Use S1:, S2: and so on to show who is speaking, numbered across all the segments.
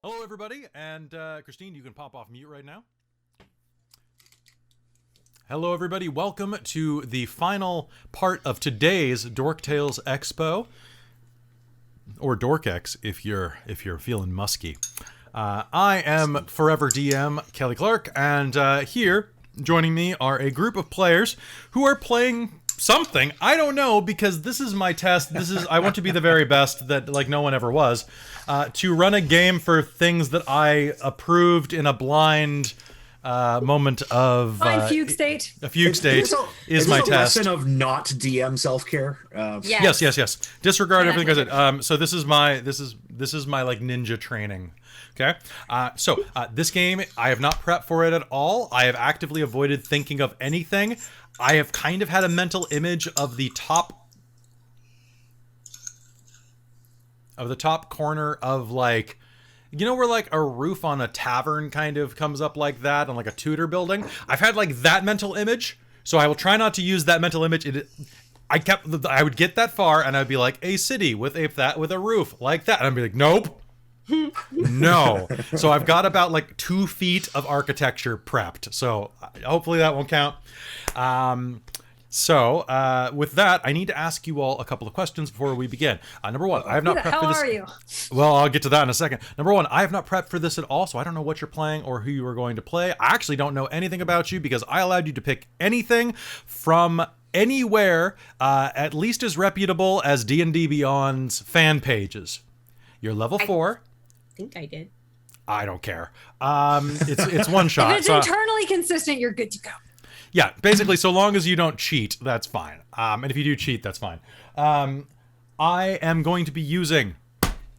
S1: Hello, everybody, and Christine, you can pop off mute right now. Hello, everybody. Welcome to the final part of today's Dork Tales Expo, or Dorkex if you're feeling musky. I am Forever DM Kelly Clark, and here joining me are a group of players who are playing something. I don't know, because this is my test. I want to be the very best that like no one ever was. To run a game for things that I approved in a blind moment of
S2: fugue state.
S1: A fugue state is my test.
S3: Lesson of not DM self-care.
S1: Yes. Disregard everything I said. So this is my like ninja training. Okay. This game, I have not prepped for it at all. I have actively avoided thinking of anything. I have kind of had a mental image of the top corner of, like, you know, where like a roof on a tavern kind of comes up like that on like a Tudor building. I've had like that mental image, so I will try not to use that mental image. I would get that far and I'd be like, a city with a roof like that, and I'd be like, nope. No. So I've got about like 2 feet of architecture prepped. So hopefully that won't count. With that, I need to ask you all a couple of questions before we begin. Number one, I have not prepped for this.
S2: How are you?
S1: Well, I'll get to that in a second. Number one, I have not prepped for this at all, so I don't know what you're playing or who you are going to play. I actually don't know anything about you because I allowed you to pick anything from anywhere, at least as reputable as D&D Beyond's fan pages. You're level 4.
S4: I think I did.
S1: I don't care. It's one shot.
S2: If it's internally consistent, you're good to go.
S1: Yeah, basically, so long as you don't cheat, that's fine. And if you do cheat, that's fine. I am going to be using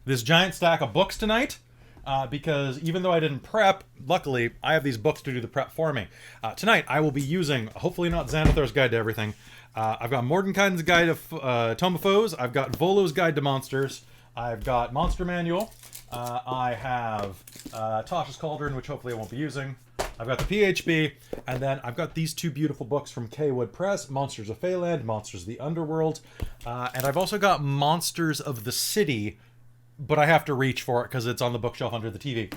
S1: this giant stack of books tonight, because even though I didn't prep, luckily, I have these books to do the prep for me. Tonight, I will be using, hopefully not Xanathar's Guide to Everything. I've got Mordenkainen's Guide to Tome of Foes. I've got Volo's Guide to Monsters. I've got Monster Manual. I have Tasha's Cauldron, which hopefully I won't be using. I've got the PHB, and then I've got these 2 beautiful books from Kwood Press, Monsters of Phaland, Monsters of the Underworld, and I've also got Monsters of the City, but I have to reach for it because it's on the bookshelf under the TV.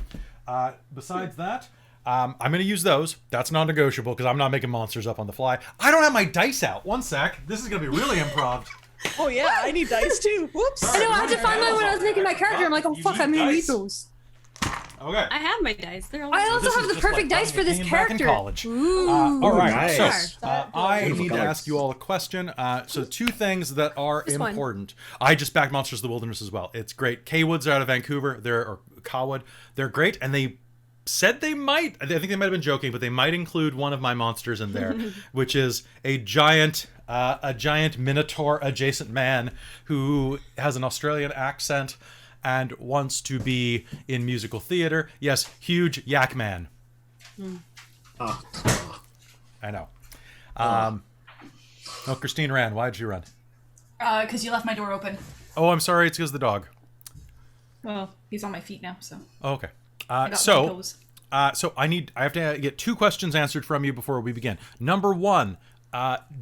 S1: Besides that, I'm going to use those. That's non-negotiable because I'm not making monsters up on the fly. I don't have my dice out. One sec. This is going to be really improv.
S5: Oh yeah, I need dice too. Whoops.
S2: I know, I had to find mine when I was making my character. I'm like, oh fuck, I'm gonna need those.
S1: Okay.
S4: I have my dice. They're all
S2: I also have the perfect dice for this character.
S1: Ooh, all right.
S3: Nice.
S1: So I need to ask you all a question. So 2 things that are important. I just backed Monsters of the Wilderness as well. It's great. Kwoods are out of Vancouver. Kwood. They're great, and they said they might. I think they might have been joking, but they might include one of my monsters in there, which is a giant minotaur adjacent man who has an Australian accent and wants to be in musical theater. Yes, huge yak man. I know. Christine ran. Why did you run?
S5: Because you left my door open.
S1: Oh, I'm sorry. It's because of the dog.
S5: Well, he's on my feet now, so.
S1: Oh, okay.
S5: So
S1: I have to get 2 questions answered from you before we begin. Number 1,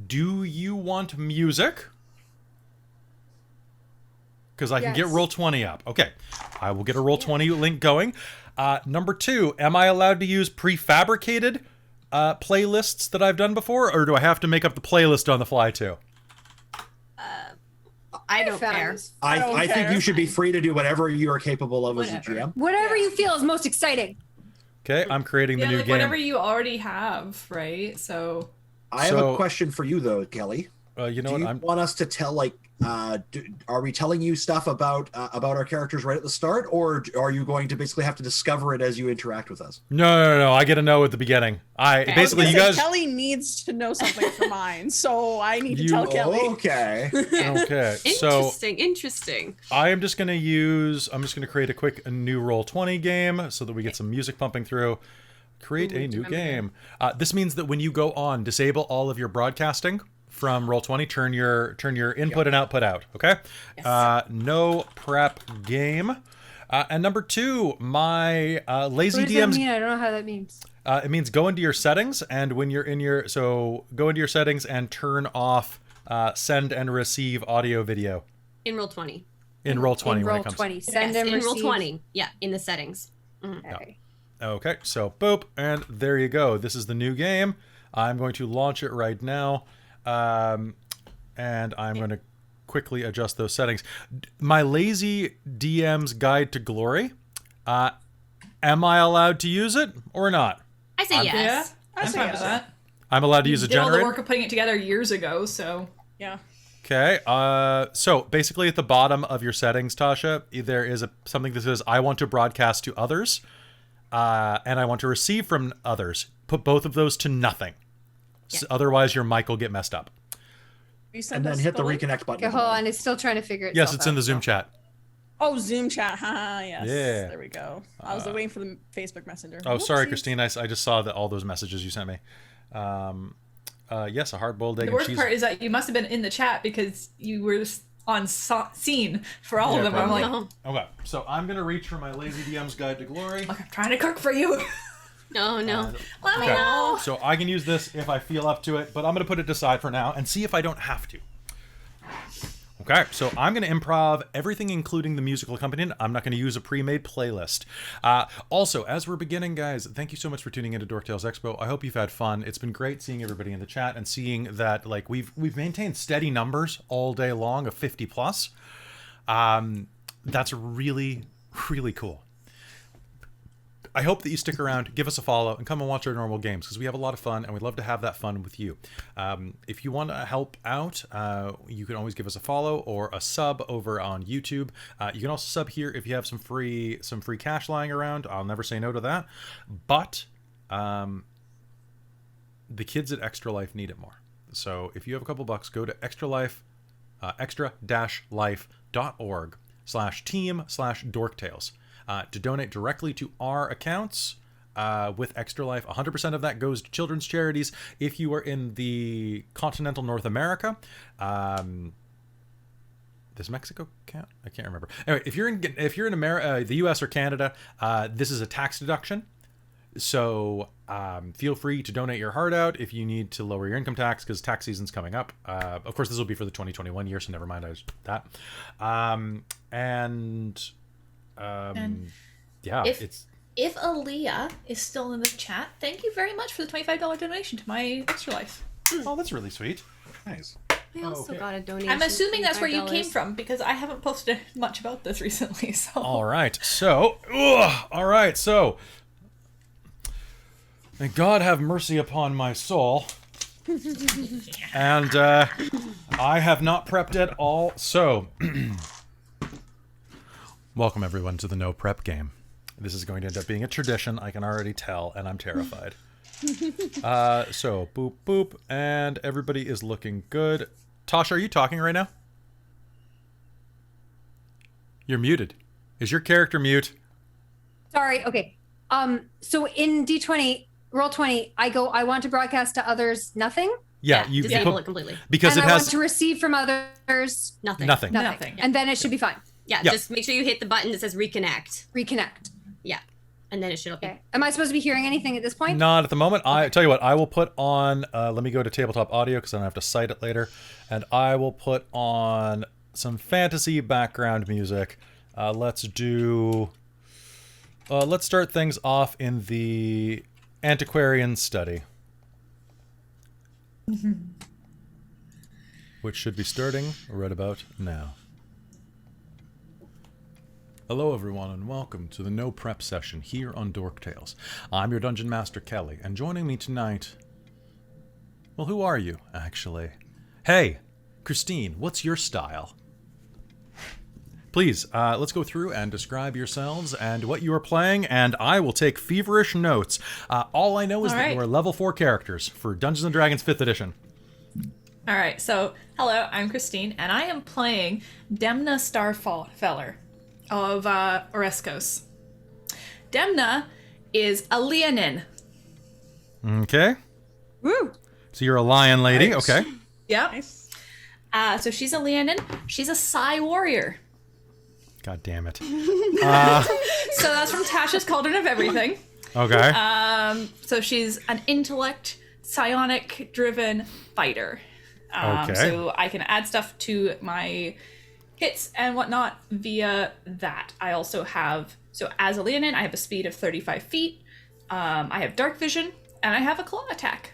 S1: do you want music? Because I can get Roll20 up. Okay, I will get a Roll20 link going. Number 2, am I allowed to use prefabricated playlists that I've done before, or do I have to make up the playlist on the fly too?
S4: I don't care.
S3: I think you should be free to do whatever you are capable of as a GM.
S2: Whatever you feel is most exciting.
S1: Okay, I'm creating the new game.
S5: Whatever you already have, right? So.
S3: I have a question for you though, Kelly.
S1: You know
S3: Do you want us to tell, like, are we telling you stuff about our characters right at the start, or are you going to basically have to discover it as you interact with us?
S1: No. I get to know at the beginning. Basically, you guys.
S5: Kelly needs to know something for mine, so I need to tell Kelly.
S3: Okay.
S1: Okay.
S4: Interesting.
S1: I'm just gonna create a new Roll20 game so that we get some music pumping through. Create a new game. This means that when you go on, disable all of your broadcasting from Roll20. Turn your input and output out. Okay. Yes. No prep game. And number 2, my lazy
S2: What does
S1: DMs.
S2: that mean? I don't know how that means.
S1: It means go into your settings, and when you're in your go into your settings and turn off send and receive audio video.
S4: In Roll20.
S1: In Roll20
S2: In
S1: when it comes.
S2: Roll20. Send
S4: Yes,
S2: and
S4: in
S2: receive.
S4: Roll20. Yeah, in the settings.
S2: Okay.
S1: Okay, so boop, and there you go. This is the new game. I'm going to launch it right now, and I'm going to quickly adjust those settings. My lazy DM's Guide to Glory. Am I allowed to use it or not?
S4: I say
S6: Yeah,
S4: yes.
S5: I
S6: I'm
S5: say
S6: fine
S5: yes.
S6: with that.
S1: I'm allowed to use a
S6: Did all the
S1: generator.
S6: work of putting it together years ago, so
S5: Yeah.
S1: Okay. So basically, at the bottom of your settings, Tasha, there is something that says "I want to broadcast to others," and "I want to receive from others." Put both of those to nothing. Otherwise, your mic will get messed up.
S5: You sent
S3: And then
S5: us
S3: hit the
S5: link?
S3: reconnect button.
S2: Okay, hold on. It's still trying to figure it out.
S1: Yes, it's in the Zoom chat.
S5: Oh, Zoom chat. Haha, yes.
S1: Yeah.
S5: There we go. I was waiting for the Facebook Messenger.
S1: Oh, sorry,
S5: Whoopsies.
S1: Christine. I just saw all those messages you sent me. Yes, a hard-boiled egg
S6: the
S1: and
S6: worst
S1: cheese.
S6: part is that you must have been in the chat because you were on scene for all of them. I'm
S1: probably.
S6: like,
S1: Okay, so I'm gonna reach for my Lazy DM's Guide to Glory.
S6: I'm trying to cook for you.
S4: No.
S6: Let me
S1: Okay,
S6: know.
S1: so I can use this if I feel up to it, but I'm gonna put it aside for now and see if I don't have to. Okay, so I'm going to improv everything, including the musical accompaniment. I'm not going to use a pre-made playlist. Also, as we're beginning, guys, thank you so much for tuning into Dork Tales Expo. I hope you've had fun. It's been great seeing everybody in the chat and seeing that like we've maintained steady numbers all day long of 50 plus. That's really, really cool. I hope that you stick around, give us a follow, and come and watch our normal games because we have a lot of fun and we'd love to have that fun with you. If you want to help out, you can always give us a follow or a sub over on YouTube. You can also sub here if you have some free cash lying around. I'll never say no to that. But the kids at Extra Life need it more. So if you have a couple bucks, go to extra-life.org/team/dorktales. To donate directly to our accounts with Extra Life. 100% of that goes to children's charities. If you are in the continental North America, does Mexico count? I can't remember. Anyway, if you're in America, the U.S. or Canada, this is a tax deduction. So feel free to donate your heart out if you need to lower your income tax because tax season's coming up. Of course, this will be for the 2021 year, so never mind that. Yeah,
S6: If Aaliyah is still in the chat, thank you very much for the $25 donation to my Extra Life.
S1: oh, that's really sweet.
S3: Nice.
S4: I also got a donation.
S6: I'm assuming that's where you
S4: $25.
S6: came from because I haven't posted much about this recently. So
S1: All right, so may God have mercy upon my soul. And I have not prepped at all, so welcome everyone to the no prep game. This is going to end up being a tradition, I can already tell, and I'm terrified. So boop boop, and everybody is looking good. Tasha, are you talking right now? You're muted. Is your character mute?
S2: Sorry. Okay. So in D20, Roll20, I want to broadcast to others nothing.
S1: Yeah, you
S4: disable
S1: put-
S4: it completely.
S1: because
S2: And
S1: it
S2: I want
S1: has
S2: to receive from others
S4: Nothing.
S1: nothing.
S2: nothing.
S6: Yeah.
S2: And then it should be fine.
S4: Yeah,
S1: Yeah.
S4: just make sure you hit the button that says reconnect.
S2: Reconnect.
S4: Yeah, and then it should.
S2: Okay. Am I supposed to be hearing anything at this point?
S1: Not at the moment. I tell you what, I will put on. Let me go to tabletop audio because I don't have to cite it later, and I will put on some fantasy background music. Let's start things off in the antiquarian study, which should be starting right about now. Hello everyone and welcome to the No Prep session here on Dork Tales. I'm your Dungeon Master Kelly, and joining me tonight... Well, who are you, actually? Hey, Christine, what's your style? Please, let's go through and describe yourselves and what you are playing, and I will take feverish notes. All I know is that you are level 4 characters for Dungeons & Dragons 5th edition.
S6: all right. So hello, I'm Christine, and I am playing Demna Starfeller of Oreskos. Demna is a Leonin.
S1: Okay.
S2: Woo!
S1: So you're a lion lady,
S3: Nice.
S1: okay.
S6: Yep.
S5: Nice.
S6: So she's a Leonin. She's a Psi warrior.
S1: God damn it.
S6: So that's from Tasha's Cauldron of Everything.
S1: Okay.
S6: So she's an intellect, psionic-driven fighter.
S1: Okay.
S6: So I can add stuff to my hits and whatnot via that. I also have, so as a Leonin, I have a speed of 35 feet. I have dark vision, and I have a claw attack.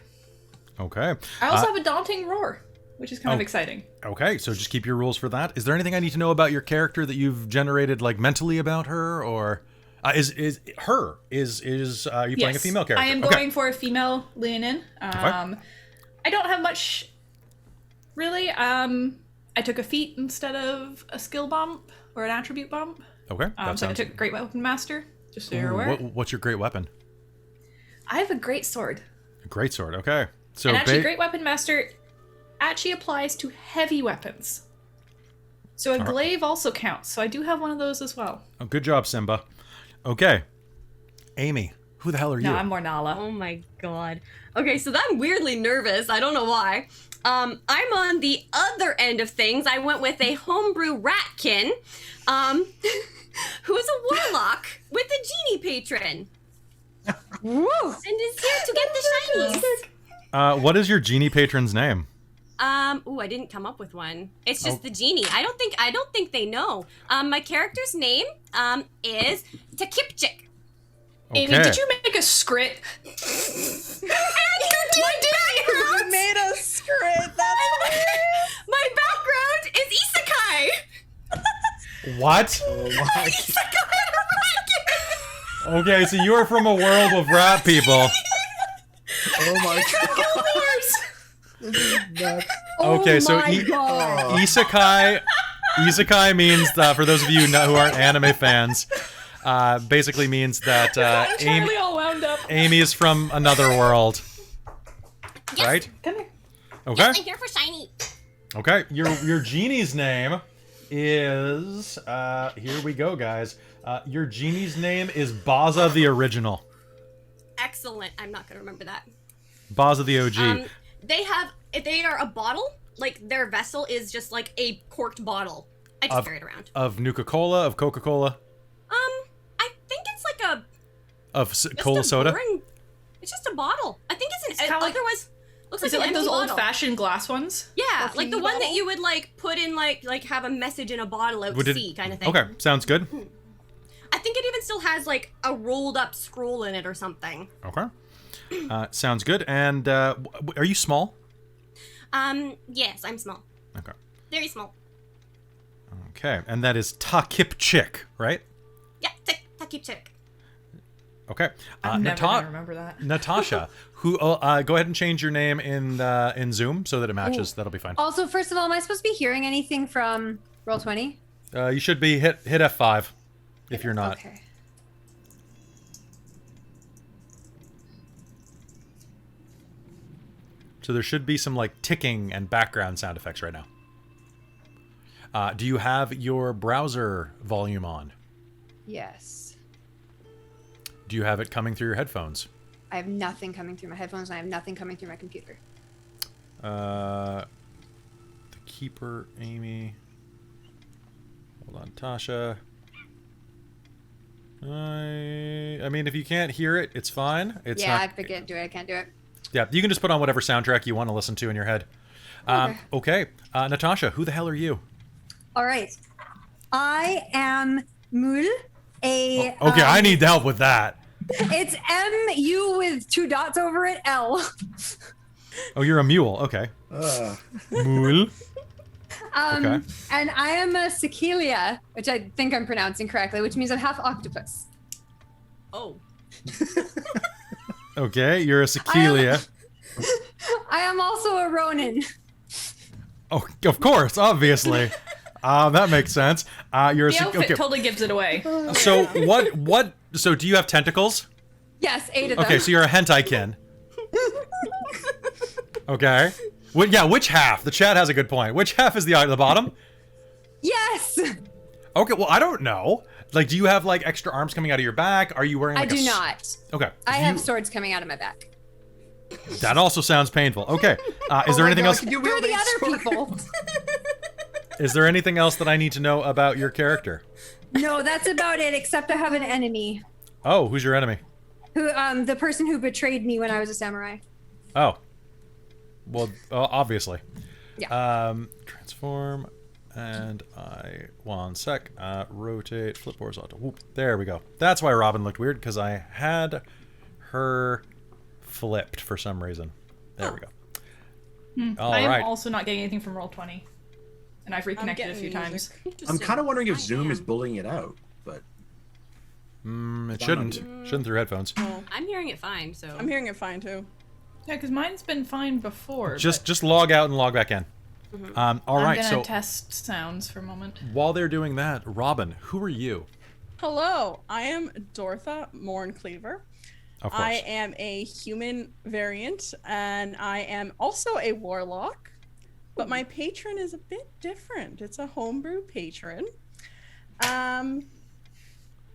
S1: Okay.
S6: I also have a daunting roar, which is kind of exciting.
S1: Okay, so just keep your rules for that. Is there anything I need to know about your character that you've generated, like, mentally about her, or... are you playing a female character?
S6: I am going for a female Leonin. I don't have much, really. I took a feat instead of a skill bump or an attribute bump.
S1: Okay.
S6: So I took Great Weapon Master, just so you're aware.
S1: What's your great weapon?
S6: I have a great sword.
S1: A great sword, okay. So
S6: and actually, Great Weapon Master actually applies to heavy weapons. So a glaive also counts, so I do have one of those as well.
S1: Oh, good job, Simba. Okay. Amy, who the hell are you?
S6: No, I'm more Nala.
S4: Oh my god. Okay, so I'm weirdly nervous. I don't know why. I'm on the other end of things. I went with a homebrew ratkin, who's a warlock with a genie patron.
S2: Woo!
S4: And is here to get the shinies.
S1: What is your genie patron's name?
S4: Ooh, I didn't come up with one. It's just the genie. I don't think they know. My character's name, is Takipchik.
S1: Okay.
S6: Amy, did you make a script?
S4: You
S5: made a script. That's
S4: My background is isekai.
S1: What?
S3: Oh my.
S1: Okay, so you are from a world of rat people.
S3: Oh my god. This is nuts.
S1: Okay, so
S2: my God.
S1: isekai means, for those of you who aren't anime fans, basically means that
S6: Charlie all wound up.
S1: Amy is from another world.
S4: Yes.
S1: Right?
S6: Come here.
S1: Okay.
S4: I'm here for shiny.
S1: Okay. Your genie's name is here we go, guys. Your genie's name is Baza the Original.
S4: Excellent. I'm not gonna remember that.
S1: Baza the OG.
S4: They are a bottle. Like their vessel is just like a corked bottle. I just carry it around.
S1: Of Nuka-Cola, of Coca-Cola,
S4: I think it's like a
S1: of
S4: just
S1: cola
S4: a
S1: soda.
S4: boring- it's just a bottle. I think it's
S6: kinda like-
S4: otherwise looks
S6: Is
S4: like
S6: it like
S4: an
S6: those
S4: empty bottle.
S6: old-fashioned glass ones?
S4: Yeah, like the one that
S5: bottle?
S4: you would like put in like have a message in a bottle out
S1: Would
S4: to
S1: it-
S4: sea kind of thing.
S1: Okay, sounds good.
S4: I think it even still has like a rolled up scroll in it or something.
S1: Okay. Sounds good. And are you small?
S4: Yes, I'm small.
S1: Okay.
S4: Very small.
S1: Okay, and that is Takipchik, right?
S4: Yeah, Takipchik.
S1: Okay.
S6: I'm never gonna remember that.
S1: Natasha, who go ahead and change your name in Zoom so that it matches. That'll be fine.
S2: Also, first of all, am I supposed to be hearing anything from Roll20?
S1: You should be hit F5 if you're not.
S2: Okay.
S1: So there should be some like ticking and background sound effects right now. Do you have your browser volume on?
S2: Yes.
S1: Do you have it coming through your headphones?
S2: I have nothing coming through my headphones, and I have nothing coming through my computer.
S1: The Keeper, Amy. Hold on, Tasha. I mean, if you can't hear it, it's fine. It's
S2: yeah,
S1: not,
S2: I can't do it. I can't do it.
S1: Yeah, you can just put on whatever soundtrack you want to listen to in your head. Okay. Natasha, who the hell are you?
S2: All right. I am Mul, a...
S1: Okay, I need help with that.
S2: It's M-U with 2 dots over it, L.
S1: Oh, you're a mule. Okay. Mule. Okay.
S2: And I am a Cichelia, which I think I'm pronouncing correctly, which means I'm half octopus.
S4: Oh.
S1: Okay, you're a Cichelia.
S2: I am also a Ronin.
S1: Oh, of course, obviously. That makes sense. You're
S6: The outfit totally gives it away.
S1: So what? So do you have tentacles?
S2: Yes, 8 of them.
S1: Okay, so you're a hentai-kin. Okay. Well, yeah, which half? The chat has a good point. Which half is the bottom?
S2: Yes!
S1: Okay, well, I don't know. Like, do you have, like, extra arms coming out of your back? Are you wearing, like,
S2: I do not.
S1: Okay.
S2: I have swords coming out of my back.
S1: That also sounds painful. Okay. Is there anything else?
S3: Can you
S2: Who are
S3: wield
S2: the
S3: a
S2: other
S3: sword?
S2: people?
S1: Is there anything else that I need to know about your character?
S2: No, that's about it, except I have an enemy.
S1: Oh, who's your enemy?
S2: Who, the person who betrayed me when I was a samurai.
S1: Oh. Well, obviously.
S2: Yeah.
S1: Transform. And one sec, rotate, flip horizontal. Whoop, there we go. That's why Robin looked weird, because I had her flipped for some reason. There we go. All
S6: I am
S1: right.
S6: also not getting anything from Roll20. And I've reconnected a few times.
S3: I'm kind of wondering if Zoom is bullying it out, but
S1: It shouldn't. Shouldn't through headphones.
S4: I'm hearing it fine, so.
S5: I'm hearing it fine too.
S6: Yeah, because mine's been fine before.
S1: Just log out and log back in. All right,
S6: I'm
S1: so
S6: gonna test sounds for a moment.
S1: while they're doing that, Robin, who are you?
S5: Hello, I am Dortha Morncleaver.
S1: Of course.
S5: I am a human variant, and I am also a warlock. But my patron is a bit different. It's a homebrew patron.
S1: If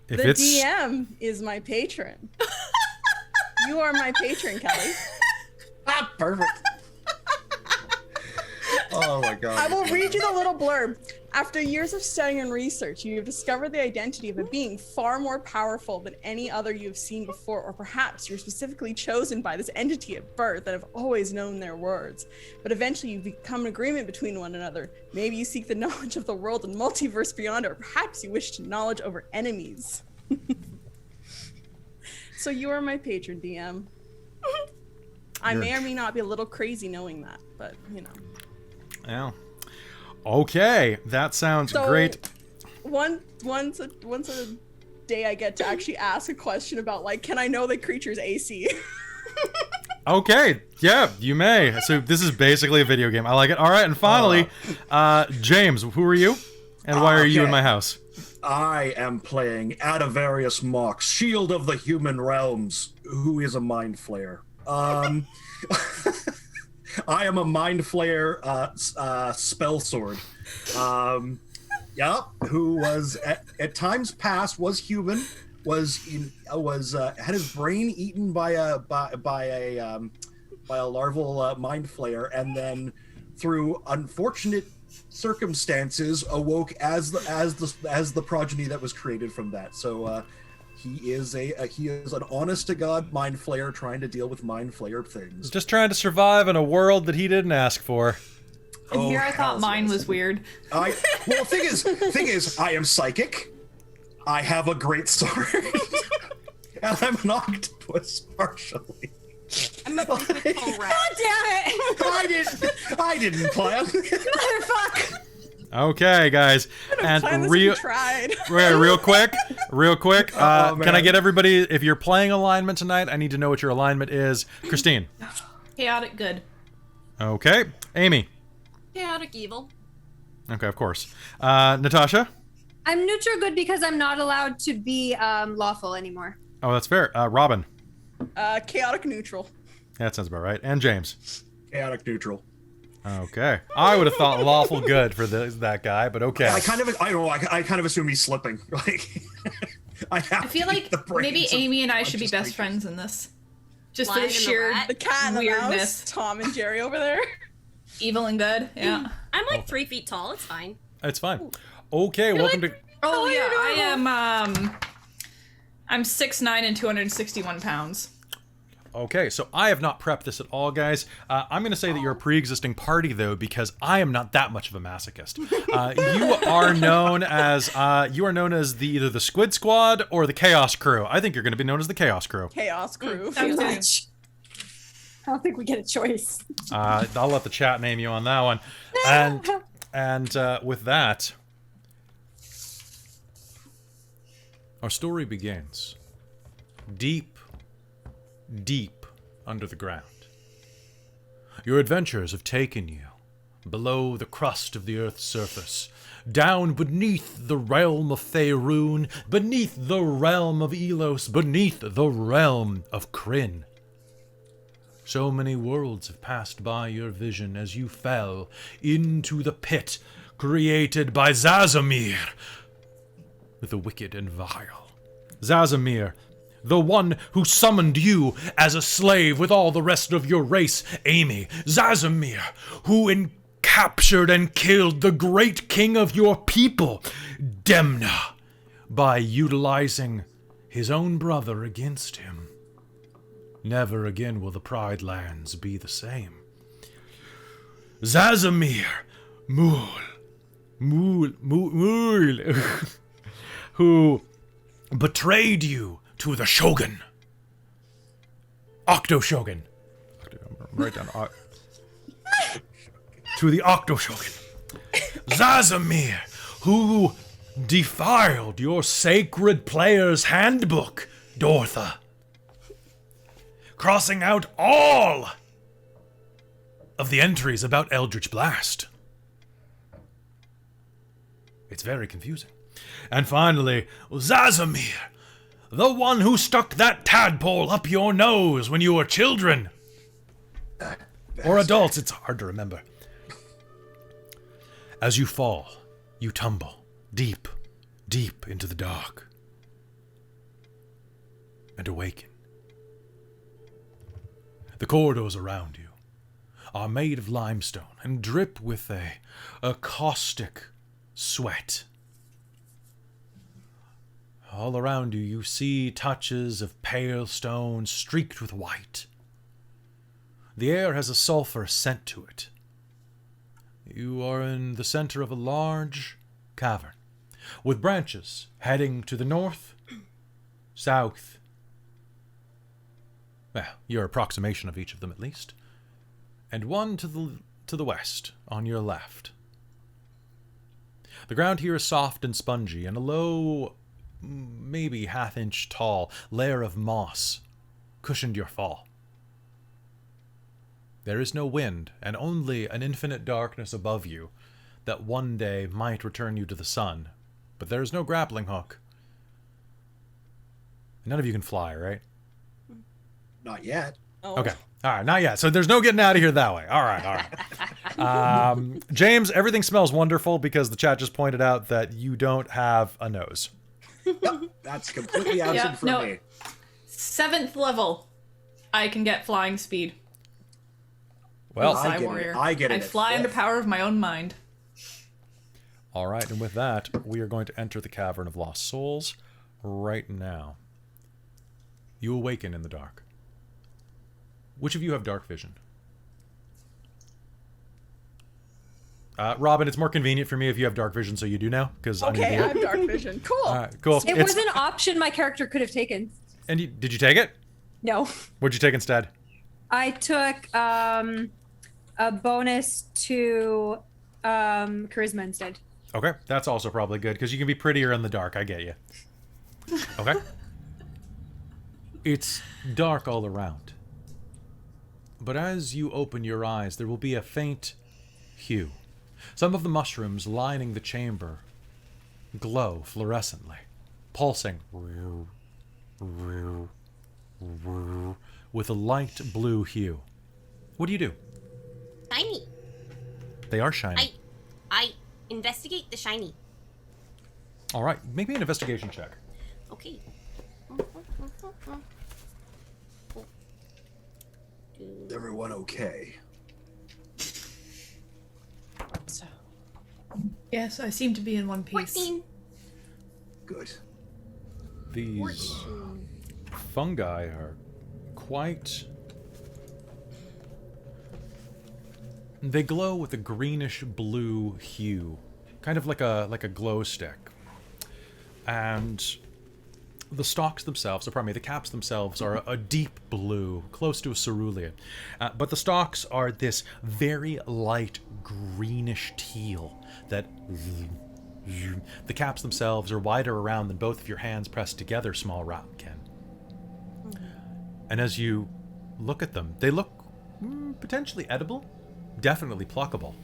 S5: The
S1: it's
S5: DM is my patron. You are my patron, Kelly.
S3: perfect. Oh my god.
S5: I will read you the little blurb. After years of studying and research, you have discovered the identity of a being far more powerful than any other you have seen before, or perhaps you're specifically chosen by this entity at birth and have always known their words. But eventually you become an agreement between one another. Maybe you seek the knowledge of the world and multiverse beyond, or perhaps you wish to knowledge over enemies. So you are my patron, DM. I may or may not be a little crazy knowing that, but you know.
S1: yeah. Okay, that sounds great.
S5: Once a day I get to actually ask a question about, like, can I know the creature's AC?
S1: Okay, yeah, you may. So this is basically a video game. I like it. All right, and finally, James, who are you, and why are you in my house?
S3: I am playing Adavarius Mox, Shield of the Human Realms, who is a Mind Flayer. I am a Mind Flayer spell sword. Who was at times past was human, had his brain eaten by a larval Mind Flayer, and then through unfortunate circumstances awoke as the progeny that was created from that. So he is an honest to God Mind Flayer trying to deal with Mind Flayer things.
S1: Just trying to survive in a world that he didn't ask for.
S6: And here I thought mine was weird.
S3: Thing is, I am psychic. I have a great sword, and I'm an octopus partially.
S4: I'm a rat.
S2: God damn it!
S3: I didn't plan.
S2: Motherfucker!
S1: Okay, guys, and
S5: Plan this if
S1: real
S5: you tried.
S1: real quick.
S3: Oh,
S1: can I
S3: man.
S1: get everybody? If you're playing alignment tonight, I need to know what your alignment is. Christine.
S6: Chaotic good.
S1: Okay, Amy.
S4: Chaotic evil.
S1: Okay, of course. Natasha.
S2: I'm neutral good because I'm not allowed to be lawful anymore.
S1: Oh, that's fair. Robin.
S5: Chaotic neutral.
S1: That sounds about right. And James.
S3: Chaotic neutral.
S1: Okay. I would have thought lawful good for that guy, but okay.
S3: I kind of assume he's slipping. Like, I
S6: feel like maybe Amy and I should be best friends in this. Just for
S4: Lion
S6: the
S4: and the
S6: sheer
S4: rat?
S5: The cat and the
S6: weirdness.
S5: mouse. Tom and Jerry over there.
S6: Evil and good. Yeah.
S4: I'm like 3 feet tall. It's fine.
S1: It's fine. Okay, welcome to...
S6: Oh yeah, I am. I'm 6'9" and 261 pounds.
S1: Okay, so I have not prepped this at all, guys. I'm going to say that you're a pre-existing party, though, because I am not that much of a masochist. You are known as either the Squid Squad or the Chaos Crew. I think you're going to be known as the Chaos Crew.
S5: Chaos crew.
S2: Too much. I don't think we get a choice.
S1: I'll let the chat name you on that one. And with that, our story begins deep under the ground. Your adventures have taken you below the crust of the Earth's surface, down beneath the realm of Faerun, beneath the realm of Elos, beneath the realm of Kryn. So many worlds have passed by your vision as you fell into the pit created by Zazamir, the wicked and vile. Zazamir, the one who summoned you as a slave with all the rest of your race, Amy. Zazamir, who captured and killed the great king of your people, Demna, by utilizing his own brother against him. Never again will the Pride Lands be the same. Zazamir, Mul, who betrayed you to the Shogun. Octo Shogun. Write down. To the Octo Shogun. Zazamir, who defiled your sacred player's handbook, Dortha. Crossing out all of the entries about Eldritch Blast. It's very confusing. And finally, Zazamir, the one who stuck that tadpole up your nose when you were children. Or adults, it's hard to remember. As you fall, you tumble deep, deep into the dark. And awaken. The corridors around you are made of limestone and drip with a caustic sweat. All around you, you see touches of pale stone streaked with white. The air has a sulfur scent to it. You are in the center of a large cavern, with branches heading to the north, south. Well, your approximation of each of them at least. And one to the west, on your left. The ground here is soft and spongy, and a low, maybe half-inch tall, layer of moss cushioned your fall. There is no wind, and only an infinite darkness above you that one day might return you to the sun. But there is no grappling hook. None of you can fly, right?
S3: Not yet.
S5: Oh.
S1: Okay. All right, not yet. So there's no getting out of here that way. All right. James, everything smells wonderful because the chat just pointed out that you don't have a nose.
S3: Yep, that's completely absent from me.
S6: 7th level, I can get flying speed.
S1: Well,
S3: I get
S6: warrior.
S3: it. I get it.
S6: I fly under power of my own mind.
S1: all right. And with that, we are going to enter the Cavern of Lost Souls right now. You awaken in the dark. Which of you have dark vision? Robin, it's more convenient for me if you have dark vision, so you do now. Because
S5: Okay, I have dark vision. Cool.
S1: All right, cool.
S2: It was an option my character could have taken.
S1: And did you take it?
S2: No.
S1: What'd you take instead?
S2: I took a bonus to charisma instead.
S1: Okay, that's also probably good, because you can be prettier in the dark. I get you. Okay. It's dark all around. But as you open your eyes, there will be a faint hue. Some of the mushrooms lining the chamber glow fluorescently, pulsing with a light blue hue. What do you do?
S7: Shiny.
S1: They are shiny.
S7: I investigate the shiny.
S1: All right, make me an investigation check.
S7: Okay.
S3: Everyone okay?
S6: Yes, I seem to be in one piece.
S7: 14.
S3: Good.
S1: These fungi are quite... They glow with a greenish blue hue, kind of like a glow stick. And the stalks themselves, or pardon me, the caps themselves are a deep blue, close to a cerulean. But the stalks are this very light greenish teal that... The caps themselves are wider around than both of your hands pressed together, small rat can. And as you look at them, they look potentially edible, definitely pluckable.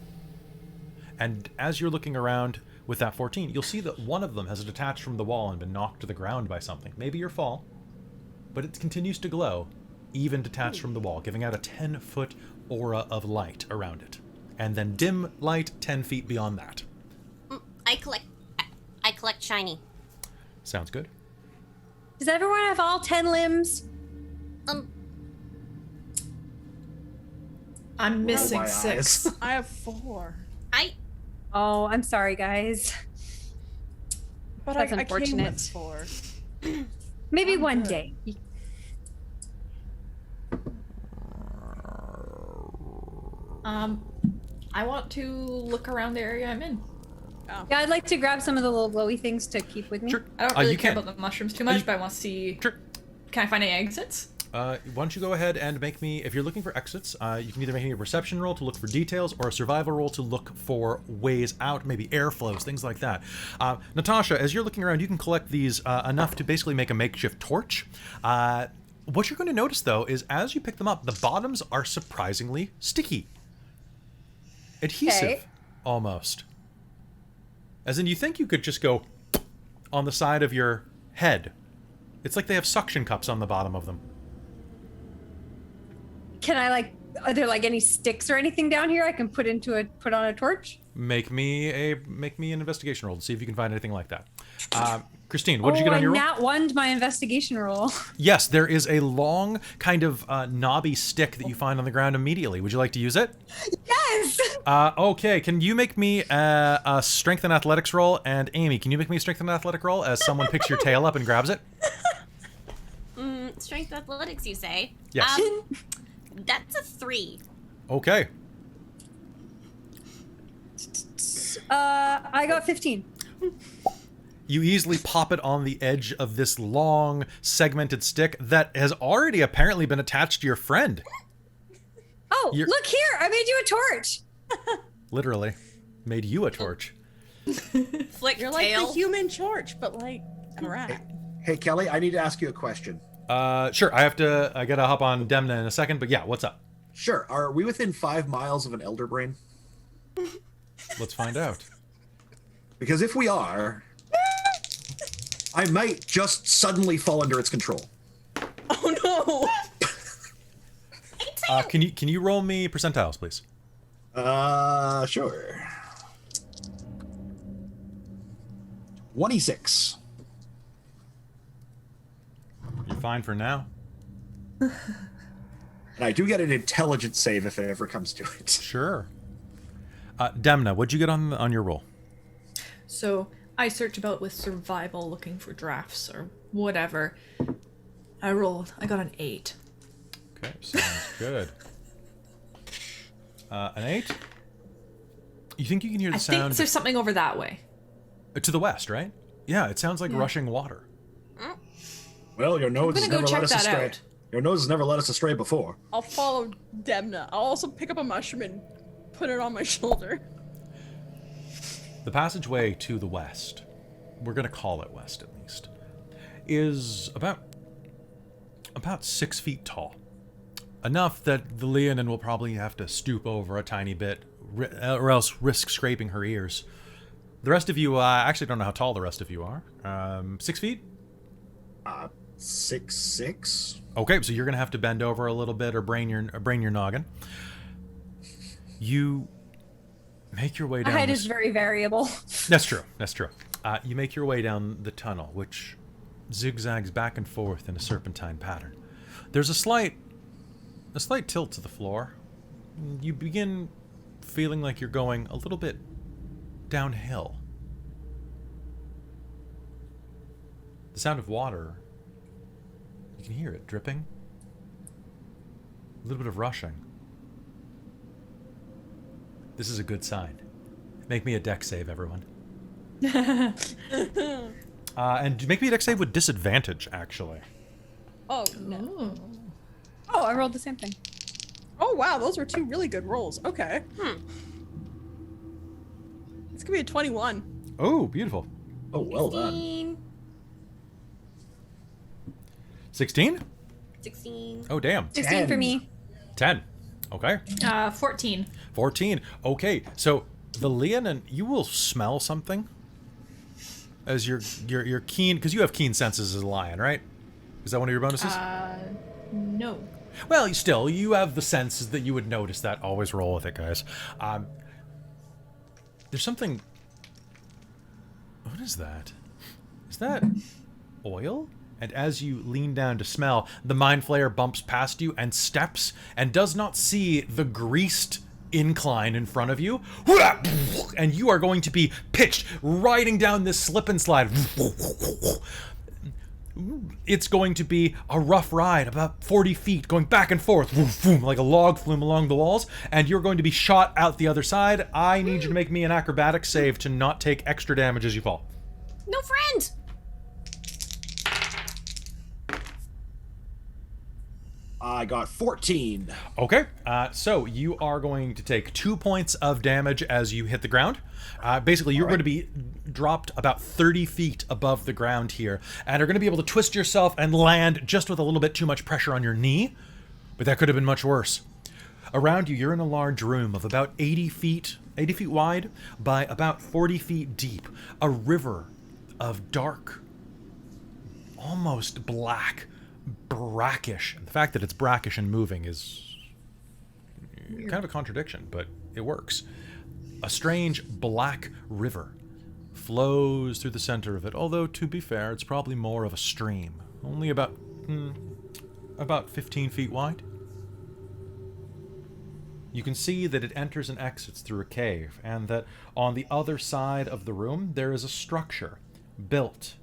S1: And as you're looking around with that 14, you'll see that one of them has detached from the wall and been knocked to the ground by something. Maybe your fall, but it continues to glow, even detached from the wall, giving out a 10-foot aura of light around it. And then dim light 10 feet beyond that.
S7: I collect shiny.
S1: Sounds good.
S2: Does everyone have all 10 limbs?
S6: I'm missing
S3: my
S6: 6.
S3: eyes.
S5: I have 4.
S2: Oh, I'm sorry, guys.
S5: But
S2: That's
S5: I came
S2: unfortunate.
S5: with 4.
S2: Maybe
S5: I'm
S2: one
S5: good.
S2: day.
S6: I want to look around the area I'm in.
S5: Oh.
S2: Yeah, I'd like to grab some of the little glowy things to keep with me.
S1: Sure.
S6: I don't really
S1: you
S6: care
S1: can.
S6: about the mushrooms too much,
S1: you-
S6: but I want to see.
S1: Sure.
S6: Can I find any exits?
S1: Why don't you go ahead and make me, if you're looking for exits, you can either make me a perception roll to look for details or a survival roll to look for ways out, maybe airflows, things like that. Natasha, as you're looking around, you can collect these enough to basically make a makeshift torch. What you're going to notice, though, is as you pick them up, the bottoms are surprisingly sticky. Adhesive,
S2: Okay.
S1: almost. As in, you think you could just go on the side of your head. It's like they have suction cups on the bottom of them.
S2: Can I are there any sticks or anything down here I can put on a torch?
S1: Make me an investigation roll to see if you can find anything like that. Christine, what did you get on your roll?
S2: I nat one my investigation roll.
S1: Yes, there is a long kind of knobby stick that you find on the ground immediately. Would you like to use it?
S2: Yes.
S1: Okay, can you make me a strength and athletics roll? And Amy, can you make me a strength and athletic roll as someone picks your tail up and grabs it?
S7: Strength athletics, you say?
S1: Yes.
S7: That's a 3.
S1: Okay.
S2: I got 15.
S1: You easily pop it on the edge of this long segmented stick that has already apparently been attached to your friend.
S2: Oh,
S1: You're-
S2: look here! I made you a torch.
S1: Literally. Made you a torch.
S4: Flick
S5: You're like
S4: tail.
S5: the human torch, but like a rat.
S3: Hey, Kelly, I need to ask you a question.
S1: Sure, I gotta hop on Demna in a second, but yeah, what's up?
S3: Sure. Are we within 5 miles of an elder brain?
S1: Let's find out.
S3: Because if we are, I might just suddenly fall under its control.
S5: Oh no!
S1: Can you roll me percentiles, please?
S3: Sure. 26.
S1: You're fine for now.
S3: And I do get an intelligence save if it ever comes to it.
S1: Sure. Demna, what'd you get on your roll?
S6: So I search about with survival looking for drafts or whatever. I got an 8.
S1: Okay, sounds good. An 8? You think you can hear the
S6: I think
S1: sound
S6: there's something over that way.
S1: to the west, right? Yeah, it sounds like rushing water.
S3: Well, your nose
S6: I'm
S3: has
S6: gonna
S3: never
S6: go
S3: let
S6: check
S3: us
S6: that
S3: astray.
S6: out.
S3: Your nose has never led us astray before.
S5: I'll follow Demna. I'll also pick up a mushroom and put it on my shoulder.
S1: The passageway to the west, we're gonna call it west at least, is about 6 feet tall. Enough that the Leonin will probably have to stoop over a tiny bit, or else risk scraping her ears. The rest of you, I actually don't know how tall the rest of you are. 6 feet?
S3: 6'6"?
S1: Okay, so you're gonna have to bend over a little bit or brain your noggin. You make your way
S2: My
S1: down.
S2: height
S1: this-
S2: is very variable.
S1: That's true. That's true. You make your way down the tunnel, which zigzags back and forth in a serpentine pattern. There's a slight tilt to the floor. You begin feeling like you're going a little bit downhill. The sound of water, you can hear it dripping. A little bit of rushing. This is a good sign. Make me a dex save, everyone. And make me a dex save with disadvantage, actually.
S5: Oh no!
S2: Oh, I rolled the same thing.
S5: Oh wow, those were 2 really good rolls. Okay. It's gonna be a 21.
S1: Oh, beautiful.
S3: Oh, well done.
S1: 16?
S7: 16.
S1: Oh, damn.
S2: 16 for
S3: 10.
S2: me.
S1: 10. Okay.
S6: 14.
S1: 14. Okay, so the Leonin, you will smell something as you're keen, because you have keen senses as a lion, right? Is that one of your bonuses?
S6: No.
S1: Well, you have the senses that you would notice that. Always roll with it, guys. There's something... What is that? Is that oil? And as you lean down to smell, the Mind Flayer bumps past you and steps and does not see the greased incline in front of you. And you are going to be pitched riding down this slip and slide. it's going to be a rough ride, about 40 feet, going back and forth, like a log flume along the walls, and you're going to be shot out the other side. I need you to make me an acrobatics save to not take extra damage as you fall.
S7: No friend.
S3: I got 14.
S1: Okay, so you are going to take 2 points of damage as you hit the ground. Basically, you're going to be dropped about 30 feet above the ground here, and are going to be able to twist yourself and land just with a little bit too much pressure on your knee, but that could have been much worse. Around you, you're in a large room of about 80 feet wide by about 40 feet deep. A river of dark, almost black, brackish. The fact that it's brackish and moving is kind of a contradiction, but it works. A strange black river flows through the center of it, although to be fair, it's probably more of a stream. Only about 15 feet wide. You can see that it enters and exits through a cave, and that on the other side of the room there is a structure built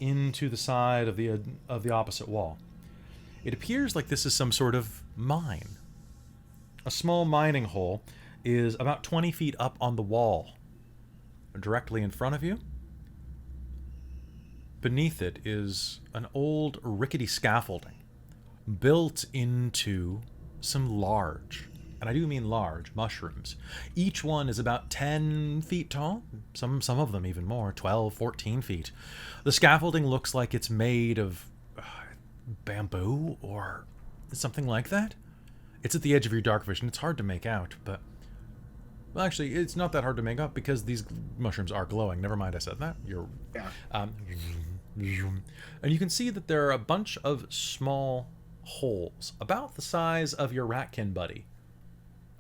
S1: into the side of the opposite wall. It appears like this is some sort of mine. A small mining hole is about 20 feet up on the wall, directly in front of you. Beneath it is an old rickety scaffolding built into some large, and I do mean large, mushrooms. Each one is about 10 feet tall, some of them even more, 12, 14 feet. The scaffolding looks like it's made of bamboo or something like that. It's at the edge of your dark vision. It's hard to make out, but... Well, actually, it's not that hard to make out because these mushrooms are glowing. Never mind, I said that. And you can see that there are a bunch of small holes, about the size of your ratkin buddy,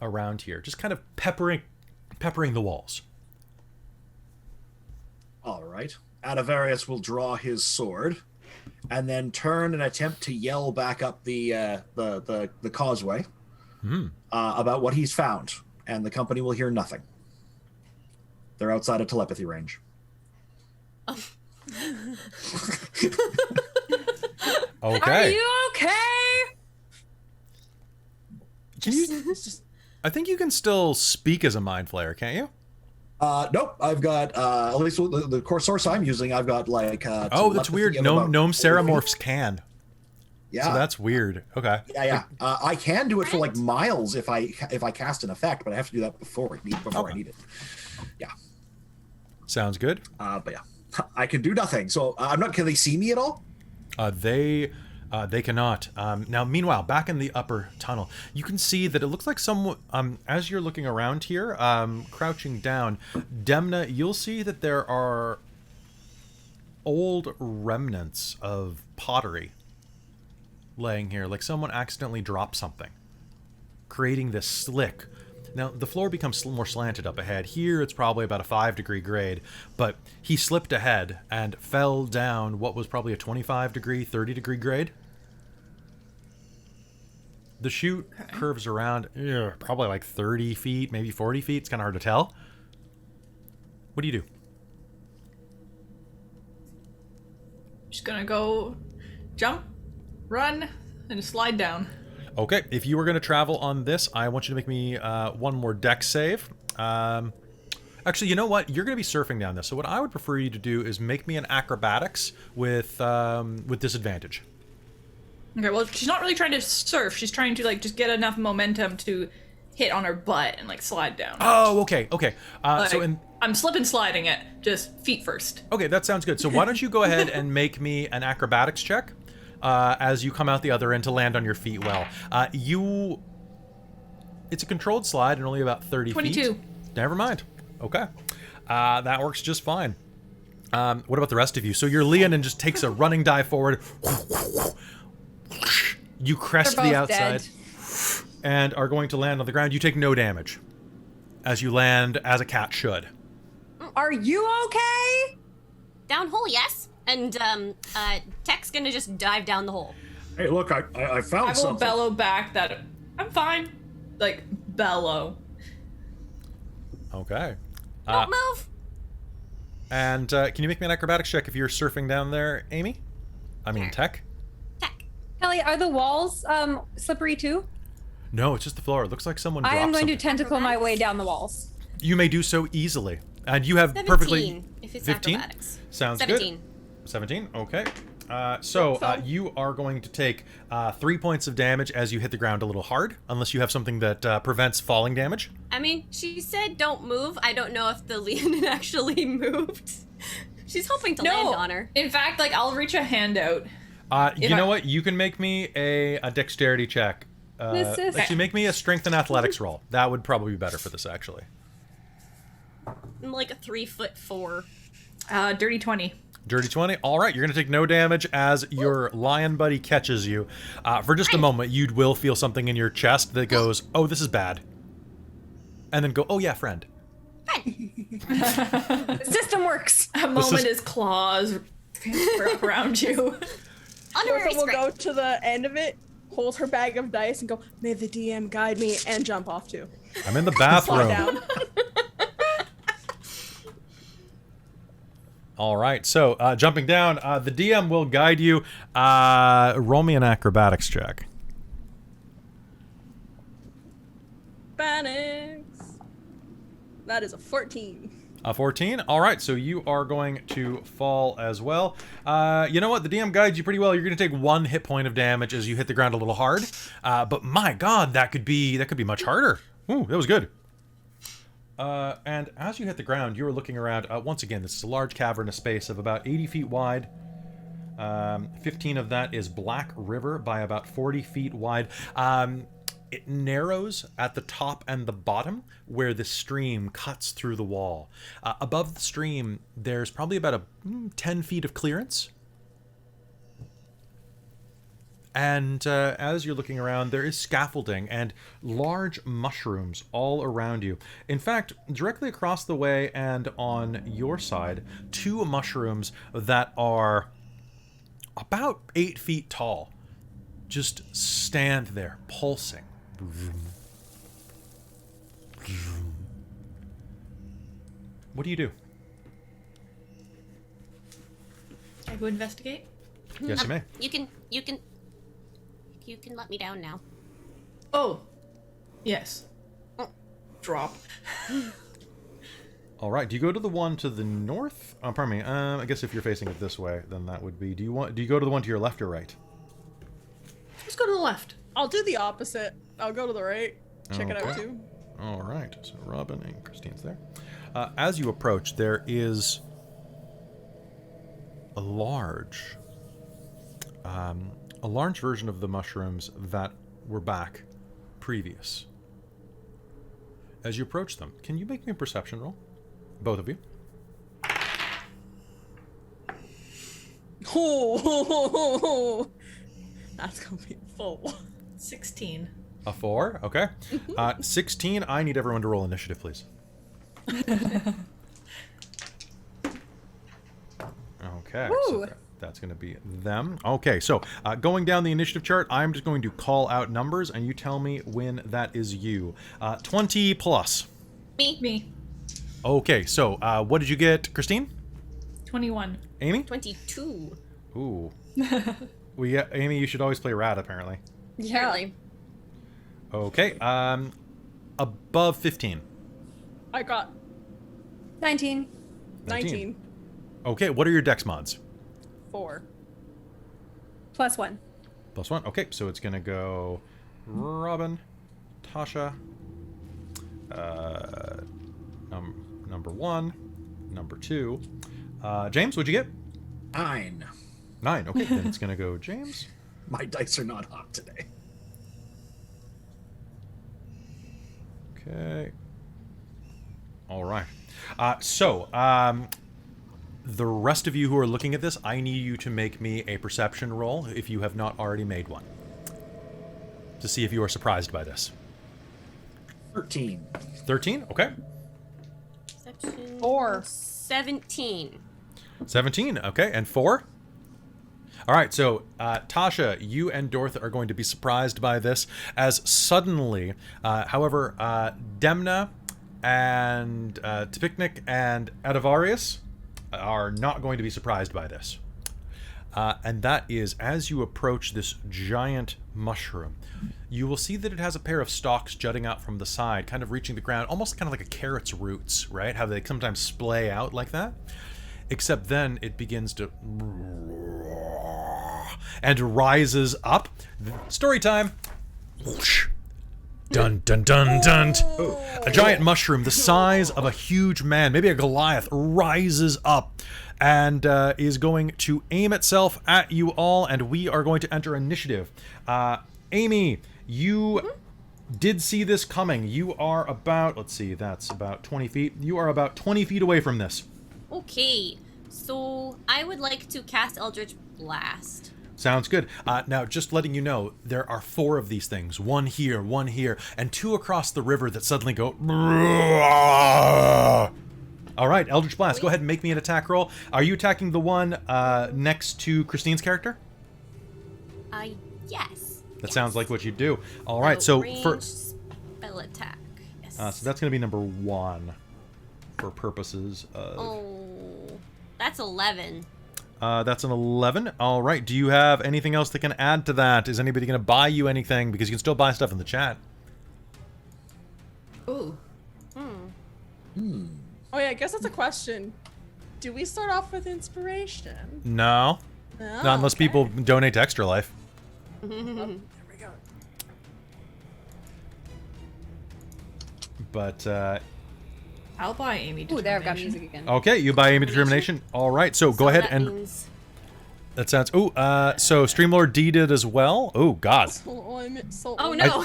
S1: around here, just kind of peppering the walls.
S3: All right. Adavarius will draw his sword, and then turn and attempt to yell back up the causeway about what he's found, and the company will hear nothing. They're outside of telepathy range.
S1: Okay.
S2: Are you okay?
S1: Can you? I think you can still speak as a mind flayer, can't you?
S3: Nope. I've got at least the core source I'm using. I've got like.
S1: Oh, that's weird. Gnome Ceramorphs can.
S3: Yeah.
S1: So that's weird. Okay.
S3: Yeah. I can do it for like miles if I cast an effect, but I have to do that before I need it. Yeah.
S1: Sounds good.
S3: But yeah, I can do nothing. So I'm not. Can they see me at all?
S1: They cannot. Now, meanwhile, back in the upper tunnel, you can see that it looks like someone, as you're looking around here, crouching down, Demna, you'll see that there are old remnants of pottery laying here, like someone accidentally dropped something, creating this slick. Now, the floor becomes more slanted up ahead. Here, it's probably about a 5-degree grade, but he slipped ahead and fell down what was probably a 25-degree, 30-degree grade. The chute curves around, probably like 30 feet, maybe 40 feet. It's kind of hard to tell. What do you do?
S6: Just gonna go jump, run, and slide down.
S1: Okay, if you were going to travel on this, I want you to make me one more dex save. Actually, you know what? You're going to be surfing down this. So what I would prefer you to do is make me an acrobatics with disadvantage.
S6: Okay, well, she's not really trying to surf. She's trying to, like, just get enough momentum to hit on her butt and, like, slide down.
S1: Oh, okay.
S6: Like,
S1: So
S6: I'm slip and sliding it, just feet first.
S1: Okay, that sounds good. So why don't you go ahead and make me an acrobatics check as you come out the other end to land on your feet well. It's a controlled slide and only about 30
S6: 22.
S1: feet. Never mind. Okay. That works just fine. What about the rest of you? So you're Leon just takes a running dive forward. You crest
S2: They're
S1: the
S2: both
S1: outside
S2: dead.
S1: and are going to land on the ground. You take no damage as you land as a cat should.
S2: Are you okay?
S7: Down hole, yes. And Tech's gonna just dive down the hole.
S3: Hey, look, I found
S6: I will
S3: something.
S6: bellow back that I'm fine. Like, bellow.
S1: Okay.
S7: Don't move.
S1: And can you make me an acrobatics check if you're surfing down there, Amy? I mean, tech?
S7: Tech.
S2: Kelly, are the walls slippery too?
S1: No, it's just the floor. It looks like someone dropped
S2: I am going to
S1: something.
S2: tentacle my way down the walls.
S1: You may do so easily. And you have
S7: 17,
S1: perfectly...
S7: if it's
S1: 15?
S7: acrobatics.
S1: Sounds
S7: 17.
S1: good. 17, okay. You are going to take 3 points of damage as you hit the ground a little hard, unless you have something that prevents falling damage.
S7: I mean, she said don't move. I don't know if the Leonin actually moved. She's hoping to land on her.
S6: In fact, like, I'll reach a hand out.
S1: You know what? You can make me a dexterity check. Actually, make me a strength and athletics roll. That would probably be better for this, actually.
S7: I'm like a 3'4".
S6: Dirty 20.
S1: Dirty 20. All right, you're going to take no damage as your lion buddy catches you. For just a moment, you will feel something in your chest that goes, oh, this is bad. And then go, oh, yeah, friend.
S2: The system works.
S6: A moment his claws wrap around you.
S7: Honorary
S5: Will go
S7: strength.
S5: to the end of it, hold her bag of dice, and go, may the DM guide me, and jump off too.
S1: I'm in the
S5: Slide
S1: bathroom.
S5: down.
S1: All right, so jumping down, the DM will guide you. Roll me an acrobatics check.
S5: Banix. That is a 14.
S1: A 14. All right, so you are going to fall as well. You know what? The DM guides you pretty well. You're going to take 1 hit point of damage as you hit the ground a little hard. But my God, that could be much harder. Ooh, that was good. And as you hit the ground, you are looking around. Once again, this is a large cavernous space of about 80 feet wide. 15 of that is Black River by about 40 feet wide. It narrows at the top and the bottom where the stream cuts through the wall. Above the stream, there's probably about 10 feet of clearance. And as you're looking around, there is scaffolding and large mushrooms all around you. In fact, directly across the way and on your side, 2 mushrooms that are about 8 feet tall just stand there, pulsing. What do you do?
S6: Can I go investigate?
S1: Yes, you may.
S7: You can let me down now.
S6: Oh. Yes. Drop.
S1: All right. Do you go to the one to the north? Oh, pardon me. I guess if you're facing it this way, then that would be. Do you go to the one to your left or right?
S6: Let's go to the left.
S5: I'll do the opposite. I'll go to the right. Check it out
S1: Okay.
S5: too.
S1: All right. So Robin and Christine's there. As you approach, there is a large version of the mushrooms that were back previous. As you approach them, can you make me a perception roll? Both of you.
S5: Oh, that's gonna be full.
S6: 16.
S1: A 4, okay. 16, I need everyone to roll initiative, please. Okay, so that's going to be them. Okay, so going down the initiative chart, I'm just going to call out numbers, and you tell me when that is you. 20 plus.
S6: Me.
S1: Okay, so what did you get, Christine?
S6: 21.
S1: Amy?
S7: 22.
S1: Ooh. Amy, you should always play rat, apparently.
S7: Apparently.
S1: Okay, above 15.
S5: I got
S2: 19.
S5: 19.
S1: Okay, what are your dex mods?
S5: 4.
S2: +1.
S1: +1. Okay, so it's gonna go Robin, Tasha, number 1, number 2. James, what'd you get?
S3: 9.
S1: 9. Okay, then it's gonna go James.
S3: My dice are not hot today.
S1: Okay. All right. The rest of you who are looking at this, I need you to make me a perception roll if you have not already made one, to see if you are surprised by this.
S3: 13.
S1: 13. Okay.
S7: Perception.
S2: 4.
S7: 17.
S1: 17. Okay, and 4. All right, so Tasha, you and Dorth are going to be surprised by this, as suddenly, however, Demna and Tepiknik and Adavarius are not going to be surprised by this. And that is, as you approach this giant mushroom, you will see that it has a pair of stalks jutting out from the side, kind of reaching the ground, almost kind of like a carrot's roots, right? How they sometimes splay out like that. Except then it begins to... and rises up. Story time! Whoosh. Dun dun dun dun. A giant mushroom the size of a huge man, maybe a Goliath, rises up and is going to aim itself at you all, and we are going to enter initiative. Amy, you did see this coming. You are about, let's see, that's about 20 feet. You are about 20 feet away from this.
S7: Okay, so I would like to cast Eldritch Blast.
S1: Sounds good. Now, just letting you know, there are 4 of these things. One here, and 2 across the river that suddenly go... All right, Eldritch Blast, go ahead and make me an attack roll. Are you attacking the one next to Christine's character?
S7: Yes.
S1: That sounds like what you do. All right, so for...
S7: ranged spell attack. Yes.
S1: so that's going to be number 1 for purposes of...
S7: Oh, that's 11.
S1: That's an 11. All right. Do you have anything else that can add to that? Is anybody going to buy you anything? Because you can still buy stuff in the chat.
S6: Ooh.
S5: Oh yeah, I guess that's a question. Do we start off with inspiration?
S1: No.
S5: No,
S1: Not unless people donate to Extra Life.
S5: There we go.
S1: But,
S6: I'll buy Amy
S2: Ooh, there I've got
S6: Determination.
S2: music again.
S1: okay, you buy Amy Determination. All right, so go ahead
S7: that
S1: and...
S7: means-
S1: That sounds... Ooh, so Streamlord D did as well. Oh, God.
S7: Oh, no.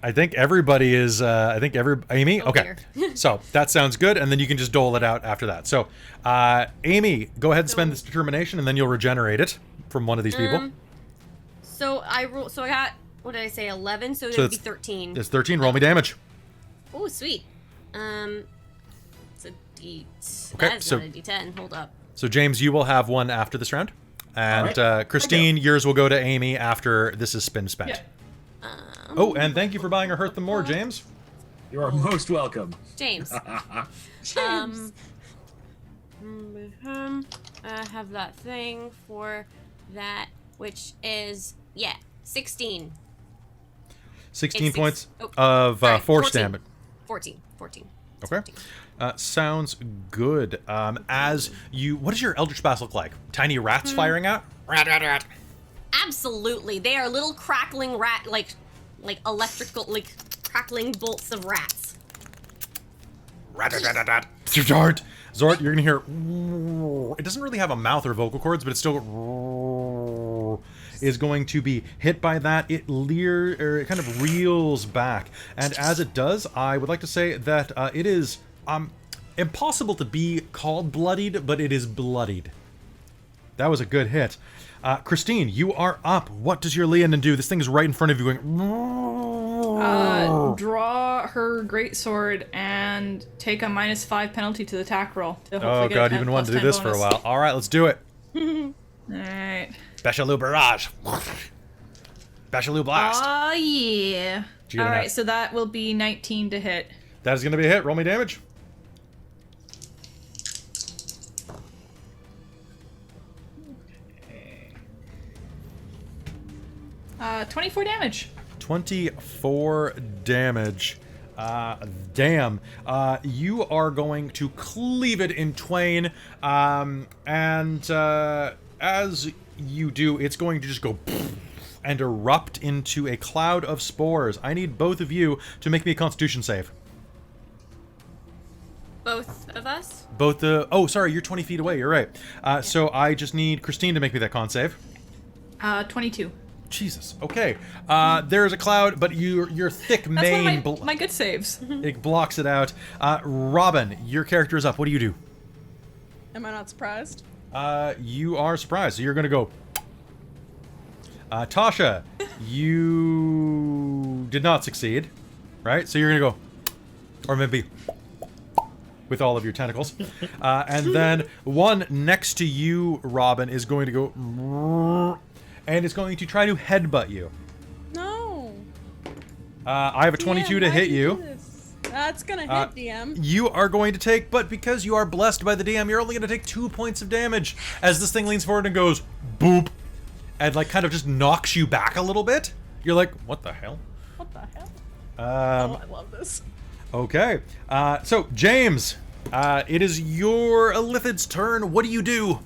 S1: I think everybody is... Amy?
S7: Oh,
S1: Okay. So, that sounds good, and then you can just dole it out after that. So, Amy, go ahead and spend this Determination, and then you'll regenerate it from one of these people.
S7: So I got, what did I say, 11? So it
S1: So
S7: would be
S1: it's-
S7: 13.
S1: It's 13. Roll me damage.
S7: Oh, sweet. It's a D.
S1: Okay,
S7: That is
S1: so-
S7: not a D10. Hold up.
S1: So, James, you will have one after this round. And Christine, yours will go to Amy after this is spent.
S6: Yeah.
S1: Oh, and thank you for buying a Hurt Them More, James.
S3: You are most welcome.
S7: James.
S5: James.
S7: I have that thing for that, which is, 16.
S1: 16
S7: It's
S1: points
S7: oh,
S1: of
S7: sorry,
S1: force
S7: 14.
S1: damage.
S7: 14. It's
S1: Okay.
S7: 14.
S1: Sounds good. As you... What does your Eldritch Blast look like? Tiny rats firing out? Rat.
S7: Absolutely. They are little crackling rat, like electrical, like crackling bolts of rats.
S1: Zort, you're gonna hear... It doesn't really have a mouth or vocal cords, but it still... is going to be hit by that. It it kind of reels back. And as it does, I would like to say that it is impossible to be called bloodied, but it is bloodied. That was a good hit. Christine, you are up. What does your Leonin do? This thing is right in front of you going...
S6: Draw her greatsword and take a -5 penalty to the attack roll. To hopefully
S1: Oh
S6: get a
S1: god,
S6: 10
S1: you've been wanting to do
S6: plus
S1: this
S6: 10
S1: for a
S6: bonus.
S1: while. Alright, let's do it.
S6: Alright.
S1: Bechalou Barrage. Bechalou Blast.
S6: Oh yeah.
S1: Did you get an
S6: Alright,
S1: F?
S6: so that will be 19 to hit.
S1: That is going to be a hit. Roll me damage.
S6: Okay. 24 damage.
S1: 24 damage. Damn. You are going to cleave it in twain. And as you do, it's going to just go and erupt into a cloud of spores. I need both of you to make me a Constitution save.
S7: Both of us?
S1: Both the... Oh, sorry, you're 20 feet away. You're right. So I just need Christine to make me that con save.
S6: 22.
S1: Jesus. Okay. There's a cloud, but your thick
S6: That's
S1: mane...
S6: one of my good saves.
S1: it blocks it out. Robin, your character is up. What do you do?
S5: Am I not surprised?
S1: You are surprised. So you're going to go... Tasha, you did not succeed, right? So you're going to go... Or maybe... with all of your tentacles. And then one next to you, Robin, is going to go... and it's going to try to headbutt you.
S5: No.
S1: I have a 22 to
S5: Why'd
S1: hit
S5: do
S1: you.
S5: this? That's gonna hit, DM.
S1: You are going to take, but because you are blessed by the DM, you're only going to take 2 points of damage as this thing leans forward and goes boop, and like kind of just knocks you back a little bit. You're like, what the hell?
S5: What the hell?
S1: Um,
S5: I love this.
S1: Okay, so James, it is your Illithid's turn. What do you do?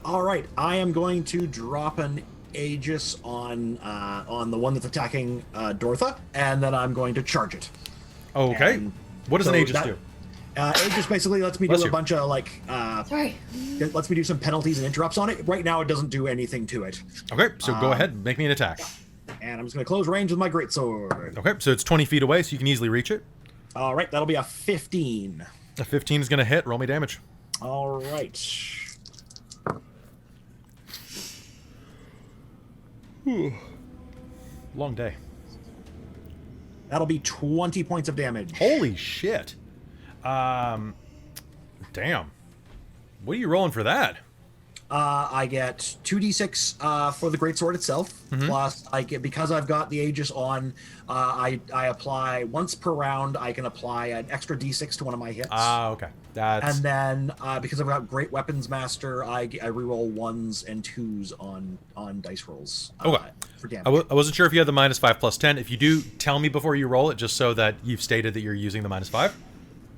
S3: All right, I am going to drop an Aegis on the one that's attacking Dortha, and then I'm going to charge it.
S1: Okay.
S3: And
S1: What does an
S3: so
S1: Aegis
S3: that-
S1: do?
S3: Aegis basically lets me
S1: Bless
S3: do
S1: you.
S3: a bunch of like
S6: Sorry.
S3: it lets me do some penalties and interrupts on it. Right now, it doesn't do anything to it,
S1: Okay, so go ahead, make me an attack.
S3: and I'm just going to close range with my greatsword.
S1: Okay, so it's 20 feet away, so you can easily reach it.
S3: All right, that'll be a 15.
S1: A 15 is going to hit. Roll me damage.
S3: All right.
S1: Long day.
S3: That'll be 20 points of damage.
S1: Holy shit. Damn. What are you rolling for that?
S3: I get 2d6 for the greatsword itself. Plus, I get, because I've got the Aegis on, I apply once per round. I can apply an extra d6 to one of my hits.
S1: Okay. That's
S3: And then because I've got Great Weapons Master, I reroll 1s and 2s on dice rolls.
S1: Okay.
S3: For damage.
S1: I wasn't sure if you had the -5 plus 10. If you do, tell me before you roll it, just so that you've stated that you're using the -5.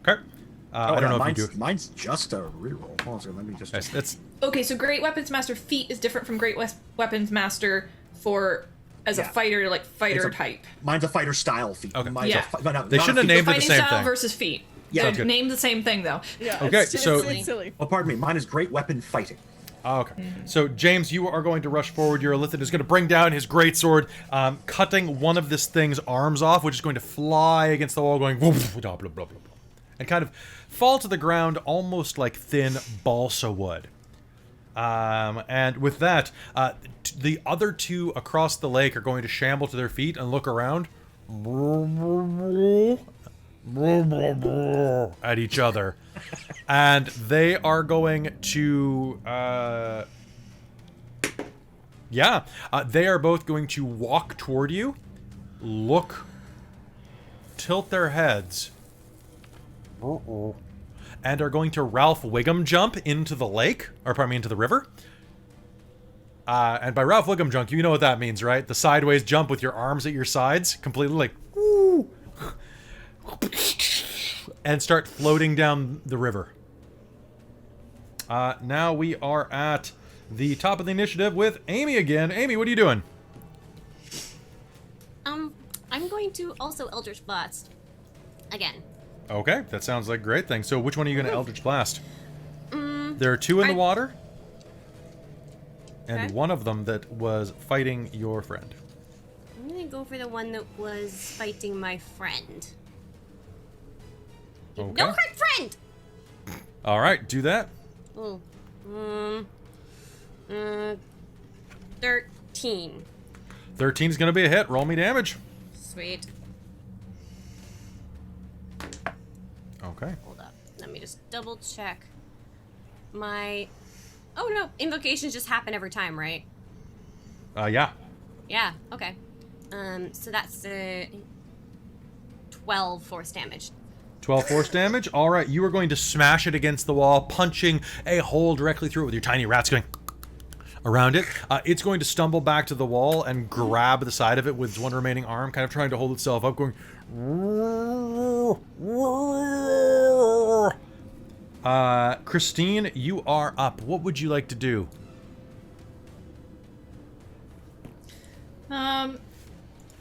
S1: Okay. I don't know if you do.
S3: Mine's just a reroll. Hold on a second, let me just.
S1: That's
S6: Okay, so Great Weapons Master feat is different from Great Weapons Master for as a
S3: Yeah.
S6: fighter, like fighter
S3: It's a-
S6: type.
S3: Mine's a fighter style feat.
S1: Okay.
S3: Mine's
S6: Yeah.
S3: no,
S1: They
S3: not a
S1: shouldn't have
S3: feat.
S1: named it the
S6: Fighting
S1: same
S6: style
S1: thing.
S6: versus feat.
S3: Yeah,
S6: They're
S3: that's good.
S6: named the same thing though.
S5: Yeah.
S1: Okay,
S5: it's
S1: so-
S5: silly.
S3: Oh, pardon me. Mine is Great Weapon Fighting.
S1: Okay. So, James, you are going to rush forward. Your Illithid is going to bring down his greatsword, cutting one of this thing's arms off, which is going to fly against the wall, going woof, blah, blah, blah, blah, blah, and kind of fall to the ground almost like thin balsa wood. And with that, the other two across the lake are going to shamble to their feet and look around at each other. And they are going to, they are both going to walk toward you, tilt their heads, and are going to Ralph Wiggum jump into the lake, or pardon me, into the river. And by Ralph Wiggum jump, you know what that means, right? The sideways jump with your arms at your sides, completely like, woo, and start floating down the river. Now we are at the top of the initiative with Amy again. Amy, what are you doing?
S7: I'm going to also Eldritch Blast again.
S1: Okay, that sounds like a great thing. So which one are you going to Eldritch Blast? There are two in the water, and
S7: Okay.
S1: one of them that was fighting your friend.
S7: I'm gonna go for the one that was fighting my friend.
S1: Okay.
S7: No hurt friend!
S1: All right, do that.
S7: Oh. 13.
S1: 13 is going to be a hit. Roll me damage.
S7: Sweet.
S1: Okay.
S7: Hold up. Let me just double check. My... Oh no, invocations just happen every time, right?
S1: Yeah.
S7: Yeah, okay. So that's 12 force damage.
S1: 12 force damage. All right, you are going to smash it against the wall, punching a hole directly through it with your tiny rats going around it. It's going to stumble back to the wall and grab the side of it with its one remaining arm, kind of trying to hold itself up, going... Christine, you are up. What would you like to do?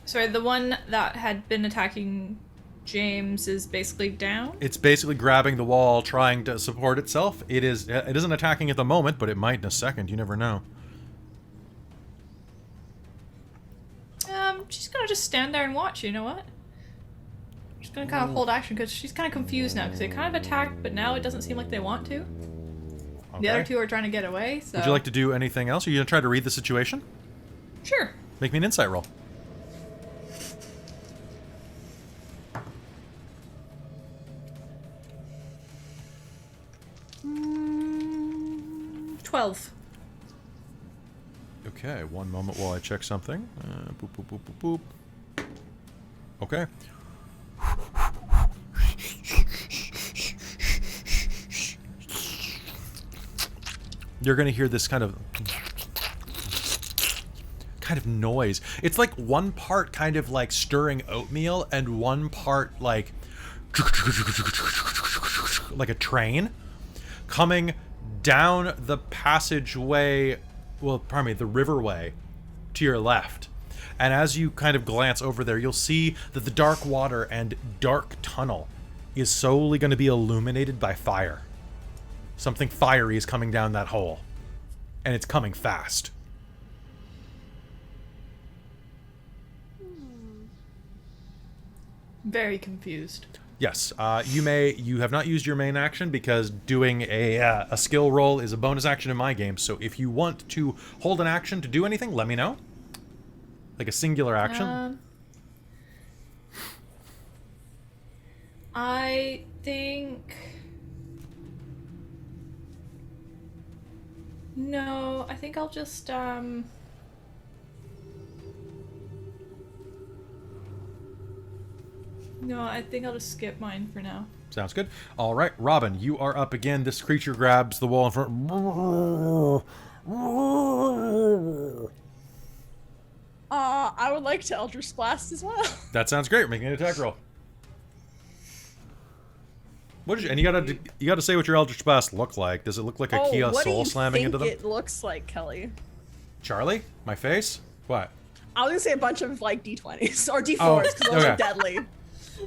S6: Sorry, the one that had been attacking James is basically down.
S1: It's basically grabbing the wall, trying to support itself. It isn't attacking at the moment, but it might in a second. You never know.
S6: She's gonna just stand there and watch. You know what? She's gonna kind of hold action because she's kind of confused now because they kind of attacked, but now it doesn't seem like they want to.
S1: Okay.
S6: The other two are trying to get away. So
S1: Would you like to do anything else? Are you gonna try to read the situation?
S6: Sure.
S1: Make me an insight roll.
S6: Mm, 12.
S1: Okay, one moment while I check something. Boop, boop, boop, boop, boop. Okay. you're going to hear this kind of noise. It's like one part kind of like stirring oatmeal and one part like a train coming down the passageway, well, pardon me, the riverway to your left. And as you kind of glance over there, you'll see that the dark water and dark tunnel is solely going to be illuminated by fire. Something fiery is coming down that hole, and it's coming fast.
S6: Very confused.
S1: Yes, you have not used your main action because doing a skill roll is a bonus action in my game. So if you want to hold an action to do anything, let me know. Like a singular action.
S6: I think... No, I think I'll just, No, I think I'll just skip mine for now.
S1: Sounds good. All right, Robin, you are up again. This creature grabs the wall in front.
S5: I would like to Eldritch Blast as well.
S1: That sounds great. We're making an attack roll. What did you? And you gotta say what your Eldritch Blast look like. Does it look like a Kia soul slamming into them?
S5: What do you think it looks like, Kelly?
S1: Charlie, my face. What?
S5: I was gonna say a bunch of like D20s or D4s because those are deadly.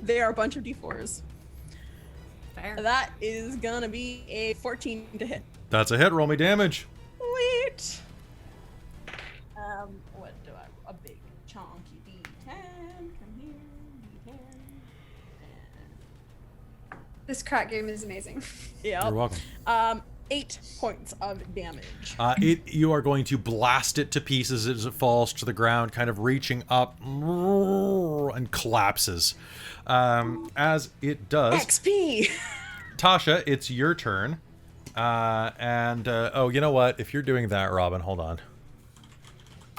S5: They are a bunch of D4s.
S7: Fair.
S5: That is gonna be a 14 to hit.
S1: That's a hit. Roll me damage.
S5: Sweet. What do I? A big chunky D10. Come here, D10.
S2: This crack game is amazing.
S5: Yep.
S1: You're welcome.
S5: 8 points of damage.
S1: You are going to blast it to pieces as it falls to the ground, kind of reaching up and collapses. As it does.
S5: XP.
S1: Tasha, it's your turn. Oh, you know what? If you're doing that, Robin, hold on.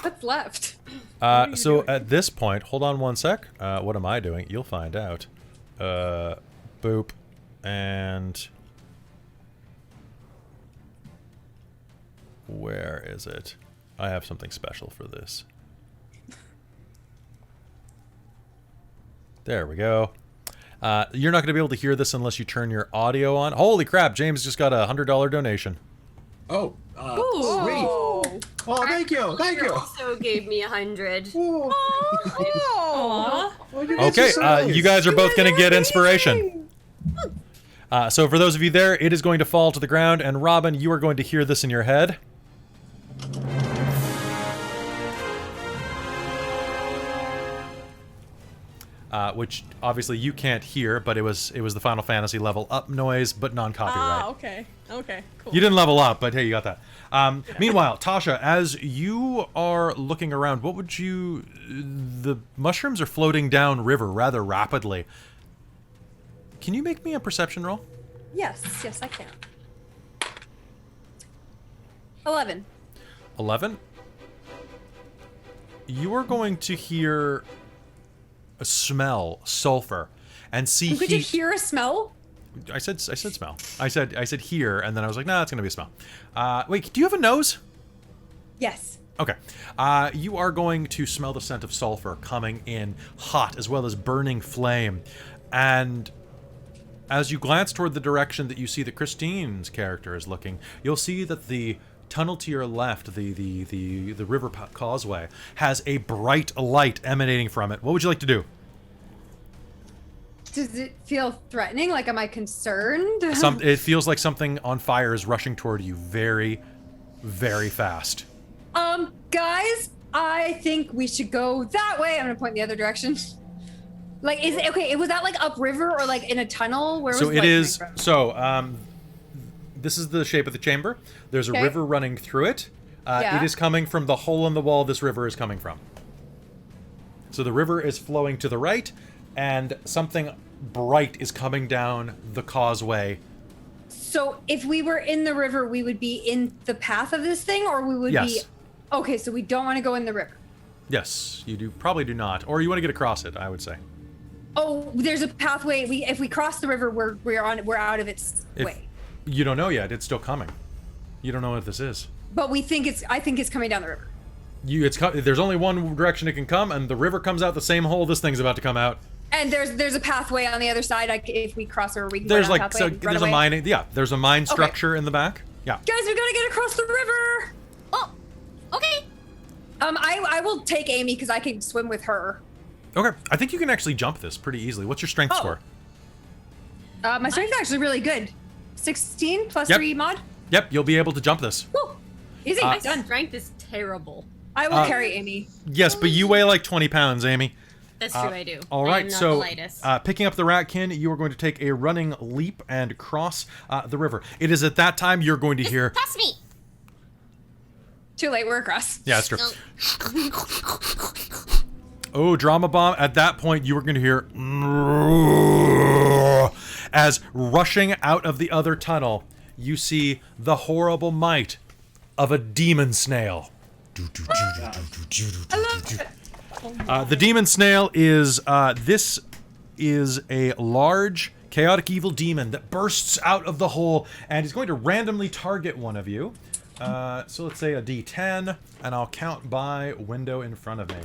S2: What's left?
S1: So at this point, hold on one sec. What am I doing? You'll find out. Boop. And... where is it? I have something special for this. There we go. You're not going to be able to hear this unless you turn your audio on. Holy crap, James just got a $100 donation.
S3: Oh,
S5: Oh.
S3: sweet. Oh, thank you. Thank you.
S7: Also gave me 100.
S3: Oh.
S5: Oh.
S1: Okay, you guys are both going to get inspiration. So for those of you there, it is going to fall to the ground, and Robin, you are going to hear this in your head. Which obviously you can't hear, but it was the Final Fantasy level up noise, but non-copyright.
S5: Okay. Okay. Cool.
S1: You didn't level up, but hey, you got that. Meanwhile, Tasha, as you are looking around, what would you... the mushrooms are floating down river rather rapidly. Can you make me a perception roll?
S2: Yes, I can. 11.
S1: 11? You are going to hear a smell, sulfur, and see
S2: Could
S1: heat.
S2: you hear a smell?
S1: I said smell. I said hear, and then I was like, nah, it's gonna be a smell. Wait, do you have a nose?
S2: Yes.
S1: Okay. You are going to smell the scent of sulfur coming in hot, as well as burning flame, and as you glance toward the direction that you see that Christine's character is looking, you'll see that the tunnel to your left, the river causeway, has a bright light emanating from it. What would you like to do?
S2: Does it feel threatening? Like, am I concerned?
S1: It feels like something on fire is rushing toward you very, very fast.
S2: Guys, I think we should go that way. I'm gonna point in the other direction. Like, is it okay? Was that like upriver or like in a tunnel? Where
S1: So
S2: was
S1: it
S2: light
S1: is.
S2: coming from?
S1: So this is the shape of the chamber. There's a
S2: Okay.
S1: river running through it.
S2: Yeah.
S1: It is coming from the hole in the wall this river is coming from. So the river is flowing to the right, and something bright is coming down the causeway.
S2: So if we were in the river, we would be in the path of this thing, or we would be.
S1: Yes.
S2: Okay, so we don't want to go in the river.
S1: Yes, you probably do not, or you want to get across it, I would say.
S2: Oh, there's a pathway. If we cross the river, we're out of its
S1: If
S2: way.
S1: you don't know yet, it's still coming. You don't know what this is.
S2: But we think I think it's coming down the river.
S1: There's only one direction it can come, and the river comes out the same hole this thing's about to come out.
S2: And there's a pathway on the other side. If we cross her, we can
S1: There's
S2: go down
S1: like
S2: the pathway
S1: so
S2: and run
S1: there's a
S2: away.
S1: mine. Yeah, there's a mine structure in the back. Yeah.
S2: Guys, we gotta get across the river.
S7: Oh, okay.
S2: I will take Amy because I can swim with her.
S1: Okay, I think you can actually jump this pretty easily. What's your strength score?
S2: My strength is actually really good. 16 plus
S1: Yep.
S2: 3 mod.
S1: Yep, you'll be able to jump this.
S2: Woo. Easy.
S7: My
S2: Done.
S7: strength is terrible.
S2: I will carry Amy.
S1: Yes, but you weigh like 20 pounds, Amy.
S7: That's true, I do.
S1: All
S7: I
S1: right,
S7: am not
S1: so
S7: the lightest.
S1: picking up the ratkin, you are going to take a running leap and cross the river. It is at that time you're going to hear.
S7: Pass me.
S2: Too late. We're across.
S1: Yeah, that's true.
S7: Oh.
S1: Oh, drama bomb. At that point, you are going to hear as rushing out of the other tunnel, you see the horrible might of a demon snail. The demon snail is this is a large chaotic evil demon that bursts out of the hole and is going to randomly target one of you. So let's say a D10, and I'll count by window in front of me.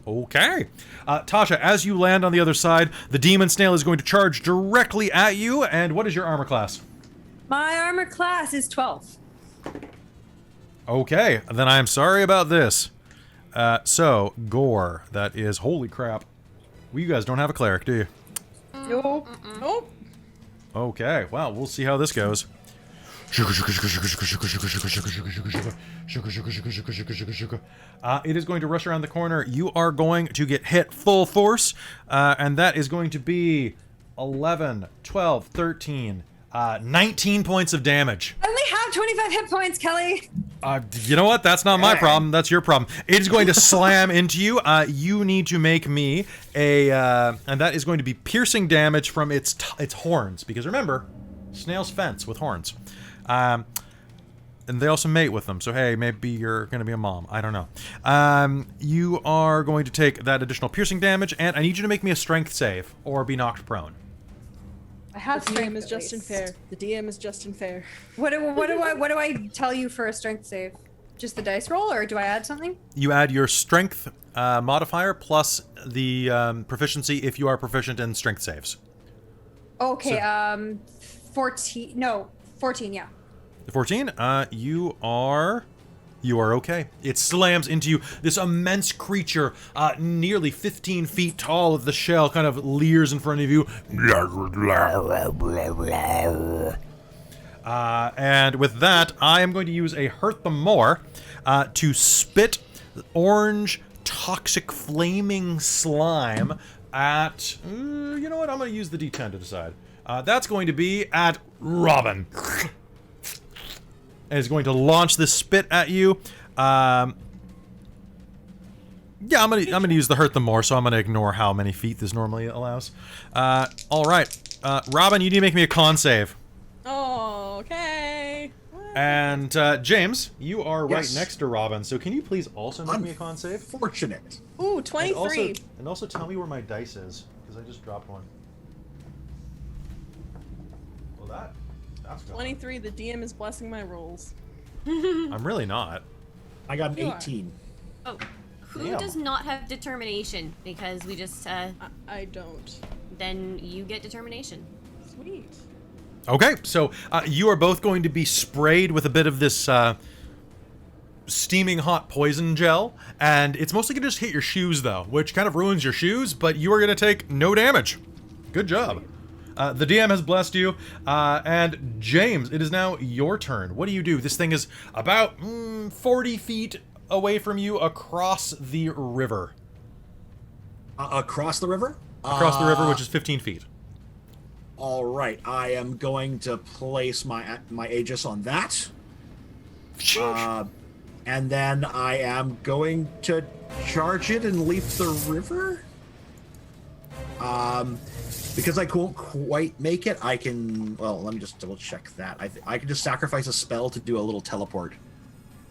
S1: Okay. Tasha, as you land on the other side, the demon snail is going to charge directly at you. And what is your armor class?
S2: My armor class is 12.
S1: Okay, then I am sorry about this. So, gore. That is, holy crap. Well, you guys don't have a cleric, do you?
S2: Nope.
S5: Nope.
S1: Okay, well, we'll see how this goes. It is going to rush around the corner. You are going to get hit full force, and that is going to be 11, 12, 13, 19 points of damage.
S2: I only have 25 hit points, Kelly.
S1: You know what? That's not my problem. That's your problem. It is going to slam into you. You need to make me a, and that is going to be piercing damage from its horns. Because remember, snails fence with horns. And they also mate with them. So hey, maybe you're going to be a mom. I don't know. You are going to take that additional piercing damage, and I need you to make me a strength save or be knocked prone.
S2: I have
S5: The DM
S2: strength
S5: is
S2: at
S5: just
S2: least.
S5: fair. The DM is just fair.
S2: What do I tell you for a strength save? Just the dice roll, or do I add something?
S1: You add your strength modifier plus the proficiency if you are proficient in strength saves.
S2: Okay, 14. No, 14. Yeah.
S1: 14, you are okay. It slams into you. This immense creature, nearly 15 feet tall of the shell, kind of leers in front of you. And with that, I am going to use a Hurt Them More to spit orange, toxic, flaming slime at... you know what? I'm going to use the D10 to decide. That's going to be at Robin. And is going to launch this spit at you. Yeah, I'm gonna use the Hurt Them More, so I'm gonna ignore how many feet this normally allows. All right, Robin, you need to make me a con save.
S5: Oh, okay.
S1: And James, you are right
S3: Yes.
S1: next to Robin, so can you please also make me a con save?
S3: Fortunate.
S5: Ooh, 23.
S1: And also tell me where my dice is, because I just dropped one. Well, that's gone.
S5: 23. The DM is blessing my rolls.
S1: I'm really not.
S3: I got an
S5: You are.
S3: 18.
S7: Oh, who
S1: Damn.
S7: does not have determination? Because we just,
S5: I don't.
S7: then you get determination.
S5: Sweet.
S1: Okay, so you are both going to be sprayed with a bit of this steaming hot poison gel, and it's mostly going to just hit your shoes, though, which kind of ruins your shoes, but you are going to take no damage. Good job. The DM has blessed you, and James, it is now your turn. What do you do? This thing is about 40 feet away from you across the river.
S3: Across the river?
S1: Across the river, which is 15 feet.
S3: All right, I am going to place my Aegis on that. And then I am going to charge it and leap the river. Because I won't quite make it, I can... Well, let me just double check that. I can just sacrifice a spell to do a little teleport.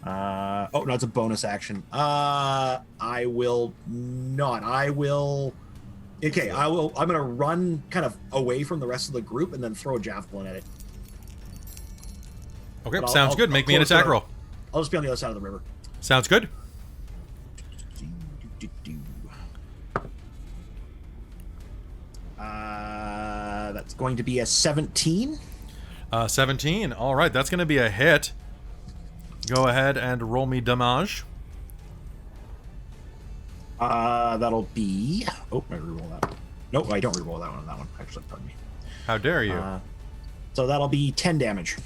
S3: Oh, no, it's a bonus action. I will not. I will... Okay, I'm going to run kind of away from the rest of the group and then throw a javelin at it.
S1: Okay,
S3: But
S1: sounds good. Make me an
S3: close
S1: attack
S3: it up.
S1: roll.
S3: I'll just be on the other side of the river.
S1: Sounds good.
S3: That's going to be a 17.
S1: 17. All right, that's going to be a hit. Go ahead and roll me damage.
S3: That'll be. Oh, I reroll that one. Nope, I don't reroll that one on that one. Actually, pardon me.
S1: How dare you?
S3: So that'll be 10 damage.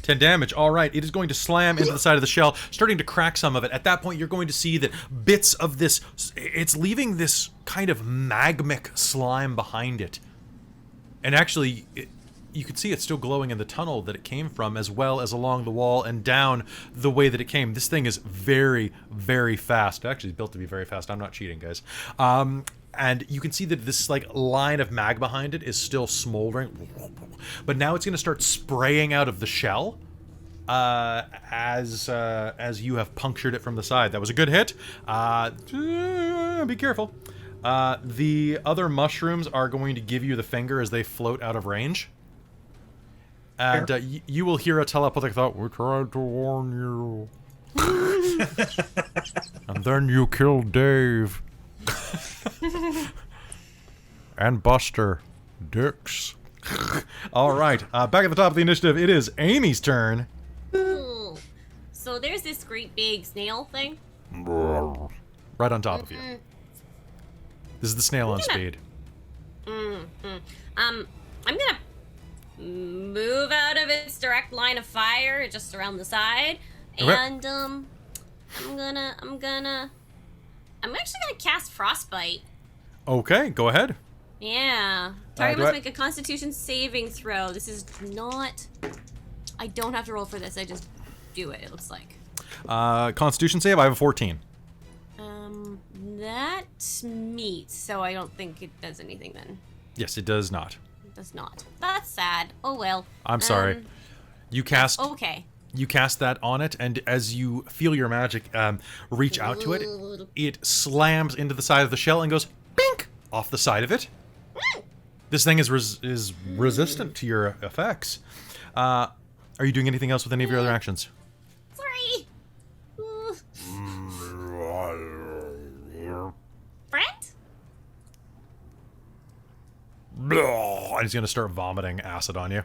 S1: 10 damage. All right, it is going to slam into the side of the shell, starting to crack some of it. At that point, you're going to see that bits of this, it's leaving this kind of magmic slime behind it. And actually, you can see it's still glowing in the tunnel that it came from, as well as along the wall and down the way that it came. This thing is very, very fast. Actually, it's built to be very fast. I'm not cheating, guys. And you can see that this like line of mag behind it is still smoldering, but now it's going to start spraying out of the shell as you have punctured it from the side. That was a good hit. Be careful. The other mushrooms are going to give you the finger as they float out of range. And you will hear a telepathic thought, "We tried to warn you." And then you killed Dave. And Buster. Dicks. All right, back at the top of the initiative, it is Amy's turn.
S7: Ooh. So there's this great big snail thing.
S1: Right on top of you. This is the snail on speed.
S7: I'm gonna move out of its direct line of fire, just around the side,
S1: Okay.
S7: and I'm actually gonna cast Frostbite.
S1: Okay, go ahead.
S7: Yeah. Target
S1: do
S7: must
S1: I-
S7: make a Constitution saving throw. This is not. I don't have to roll for this. I just do it. It looks like.
S1: Constitution save, I have a 14.
S7: That meets. So I don't think it does anything then.
S1: Yes, it does not.
S7: It does not. That's sad. Oh well.
S1: I'm sorry. You cast
S7: Okay.
S1: you cast that on it, and as you feel your magic reach out to it, it slams into the side of the shell and goes bink off the side of it. This thing is resistant to your effects. Are you doing anything else with any of your other actions?
S7: Sorry. Brent?
S1: And he's gonna start vomiting acid on you.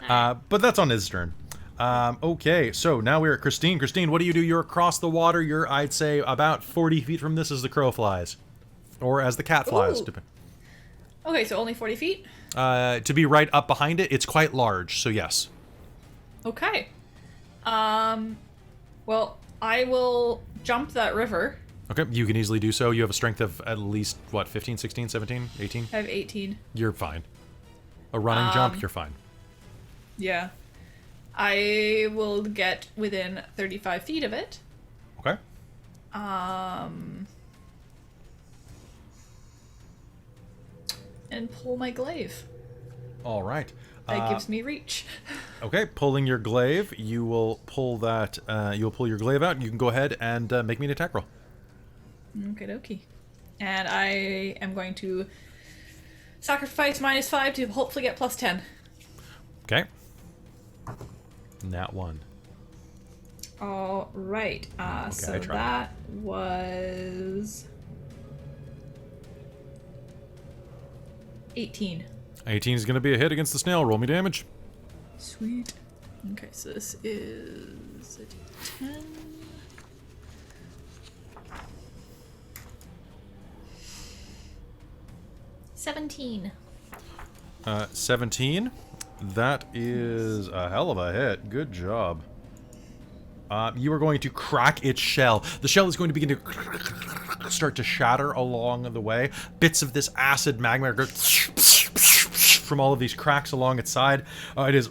S1: But that's on his turn. Okay, so now we're at Christine. Christine, what do you do? You're across the water. You're, I'd say, about 40 feet from this as the crow flies. Or as the cat flies.
S6: Ooh. Okay, so only 40 feet?
S1: To be right up behind it, it's quite large, so yes.
S6: Okay. Well, I will jump that river.
S1: Okay, you can easily do so. You have a strength of at least, what, 15, 16, 17, 18?
S6: I have 18.
S1: You're fine. A running jump, you're fine.
S6: Yeah. I will get within 35 feet of it.
S1: Okay.
S6: And pull my glaive.
S1: All right.
S6: That gives me reach.
S1: Okay, pulling your glaive, you will pull that. You'll pull your glaive out. You can go ahead and make me an attack roll.
S6: Okie dokie. And I am going to sacrifice -5 to hopefully get +10.
S1: Okay. Nat 1.
S6: All right. So
S1: I tried.
S6: that was 18.
S1: 18 is going to be a hit against the snail. Roll me damage.
S6: Sweet. Okay, so this is a D10. $17.
S1: 17. That is a hell of a hit. Good job. You are going to crack its shell. The shell is going to begin to start to shatter along the way. Bits of this acid magma go from all of these cracks along its side. It is...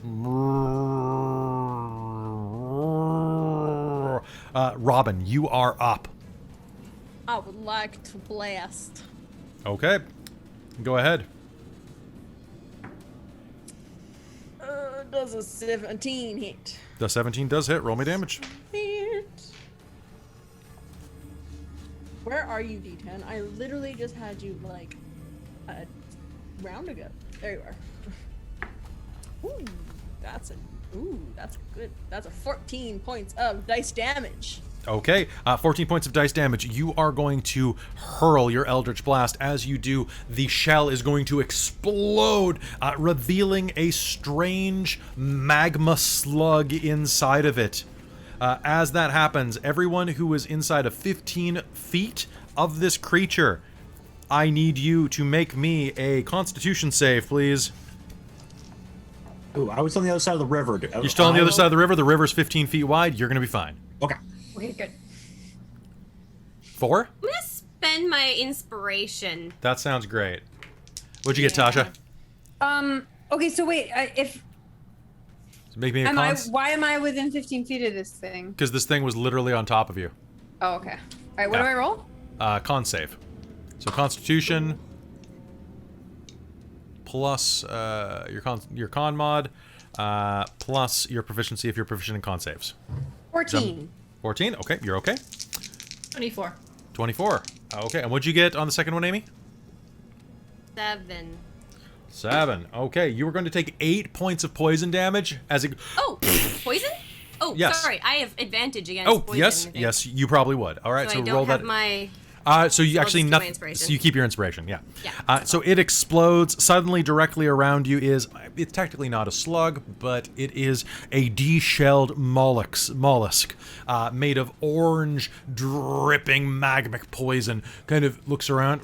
S1: Robin, you are up.
S5: I would like to blast.
S1: Okay. Go ahead.
S5: Does a 17 hit?
S1: The 17 does hit. Roll me damage.
S5: Hit. Where are you, D10? I literally just had you like a round ago. There you are. Ooh, that's a Ooh, that's good. That's a 14 points of dice damage.
S1: Okay, 14 points of dice damage. You are going to hurl your Eldritch Blast. As you do, the shell is going to explode, revealing a strange magma slug inside of it. As that happens, everyone who is inside of 15 feet of this creature, I need you to make me a Constitution save, please.
S3: Ooh, I was on the other side of the river.
S1: You're still on the other side of the river. The river's 15 feet wide. You're going to be fine.
S3: Okay.
S2: Okay, good.
S1: 4?
S7: I'm gonna spend my inspiration.
S1: That sounds great. What'd you get, Tasha?
S2: Okay, so wait, if
S1: Make me a
S2: why am I within 15 feet of this thing?
S1: Because this thing was literally on top of you.
S2: Oh, okay. All right, what do I roll?
S1: Con save. So Constitution plus your con mod plus your proficiency if you're proficient in con saves.
S2: 14.
S1: 14. Okay, you're okay.
S6: 24.
S1: 24. Okay, and what'd you get on the second one, Amy?
S7: 7.
S1: 7. Okay, you were going to take 8 points of poison damage as it.
S7: Oh, poison? Oh,
S1: Yes.
S7: sorry. I have advantage against
S1: Oh,
S7: poison.
S1: yes,
S7: I think.
S1: yes, you probably would. All right,
S7: So,
S1: so
S7: I don't
S1: roll
S7: have
S1: that.
S7: my.
S1: So you
S7: I'll
S1: actually
S7: just keep my
S1: nothing.
S7: inspiration.
S1: So you keep your inspiration, yeah.
S7: Yeah.
S1: So it explodes suddenly. Directly around you is it's technically not a slug, but it is a de-shelled mollusk made of orange, dripping magmic poison. Kind of looks around.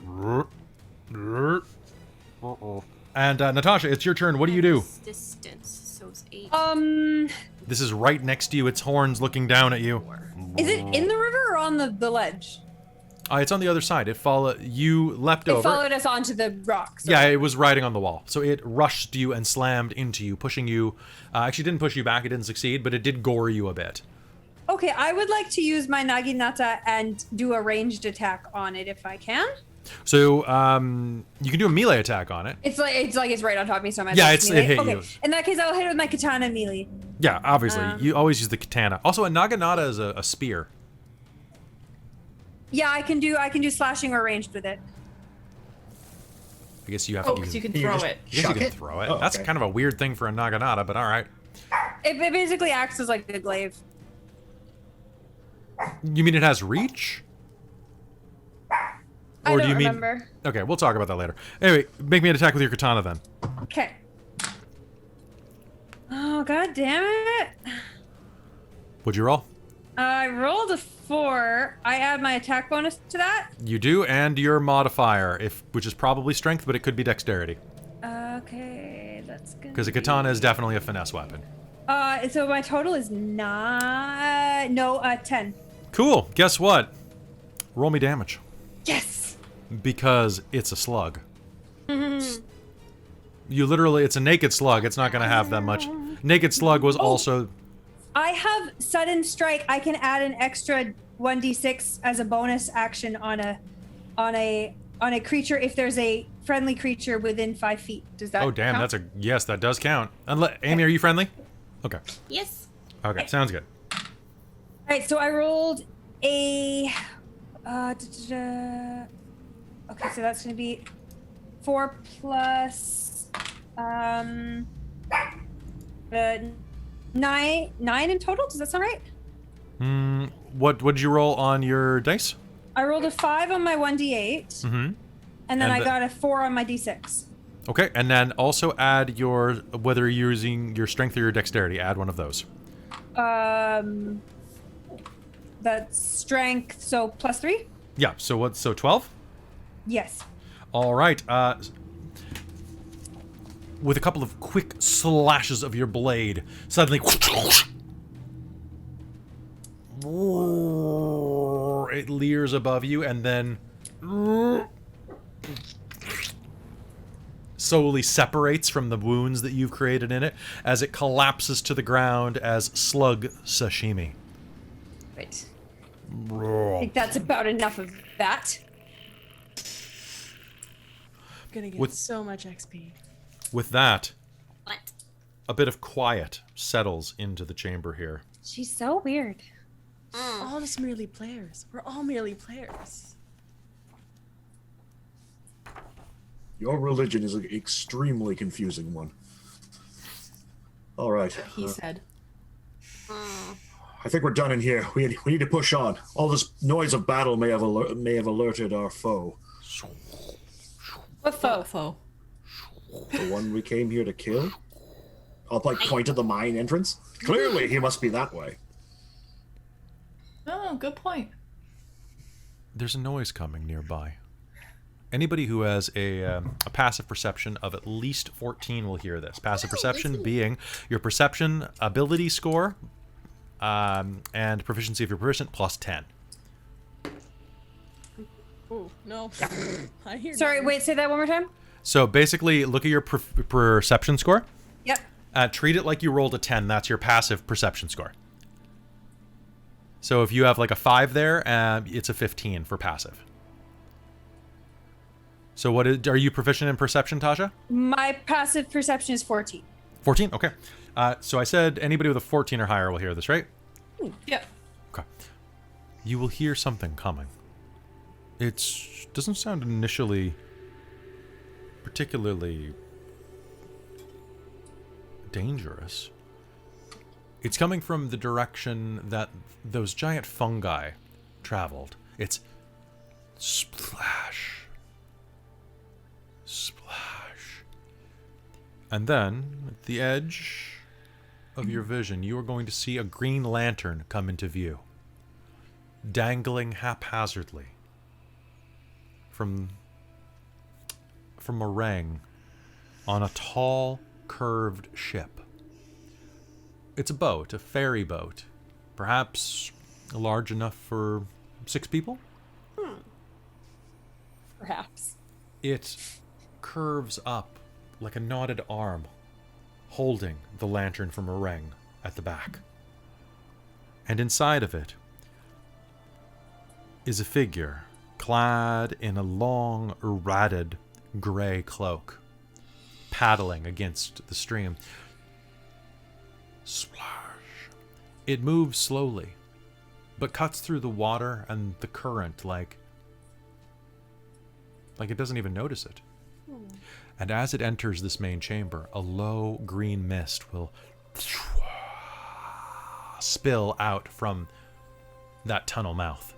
S1: And Natasha, it's your turn. What do you do?
S7: Distance. So it's 8.
S1: This is right next to you. Its horns looking down at you.
S2: Is it in the river or on the ledge?
S1: It's on the other side. You leapt
S2: It
S1: over.
S2: followed us onto the rocks.
S1: Yeah, it was riding on the wall. So it rushed you and slammed into you, pushing you. Actually, didn't push you back. It didn't succeed, but it did gore you a bit.
S2: Okay, I would like to use my Naginata and do a ranged attack on it if I can.
S1: So you can do a melee attack on it.
S2: It's right on top of me, so I might.
S1: Yeah,
S2: just
S1: it
S2: melee.
S1: hit
S2: okay.
S1: you.
S2: In that case, I'll hit it with my katana melee.
S1: Yeah, obviously. You always use the katana. Also, a naginata is a spear.
S2: Yeah, I can do slashing or ranged with it.
S1: I guess you have
S6: Oh,
S1: to use
S6: because you can
S3: You
S6: throw
S3: just-
S6: it.
S1: I guess you
S3: Chuck
S1: can
S3: it?
S1: throw it.
S3: Oh,
S1: That's
S3: okay.
S1: kind of a weird thing for a naginata, but all right.
S2: It basically acts as like a glaive.
S1: You mean it has reach?
S2: I
S1: Or
S2: don't
S1: do you mean?
S2: remember.
S1: Okay, we'll talk about that later. Anyway, make me an attack with your katana then.
S2: Okay. Oh god damn it!
S1: What'd you roll?
S2: I rolled a 4. I add my attack bonus to that.
S1: You do, and your modifier, which is probably strength, but it could be dexterity.
S2: Okay, that's good.
S1: Because a katana is definitely a finesse weapon.
S2: So my total is 10.
S1: Cool. Guess what? Roll me damage.
S2: Yes.
S1: Because it's a slug. It's a naked slug. It's not going to have that much. Naked slug was also.
S2: I have sudden strike. I can add an extra 1d6 as a bonus action on a creature if there's a friendly creature within 5 feet. Does that?
S1: Oh damn!
S2: count?
S1: Yes, that does count. Amy, are you friendly? Okay.
S7: Yes.
S1: Okay, sounds good.
S2: All right. So I rolled a. Okay, so that's going to be 4 plus 9 in total. Does that sound right?
S1: What did you roll on your dice?
S2: I rolled a 5 on my 1d8,
S1: Mm-hmm.
S2: and then
S1: And
S2: I
S1: the-
S2: got a 4 on my d6.
S1: Okay, and then also add whether you're using your strength or your dexterity. Add one of those.
S2: That's strength, so plus 3.
S1: Yeah. So what? So 12.
S2: Yes.
S1: All right. With a couple of quick slashes of your blade, suddenly it leers above you, and then slowly separates from the wounds that you've created in it as it collapses to the ground as slug sashimi.
S2: Right. I think that's about enough of that.
S5: Gonna get
S1: With-
S5: so much XP.
S1: With that,
S7: What?
S1: a bit of quiet settles into the chamber here.
S2: She's so weird.
S5: All just merely players. We're all merely players.
S3: Your religion is an extremely confusing one. All right.
S6: He said.
S3: I think we're done in here. We need to push on. All this noise of battle may have alerted our foe.
S2: What foe?
S6: Foe.
S3: The one we came here to kill. I'll point at the mine entrance. Clearly, he must be that way.
S6: Oh, good point.
S1: There's a noise coming nearby. Anybody who has a passive perception of at least 14 will hear this. Passive perception being your perception ability score and proficiency of your proficient plus 10.
S5: Oh, no. I hear
S2: Sorry,
S5: nothing.
S2: wait, say that one more time.
S1: So basically, look at your perception score.
S2: Yep.
S1: Treat it like you rolled a 10. That's your passive perception score. So if you have like a 5 there, it's a 15 for passive. So are you proficient in perception, Tasha?
S2: My passive perception is 14.
S1: 14? Okay. So I said anybody with a 14 or higher will hear this, right?
S6: Yep.
S1: Okay. You will hear something coming. It doesn't sound initially particularly dangerous. It's coming from the direction that those giant fungi traveled. It's splash. Splash. And then, at the edge of your vision, you are going to see a green lantern come into view, dangling haphazardly from a ring on a tall, curved ship. It's a boat, a ferry boat, perhaps large enough for 6 people.
S5: Perhaps.
S1: It curves up like a knotted arm, holding the lantern from a ring at the back. And inside of it is a figure clad in a long, ratted gray cloak, paddling against the stream. Splash. It moves slowly, but cuts through the water and the current like it doesn't even notice it. And as it enters this main chamber, a low green mist will spill out from that tunnel mouth.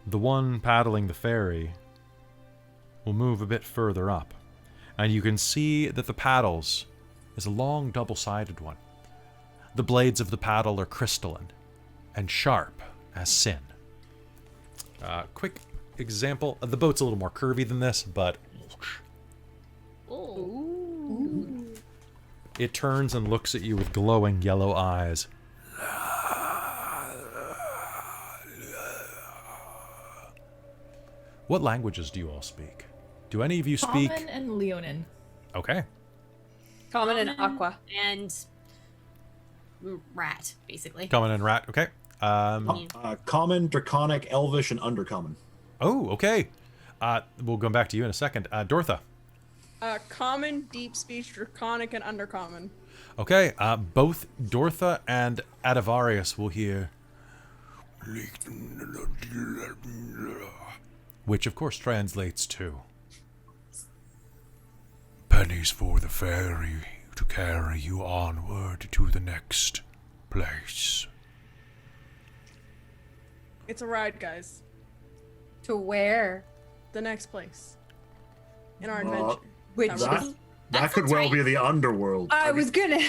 S1: The one paddling the ferry will move a bit further up, and you can see that the paddles is a long double-sided one. The blades of the paddle are crystalline and sharp as sin. Quick example. The boat's a little more curvy than this, but it turns and looks at you with glowing yellow eyes. What languages do you all speak? Do any of you speak?
S6: Common and Leonin.
S1: Okay.
S2: Common and aqua.
S7: And rat, basically.
S1: Common and rat. Okay.
S3: Common, Draconic, Elvish, and Undercommon.
S1: Oh, okay. We'll go back to you in a second. Dortha.
S5: Common, deep speech, draconic, and undercommon.
S1: Okay. Both Dortha and Adavarius will hear, which of course translates to pennies for the ferry to carry you onward to the next place.
S5: It's a ride, guys.
S2: To where?
S5: The next place. In our adventure.
S2: Which
S3: That could well be the underworld.
S2: I was gonna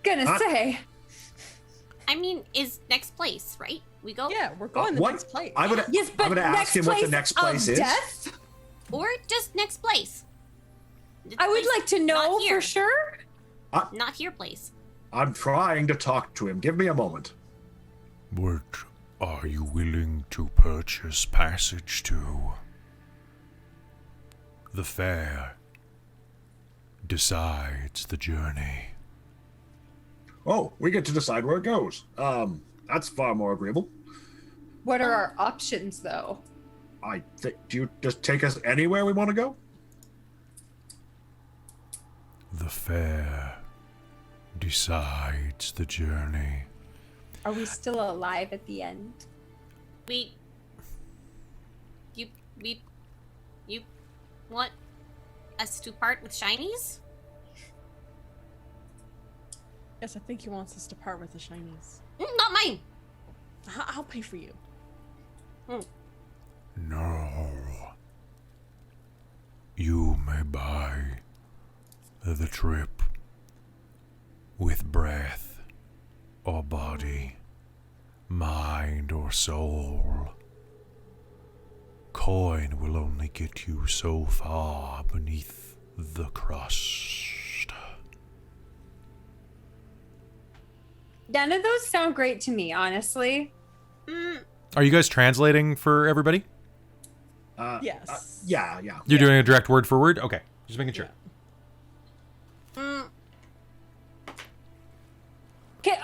S2: say.
S7: I mean, is next place, right? We go?
S5: Yeah, we're going the
S3: what?
S5: next place.
S3: I'm gonna
S2: Yes, but
S3: ask him what the next place is.
S2: Death?
S7: Or just next place?
S2: I would like to know
S7: Not here.
S2: for sure.
S7: Not here place.
S3: I'm trying to talk to him. Give me a moment.
S1: What are you willing to purchase passage to? The fair decides the journey.
S3: Oh, we get to decide where it goes. That's far more agreeable.
S2: What are our options, though?
S3: Do you just take us anywhere we want to go?
S1: The fair decides the journey.
S2: Are we still alive at the end?
S7: You want us to part with shinies?
S5: Yes, I think he wants us to part with the shinies.
S7: Not mine.
S5: I'll pay for you.
S1: No. You may buy the trip with breath or body, mind or soul. Coin will only get you so far beneath the crust.
S2: None of those sound great to me, honestly.
S1: Are you guys translating for everybody?
S5: Yes.
S3: Yeah.
S1: You're doing a direct word for word? Okay, just making sure.
S2: Okay,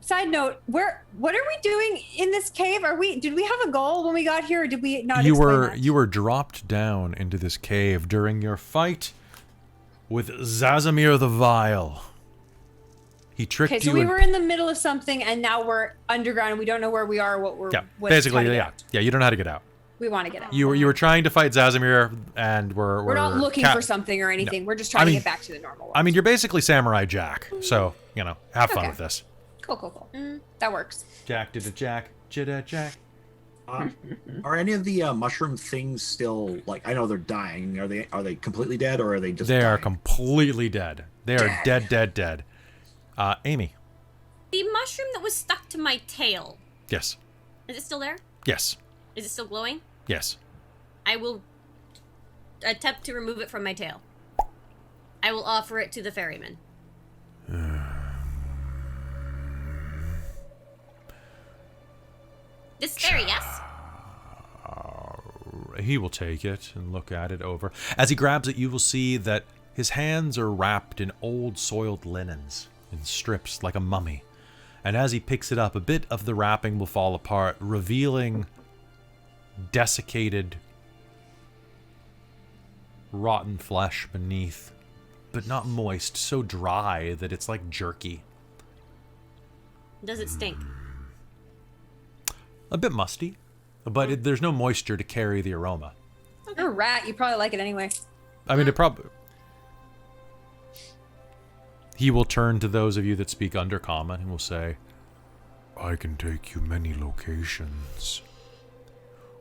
S2: side note, what are we doing in this cave? Did we have a goal when we got here, or did we not explain that?
S1: You were dropped down into this cave during your fight with Zazimir the Vile. He tricked you.
S2: Okay, so we were in the middle of something, and now we're underground, and we don't know where we are, what we're.
S1: Yeah,
S2: what's
S1: basically,
S2: trying to
S1: yeah.
S2: get.
S1: Yeah, you don't know how to get out.
S2: We want to get out.
S1: You were trying to fight Zazimir, and
S2: We're not looking for something or anything.
S1: No.
S2: We're just trying to get back to the normal world.
S1: I mean, you're basically Samurai Jack, so, have fun
S2: Okay.
S1: with this.
S2: Cool. That works.
S1: Jack did a Jack, jidda Jack.
S3: Are any of the mushroom things still like? I know they're dying. Are they completely dead, or are they just?
S1: They are
S3: dying?
S1: completely dead. They are dead. Amy.
S7: The mushroom that was stuck to my tail.
S1: Yes.
S7: Is it still there?
S1: Yes.
S7: Is it still glowing?
S1: Yes.
S7: I will attempt to remove it from my tail. I will offer it to the ferryman. This ferry, yes?
S1: He will take it and look at it over. As he grabs it, you will see that his hands are wrapped in old soiled linens, in strips like a mummy. And as he picks it up, a bit of the wrapping will fall apart, revealing desiccated, rotten flesh beneath, but not moist, so dry that it's like jerky.
S7: Does it stink?
S1: A bit musty, but there's no moisture to carry the aroma.
S2: You're a rat. You probably like it anyway.
S1: I mean, it probably... He will turn to those of you that speak Undercommon and will say, I can take you many locations.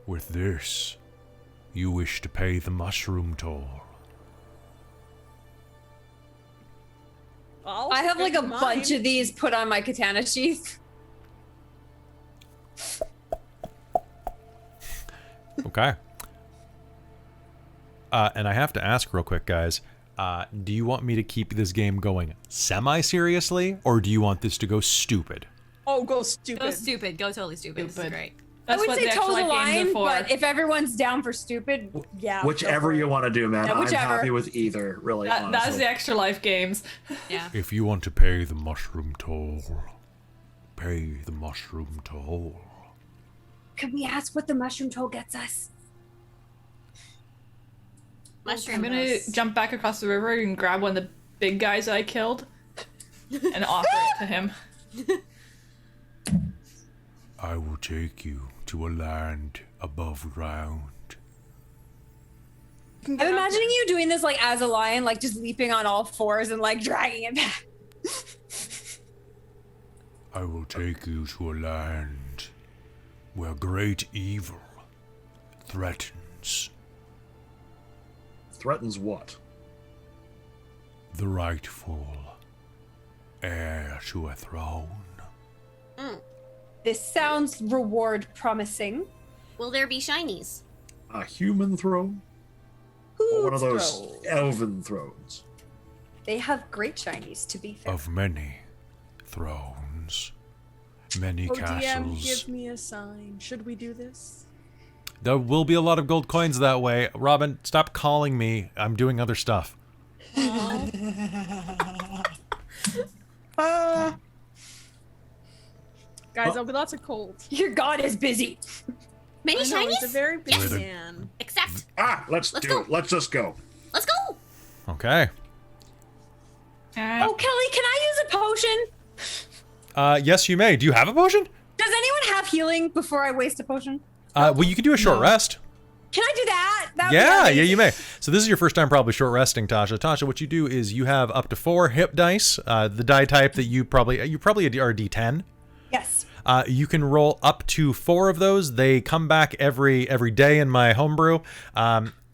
S1: With this, you wish to pay the mushroom toll.
S2: I have like a bunch of these put on my katana sheath.
S1: Okay. And I have to ask real quick, guys. Do you want me to keep this game going semi-seriously, or do you want this to go stupid?
S5: Oh, go stupid.
S7: Go stupid. Go totally stupid. This is great.
S2: I would
S6: what
S2: say
S6: the actual
S2: toes
S6: life games are
S2: align,
S6: for.
S2: but if everyone's down for stupid,
S5: Yeah.
S3: Whichever you want to do, man.
S2: Yeah,
S3: I'm
S2: whichever.
S3: happy with either. Really,
S6: That's
S3: honestly.
S6: the extra life games.
S7: Yeah.
S1: If you want to pay the mushroom toll, pay the mushroom toll.
S2: could we ask what the mushroom toll gets us?
S7: Mushroom.
S6: I'm gonna
S7: House.
S6: jump back across the river and grab one of the big guys that I killed and offer it to him.
S1: I will take you to a land above ground.
S2: I'm imagining you doing this like as a lion, like just leaping on all fours and like dragging it back.
S1: I will take you to a land where great evil threatens
S3: Threatens what?
S1: the rightful heir to a throne.
S2: This sounds reward promising.
S7: Will there be shinies?
S3: A human throne? Or one of those elven thrones?
S2: They have great shinies, to be fair.
S1: Of many thrones, many
S5: Oh, DM,
S1: castles.
S5: give me a sign. Should we do this?
S1: There will be a lot of gold coins that way. Robin, stop calling me. I'm doing other stuff.
S5: Guys, there'll be lots of cold.
S2: Your god is busy.
S7: Many
S5: I know,
S7: shinies?
S5: he's a very busy
S1: Yes.
S5: man.
S7: Except,
S3: Let's
S7: Let's
S3: do
S7: go.
S3: it. Let's just go.
S7: let's go.
S1: Okay.
S6: Alright.
S2: Oh, Kelly, can I use a potion?
S1: Yes, you may. Do you have a potion?
S2: Does anyone have healing before I waste a potion?
S1: Well, you can do a short rest.
S2: Can I do that? That would be
S1: Yeah,
S2: amazing.
S1: you may. So this is your first time probably short resting, Tasha. Tasha, what you do is you have up to 4 hip dice, the die type that you probably are a D10.
S2: Yes.
S1: You can roll up to 4 of those. They come back every day in my homebrew.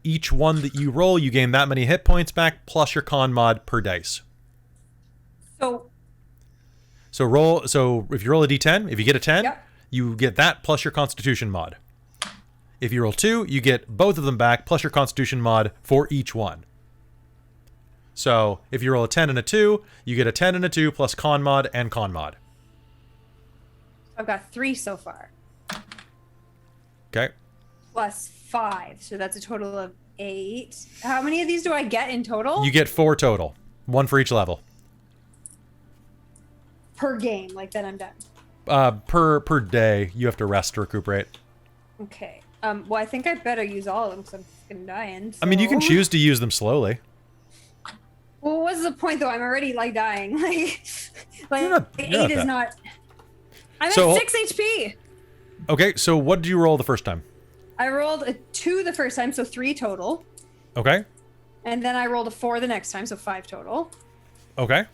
S1: Each one that you roll, you gain that many hit points back plus your con mod per dice.
S2: So
S1: So if you roll a D10, if you get a 10,
S2: Yep.
S1: you get that plus your Constitution mod. If you roll 2, you get both of them back plus your Constitution mod for each one. So if you roll a 10 and a 2, you get a 10 and a 2 plus con mod and con mod.
S2: I've got 3 so far.
S1: Okay.
S2: Plus 5. So that's a total of 8. How many of these do I get in total?
S1: You get 4 total. 1 for each level.
S2: Per game, like then I'm done.
S1: Per day, you have to rest to recuperate.
S2: Okay. Well, I think I better use all of them because I'm fucking dying.
S1: I mean, you can
S2: so-
S1: choose to use them slowly.
S2: Well, what's the point though? I'm already like dying. Like
S1: You're not
S2: 8 is
S1: that-
S2: not. I'm
S1: So-
S2: at 6 HP.
S1: Okay, so what did you roll the first time?
S2: I rolled a 2 the first time, so 3 total.
S1: Okay.
S2: And then I rolled a 4 the next time, so 5 total.
S1: Okay.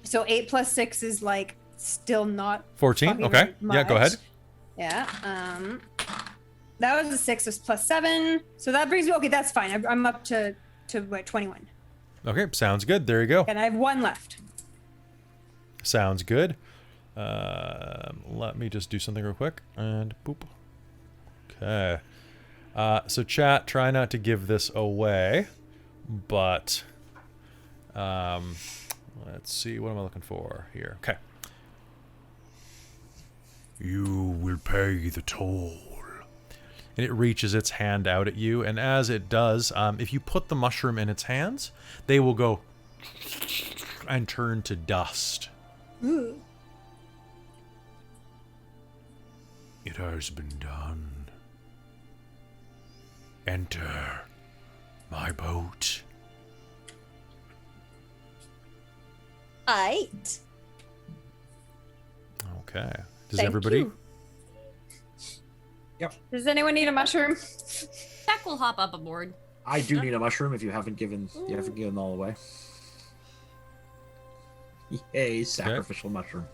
S2: So 8 plus 6 is like still not
S1: 14.
S2: fucking
S1: Okay. Yeah, go
S2: much.
S1: ahead.
S2: Yeah. That was a 6 was plus 7. So that brings me. Okay, that's fine. I'm up to what 21,
S1: Okay, sounds good. There you go.
S2: and I have 1 left.
S1: Sounds good. Let me just do something real quick. And boop. Okay. So chat, try not to give this away. But, let's see. What am I looking for here? Okay. You will pay the toll. And it reaches its hand out at you. And as it does, if you put the mushroom in its hands, they will go and turn to dust.
S2: Ooh.
S1: It has been done. Enter my boat.
S2: Aight.
S1: Okay. Does
S2: Thank
S1: everybody?
S2: you. Does anyone need a mushroom?
S7: Jack will hop up aboard.
S3: I do need a mushroom if you haven't given all away. Yay, sacrificial mushroom.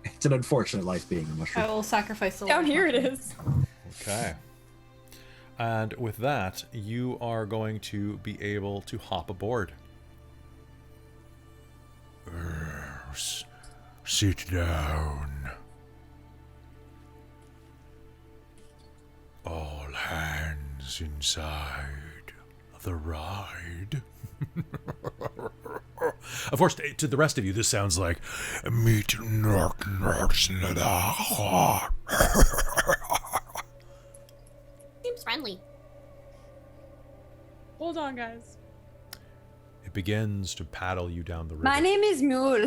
S3: It's an unfortunate life being a mushroom.
S6: I will sacrifice the
S2: Down
S6: large
S2: here it
S6: mushroom.
S2: is.
S1: Okay. And with that, you are going to be able to hop aboard. Sit down. All hands inside the ride. Of course, to the rest of you, this sounds like meet.
S7: Seems friendly.
S5: Hold on, guys.
S1: It begins to paddle you down the river.
S2: My name is Mule.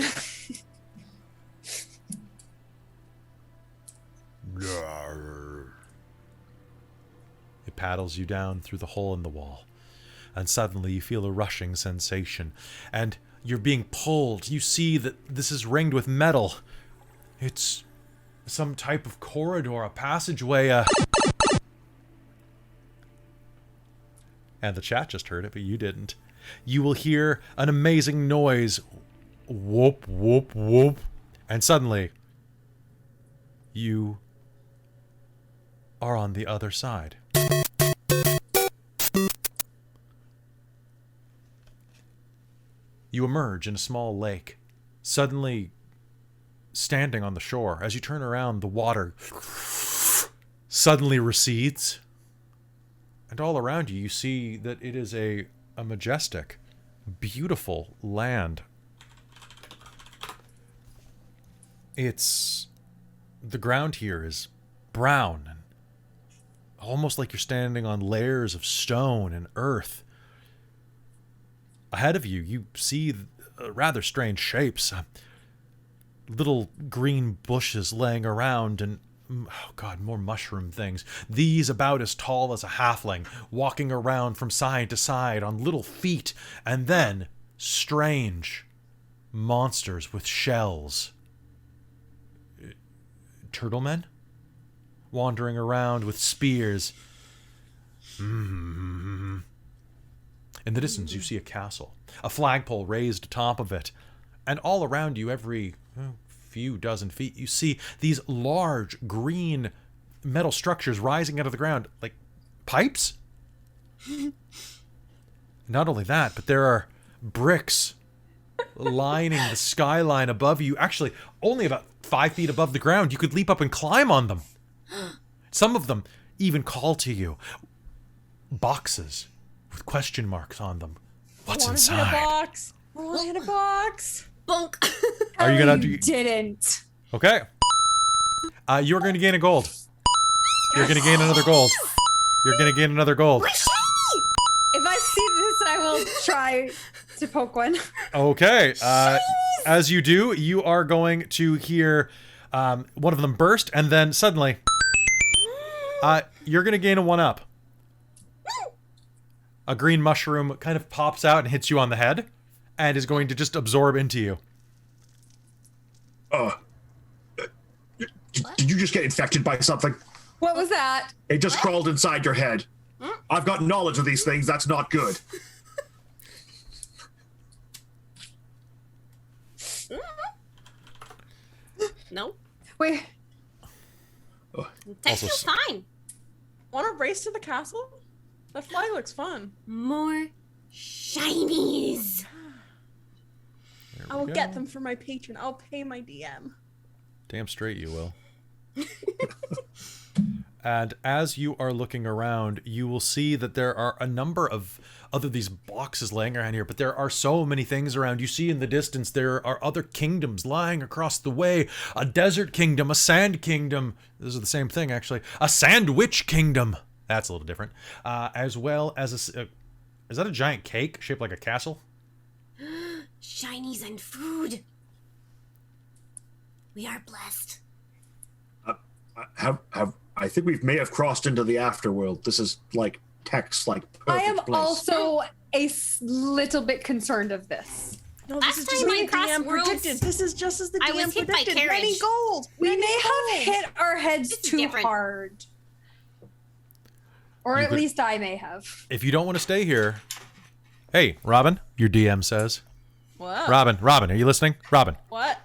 S1: It paddles you down through the hole in the wall, and suddenly you feel a rushing sensation, and you're being pulled. You see that this is ringed with metal. It's some type of corridor, a passageway, And the chat just heard it, but you didn't. You will hear an amazing noise. Whoop, whoop, whoop. And suddenly, you are on the other side. You emerge in a small lake, suddenly standing on the shore. As you turn around, the water suddenly recedes. And all around you, you see that it is a majestic, beautiful land. The ground here is brown and almost like you're standing on layers of stone and earth. Ahead of you, you see rather strange shapes. Little green bushes laying around and, oh God, more mushroom things. These about as tall as a halfling, walking around from side to side on little feet. And then, strange monsters with shells. Turtle men? Wandering around with spears. In the distance, you see a castle, a flagpole raised atop of it, and all around you, every few dozen feet, you see these large green metal structures rising out of the ground, like pipes. Not only that, but there are bricks lining the skyline above you. Actually, only about 5 feet above the ground. You could leap up and climb on them. Some of them even call to you. Boxes with question marks on them. What's inside?
S5: Hit a box. I want to hit a box.
S7: Bonk.
S1: Are you gonna?
S2: You didn't.
S1: Okay. You're going to gain a gold. You're going to gain another gold. You're going to gain another gold.
S2: If I see this, I will try to poke one.
S1: Okay. As you do, you are going to hear one of them burst, and then suddenly, you're going to gain a 1-up. A green mushroom kind of pops out and hits you on the head, and is going to just absorb into you.
S3: Did you just get infected by something?
S2: What was that?
S3: It just crawled inside your head. I've got knowledge of these things. That's not good.
S7: No.
S2: Wait.
S7: Texture's fine.
S5: Want to race to the castle? That flag looks fun.
S7: More shinies.
S5: I will get them for my patron. I'll pay my DM.
S1: Damn straight you will. And as you are looking around, you will see that there are a number of these boxes laying around here, but there are so many things around. You see in the distance there are other kingdoms lying across the way. A desert kingdom, a sand kingdom. Those are the same thing, actually. A sandwich kingdom. That's a little different. As well as is that a giant cake shaped like a castle?
S7: Shinies and food. We are blessed.
S3: I think we may have crossed into the afterworld. This is like text, like perfect
S2: I am
S3: place.
S2: also a little bit concerned of this.
S5: No,
S7: Last
S5: this is
S7: time
S5: just
S7: I
S5: what the
S7: crossed
S5: DM
S7: worlds,
S5: predicted. This is just as the
S7: I was
S5: DM
S7: hit by
S5: predicted. Many
S7: carriage.
S5: gold.
S2: We
S5: Many
S2: may have
S5: gold.
S2: hit our heads
S7: This is
S2: too
S7: different.
S2: hard. Or
S1: You
S2: at
S1: could-
S2: least I may have.
S1: If you don't want to stay here... Hey, Robin, your DM says.
S5: What?
S1: Robin, are you listening? Robin.
S5: What?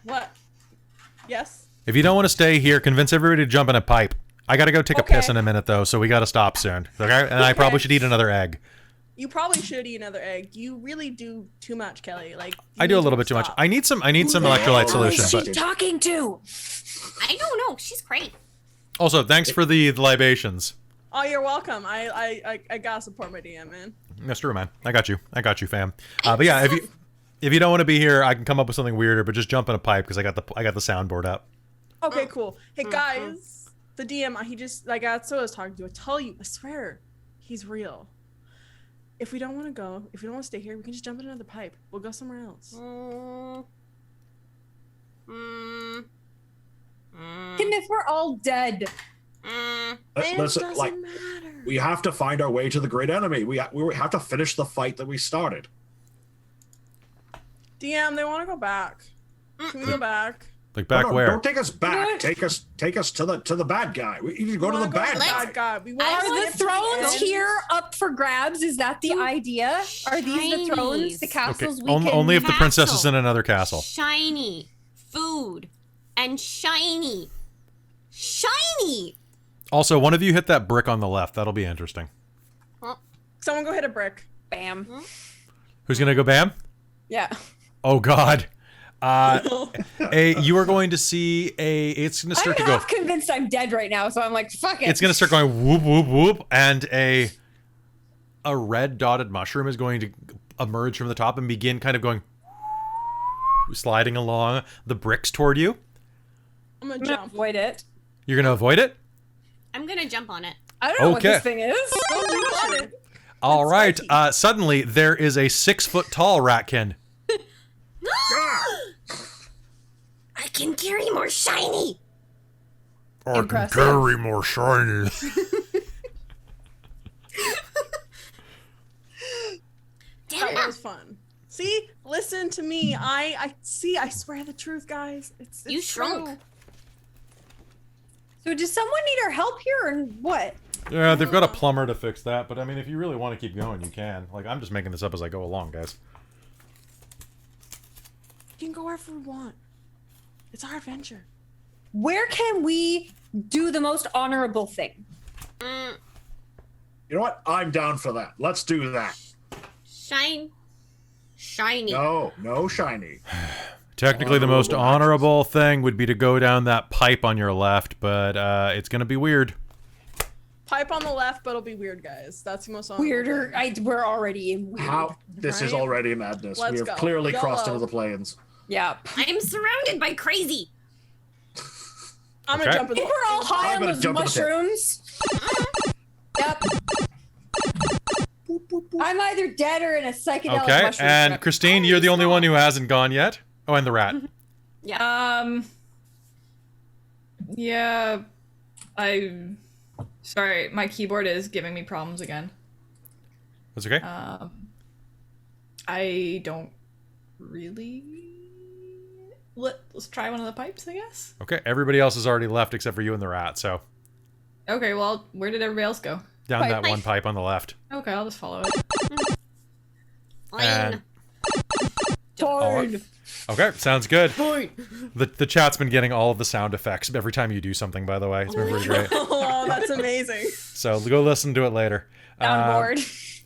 S5: Yes.
S1: If you don't want to stay here, convince everybody to jump in a pipe. I gotta go take a
S5: Okay.
S1: piss in a minute, though, so we gotta stop soon. Okay? And I probably should eat another egg.
S5: You probably should eat another egg. You really do too much, Kelly. Like you
S1: I do a
S5: need
S1: little
S5: to
S1: bit too much.
S5: stop.
S1: I need some electrolyte solution.
S2: Who is
S1: But
S2: she talking to?
S7: I don't know. She's great.
S1: also, thanks for the libations.
S5: Oh, you're welcome. I gotta support my DM, man.
S1: That's true, man. I got you, fam. But yeah, if you don't want to be here, I can come up with something weirder. But just jump in a pipe because I got the soundboard up.
S5: Okay, cool. Hey guys, the DM, he just like that's what I was talking to. I tell you, I swear, he's real. If we don't want to go, if we don't want to stay here, we can just jump in another pipe. We'll go somewhere else.
S2: Even if we're all dead.
S5: It
S3: Listen,
S5: doesn't
S3: like,
S5: matter.
S3: we have to find our way to the great enemy. We have to finish the fight that we started.
S5: DM, they want to go back. Can we go back?
S1: Like back
S3: No,
S1: where?
S3: Don't take us back.
S2: What?
S3: Take us to the bad guy. We need to go to the bad guy.
S5: Bad guy. We
S7: I
S5: want
S2: Are
S5: to
S7: wanna
S2: the
S5: get to
S2: thrones
S5: end.
S2: here up for grabs? Is that the idea? Are these the thrones, the
S7: Shinies.
S2: castles we
S1: only,
S2: can...
S1: only if the princess is
S7: Castle.
S1: in another castle.
S7: Shiny food and shiny. Shiny.
S1: Also, one of you hit that brick on the left. That'll be interesting.
S5: Someone go hit a brick.
S2: Bam.
S1: Who's gonna go bam?
S5: Yeah.
S1: Oh God. You are going to see it's gonna
S2: I'm
S1: start to go.
S2: half convinced I'm dead right now, so I'm like, fuck it.
S1: It's gonna start going whoop whoop whoop, and a red dotted mushroom is going to emerge from the top and begin kind of going sliding along the bricks toward you.
S5: I'm gonna
S2: I'm gonna
S5: jump.
S2: avoid it.
S1: You're gonna avoid it.
S7: I'm gonna jump on it.
S2: I don't know what
S1: Okay.
S2: this thing is.
S5: Don't do it.
S1: All right.
S5: spiky.
S1: Suddenly there is a 6 foot tall ratkin.
S7: I can carry more shiny.
S2: Impressive.
S1: carry more shiny.
S7: Damn
S5: That
S7: it.
S5: was fun. See, listen to me. I see. I swear the truth, guys. It's
S7: You
S5: true.
S7: shrunk.
S2: So does someone need our help here or what?
S1: Yeah, they've got a plumber to fix that, but I mean, if you really want to keep going, you can. Like, I'm just making this up as I go along, guys.
S5: You can go wherever we want. It's our adventure.
S2: Where can we do the most honorable thing?
S3: You know what? I'm down for that. Let's do that.
S7: Shiny.
S3: No shiny.
S1: Technically, the most honorable thing would be to go down that pipe on your left, but it's gonna be weird.
S5: Pipe on the left, but it'll be weird, guys. That's the most honorable
S2: Weirder.
S5: thing.
S2: We're already in weird.
S3: How? This is
S5: Right?
S3: already madness.
S5: Let's
S3: We have
S5: go.
S3: clearly crossed
S5: YOLO.
S3: into the plains.
S2: Yeah.
S7: I am surrounded by crazy.
S5: I'm gonna
S1: Okay.
S5: jump in
S2: I think we're all high
S3: I'm
S2: on
S3: gonna
S2: those
S3: jump in the pit.
S2: mushrooms. Yep. I'm either dead or in a psychedelic
S1: Okay,
S2: mushroom
S1: and
S2: trip.
S1: Christine, you're the only one who hasn't gone yet. Oh, and the rat.
S6: Yeah, sorry, my keyboard is giving me problems again.
S1: That's okay.
S6: I don't really... Let's try one of the pipes, I guess?
S1: Okay, everybody else has already left except for you and the rat, so
S6: Okay, well, where did everybody else go?
S1: down that
S7: Pipe.
S1: one pipe on the left.
S6: Okay, I'll just follow it.
S1: And-
S2: Torn.
S1: Okay, sounds good. The chat's been getting all of the sound effects every time you do something, by the way. It's been pretty great.
S5: Oh, that's amazing.
S1: So go listen to it later.
S2: On board.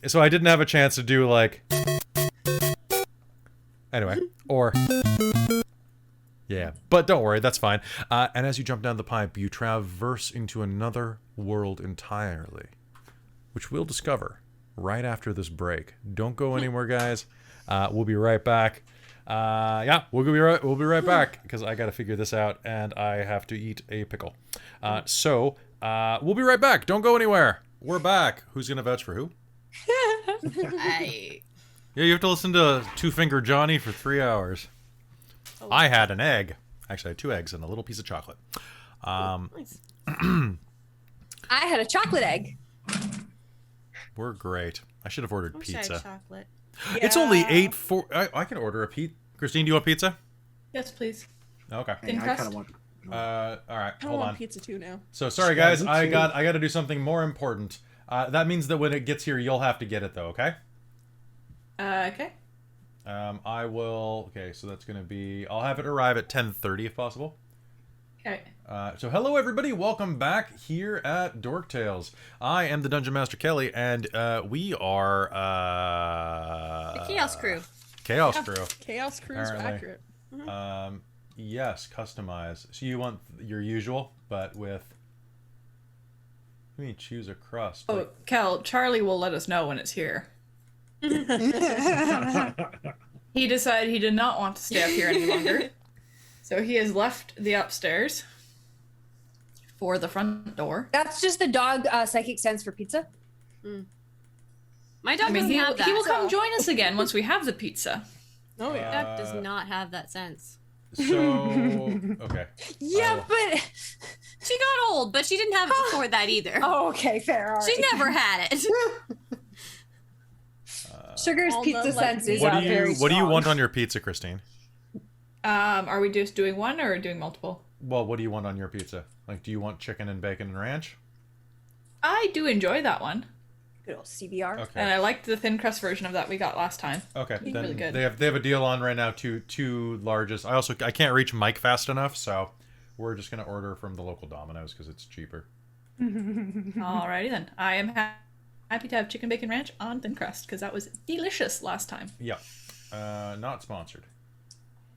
S1: So I didn't have a chance to do, like... Anyway, or... Yeah, but don't worry, that's fine. And as you jump down the pipe, you traverse into another world entirely, which we'll discover right after this break. Don't go anywhere, guys. We'll be right back. Yeah, we'll be right back because I got to figure this out and I have to eat a pickle. So we'll be right back. Don't go anywhere. We're back. Who's gonna vouch for who? Yeah, you have to listen to Two Finger Johnny for 3 hours. I had an egg. Actually, I had 2 eggs and a little piece of chocolate.
S7: Nice.
S2: I had a chocolate egg.
S1: We're great. I should have ordered
S7: I wish I had
S1: pizza.
S7: chocolate.
S1: It's only 8:04. I can order a pizza. Christine, do you want pizza?
S6: Yes, please.
S1: Okay.
S6: Thin
S3: I
S6: crust?
S3: kind of want.
S1: All right.
S5: I
S1: Hold
S5: want
S1: on.
S5: pizza too now.
S1: So sorry, guys. I got to do something more important. That means that when it gets here, you'll have to get it though. Okay.
S6: Okay.
S1: I will. Okay. So that's gonna be. I'll have it arrive at 10:30 if possible.
S6: Okay.
S1: So hello everybody, welcome back here at Dork Tales. I am the Dungeon Master Kelly, and we are
S7: The Chaos Crew.
S1: Chaos Crew.
S5: Chaos Crew's
S1: Apparently.
S5: accurate.
S1: Yes, customize. So you want your usual, but with. Let me choose a crust.
S6: Oh, Kel, Charlie will let us know when it's here. He decided he did not want to stay up here any longer. So he has left the upstairs for the front door.
S2: That's just the dog psychic sense for pizza.
S7: My dog
S6: I mean,
S7: doesn't have that.
S6: he will come join us again once we have the pizza.
S5: Oh
S7: My
S5: yeah.
S7: dog does not have that sense.
S1: So okay.
S2: Yeah, but
S7: She got old, but she didn't have it before that either.
S2: oh, okay, fair. All right.
S7: She never had it.
S2: Sugar's
S5: All
S2: pizza
S5: the,
S2: sense is
S1: What do
S2: very
S1: you
S2: strong.
S1: want on your pizza, Christine?
S6: Are we just doing one or doing multiple?
S1: Well, what do you want on your pizza? Like, do you want chicken and bacon and ranch?
S6: I do enjoy that one.
S2: Good old CBR.
S1: Okay.
S6: And I liked the thin crust version of that we got last time.
S1: Okay,
S6: It's
S1: then
S6: really good.
S1: they have a deal on right now. Two largest. I can't reach Mike fast enough, so we're just gonna order from the local Domino's because it's cheaper.
S6: Alrighty then. I am happy to have chicken bacon ranch on thin crust because that was delicious last time.
S1: Yeah, not sponsored.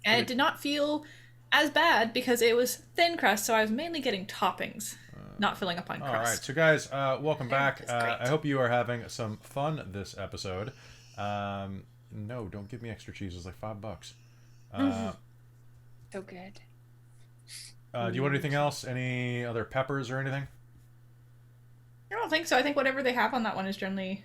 S6: And it did not feel as bad because it was thin crust, so I was mainly getting toppings, not filling up on crust.
S1: All right, so guys, welcome back.
S7: That's great.
S1: I hope you are having some fun this episode. No, don't give me extra cheese. It's like $5.
S2: So good.
S1: Do you want anything else? Any other peppers or anything?
S6: I don't think so. I think whatever they have on that one is generally...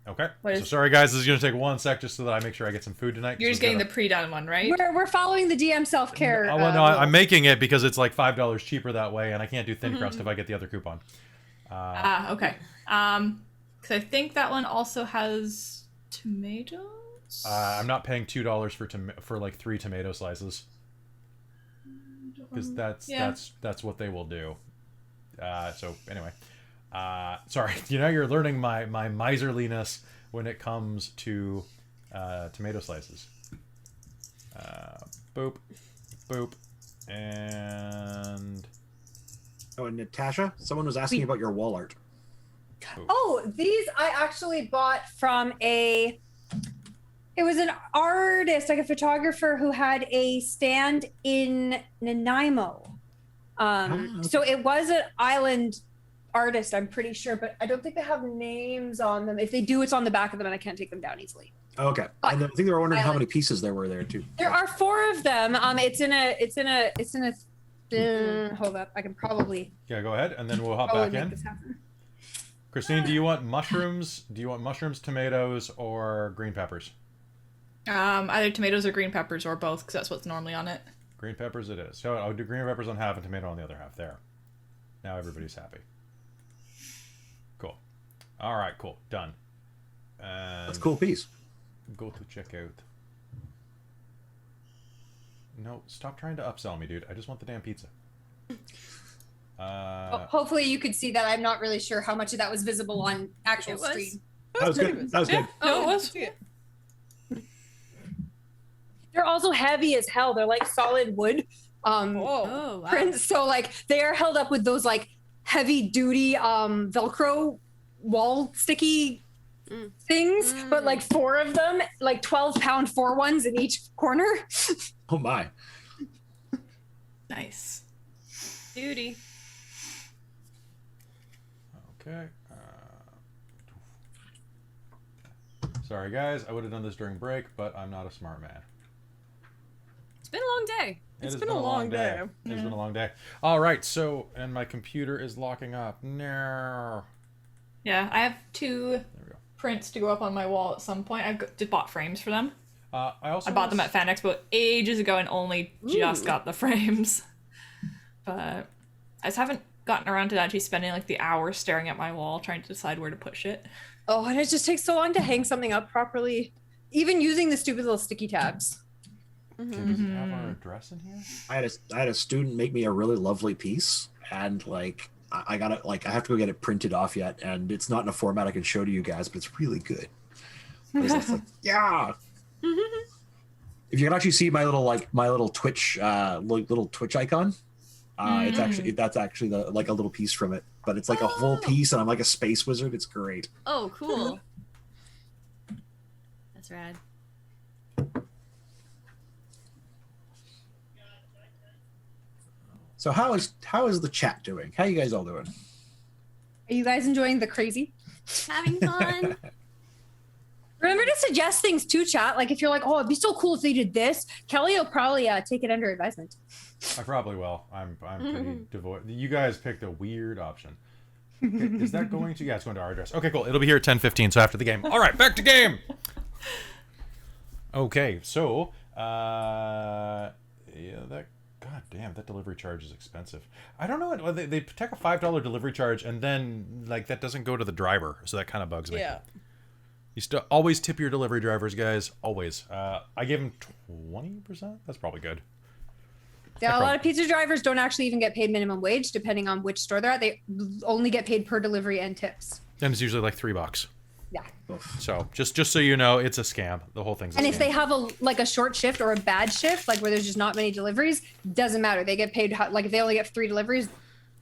S1: Okay.
S6: What
S1: So
S6: is-
S1: sorry, guys. This is gonna take 1 sec just so that I make sure I get some food tonight.
S6: You're just getting the pre-done one, right?
S2: We're following the DM self care.
S1: Oh, well, no, I'm making it because it's like $5 cheaper that way, and I can't do thin crust if I get the other coupon.
S6: Okay. Because I think that one also has tomatoes?
S1: I'm not paying $2 for like 3 tomato slices because that's
S6: Yeah.
S1: that's what they will do. So anyway, Sorry, you're learning my miserliness when it comes to tomato slices. Boop, boop, and...
S3: Oh, and Natasha, someone was asking about your wall art.
S2: Oh, these I actually bought from it was an artist, like a photographer who had a stand in Nanaimo.
S3: Okay.
S2: So it was an island artist, I'm pretty sure, but I don't think they have names on them. If they do, it's on the back of them and I can't take them down easily.
S3: Okay. And I think they were wondering how many pieces there were there too.
S2: There are 4 of them. It's in a hold up. I can probably
S1: Yeah, go ahead, and then we'll hop back
S2: make
S1: in.
S2: this happen.
S1: Christine, do you want mushrooms? Do you want mushrooms, tomatoes, or green peppers?
S6: Either tomatoes or green peppers or both, because that's what's normally on it.
S1: Green peppers it is. So I'll do green peppers on half and tomato on the other half. There. Now everybody's happy. Cool. All right, cool. Done. And
S3: That's a cool piece.
S1: go to checkout. No, stop trying to upsell me, dude. I just want the damn pizza.
S2: Hopefully you could see that. I'm not really sure how much of that was visible on actual
S4: It was.
S2: stream.
S3: That was good. That was good.
S6: No, it was.
S5: See it.
S2: They're also heavy as hell. They're like solid wood
S4: Oh, wow.
S2: prints. So like they are held up with those like heavy duty Velcro wall sticky things, but like 4 of them, like 12-pound 4 ones in each corner.
S3: Oh my.
S6: Nice.
S4: Duty.
S1: Okay. Sorry, guys. I would have done this during break, but I'm not a smart man.
S4: It's been a long day.
S1: It's
S5: been a long day.
S1: It's been a long day. All right. So, and my computer is locking up. No.
S6: Yeah, I have 2
S1: There we go.
S6: prints to go up on my wall at some point. Just bought frames for them.
S1: I
S6: I bought them at Fan Expo ages ago and only just got the frames. But I just haven't gotten around to actually spending like the hour staring at my wall trying to decide where to put shit.
S2: Oh, and it just takes so long to hang something up properly. Even using the stupid little sticky tabs.
S1: Okay, does it have our address in here?
S3: I had a student make me a really lovely piece, and like I got it. Like I have to go get it printed off yet, and it's not in a format I can show to you guys, but it's really good. It's like, yeah. If you can actually see my little Twitch little Twitch icon, that's actually the like a little piece from it, but it's like a whole piece, and I'm like a space wizard. It's great.
S4: Oh, cool. That's rad.
S3: So how is the chat doing? How you guys all doing?
S2: Are you guys enjoying the crazy?
S4: Having fun.
S2: Remember to suggest things to chat. Like if you're like, oh, it'd be so cool if they did this. Kelly will probably take it under advisement.
S1: I probably will. I'm pretty devoid. You guys picked a weird option. Okay, is that going to? Yeah, it's going to our address. Okay, cool. It'll be here at 10:15. So after the game. All right, back to game. Okay, so yeah, that. God damn, that delivery charge is expensive. I don't know. They take a $5 delivery charge, and then like that doesn't go to the driver, so that kind of bugs me.
S5: Yeah.
S1: You still always tip your delivery drivers, guys. Always. I gave them 20%. That's probably good.
S2: Yeah, a lot of pizza drivers don't actually even get paid minimum wage, depending on which store they're at. They only get paid per delivery and tips.
S1: And it's usually like $3.
S2: Yeah.
S1: So just so you know, it's a scam. The whole thing's a scam.
S2: And if they have a short shift or a bad shift, like where there's just not many deliveries, doesn't matter. They get paid like if they only get 3 deliveries,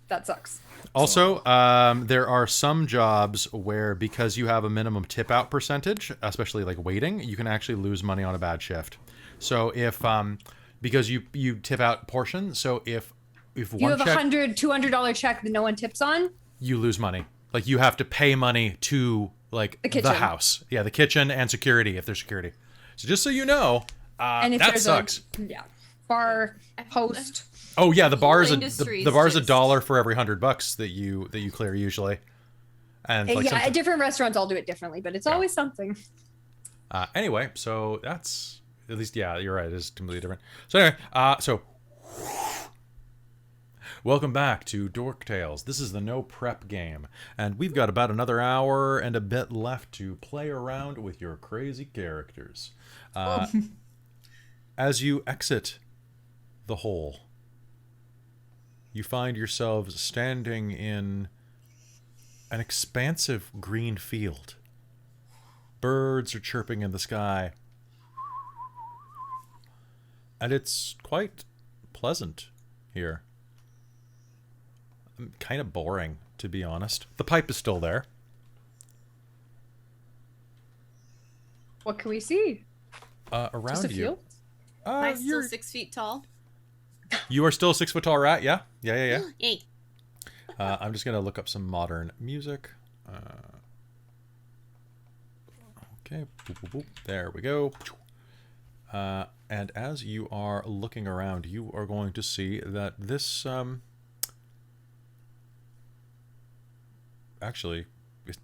S2: that sucks.
S1: Also, there are some jobs where because you have a minimum tip out percentage, especially like waiting, you can actually lose money on a bad shift. So if because you tip out portion, so if
S2: You
S1: one
S2: have a
S1: check,
S2: $200 check that no one tips on.
S1: you lose money. Like you have to pay money to like
S2: The kitchen.
S1: the house. Yeah, the kitchen and security if there's security. So just so you know,
S2: And if
S1: that
S2: there's
S1: sucks.
S2: Bar host.
S1: Oh yeah, the bar's
S4: industries
S1: the bar's
S4: just-
S1: $1 for every $100 that you clear usually. And like
S2: Yeah,
S1: sometimes-
S2: different restaurants all do it differently, but it's always something.
S1: Anyway, so that's at least you're right. It is completely different. So anyway, welcome back to Dork Tales. This is the no prep game, and we've got about another hour and a bit left to play around with your crazy characters. As you exit the hole, you find yourselves standing in an expansive green field. Birds are chirping in the sky. And it's quite pleasant here. Kind of boring, to be honest. The pipe is still there.
S2: What can we see?
S1: Around
S2: Just a
S1: you.
S2: field?
S4: Am I still 6 feet tall?
S1: You are still a 6 foot tall rat, yeah? Yeah.
S7: Yay.
S1: I'm just gonna look up some modern music. Okay, boop, boop, boop. There we go. And as you are looking around, you are going to see that this, actually,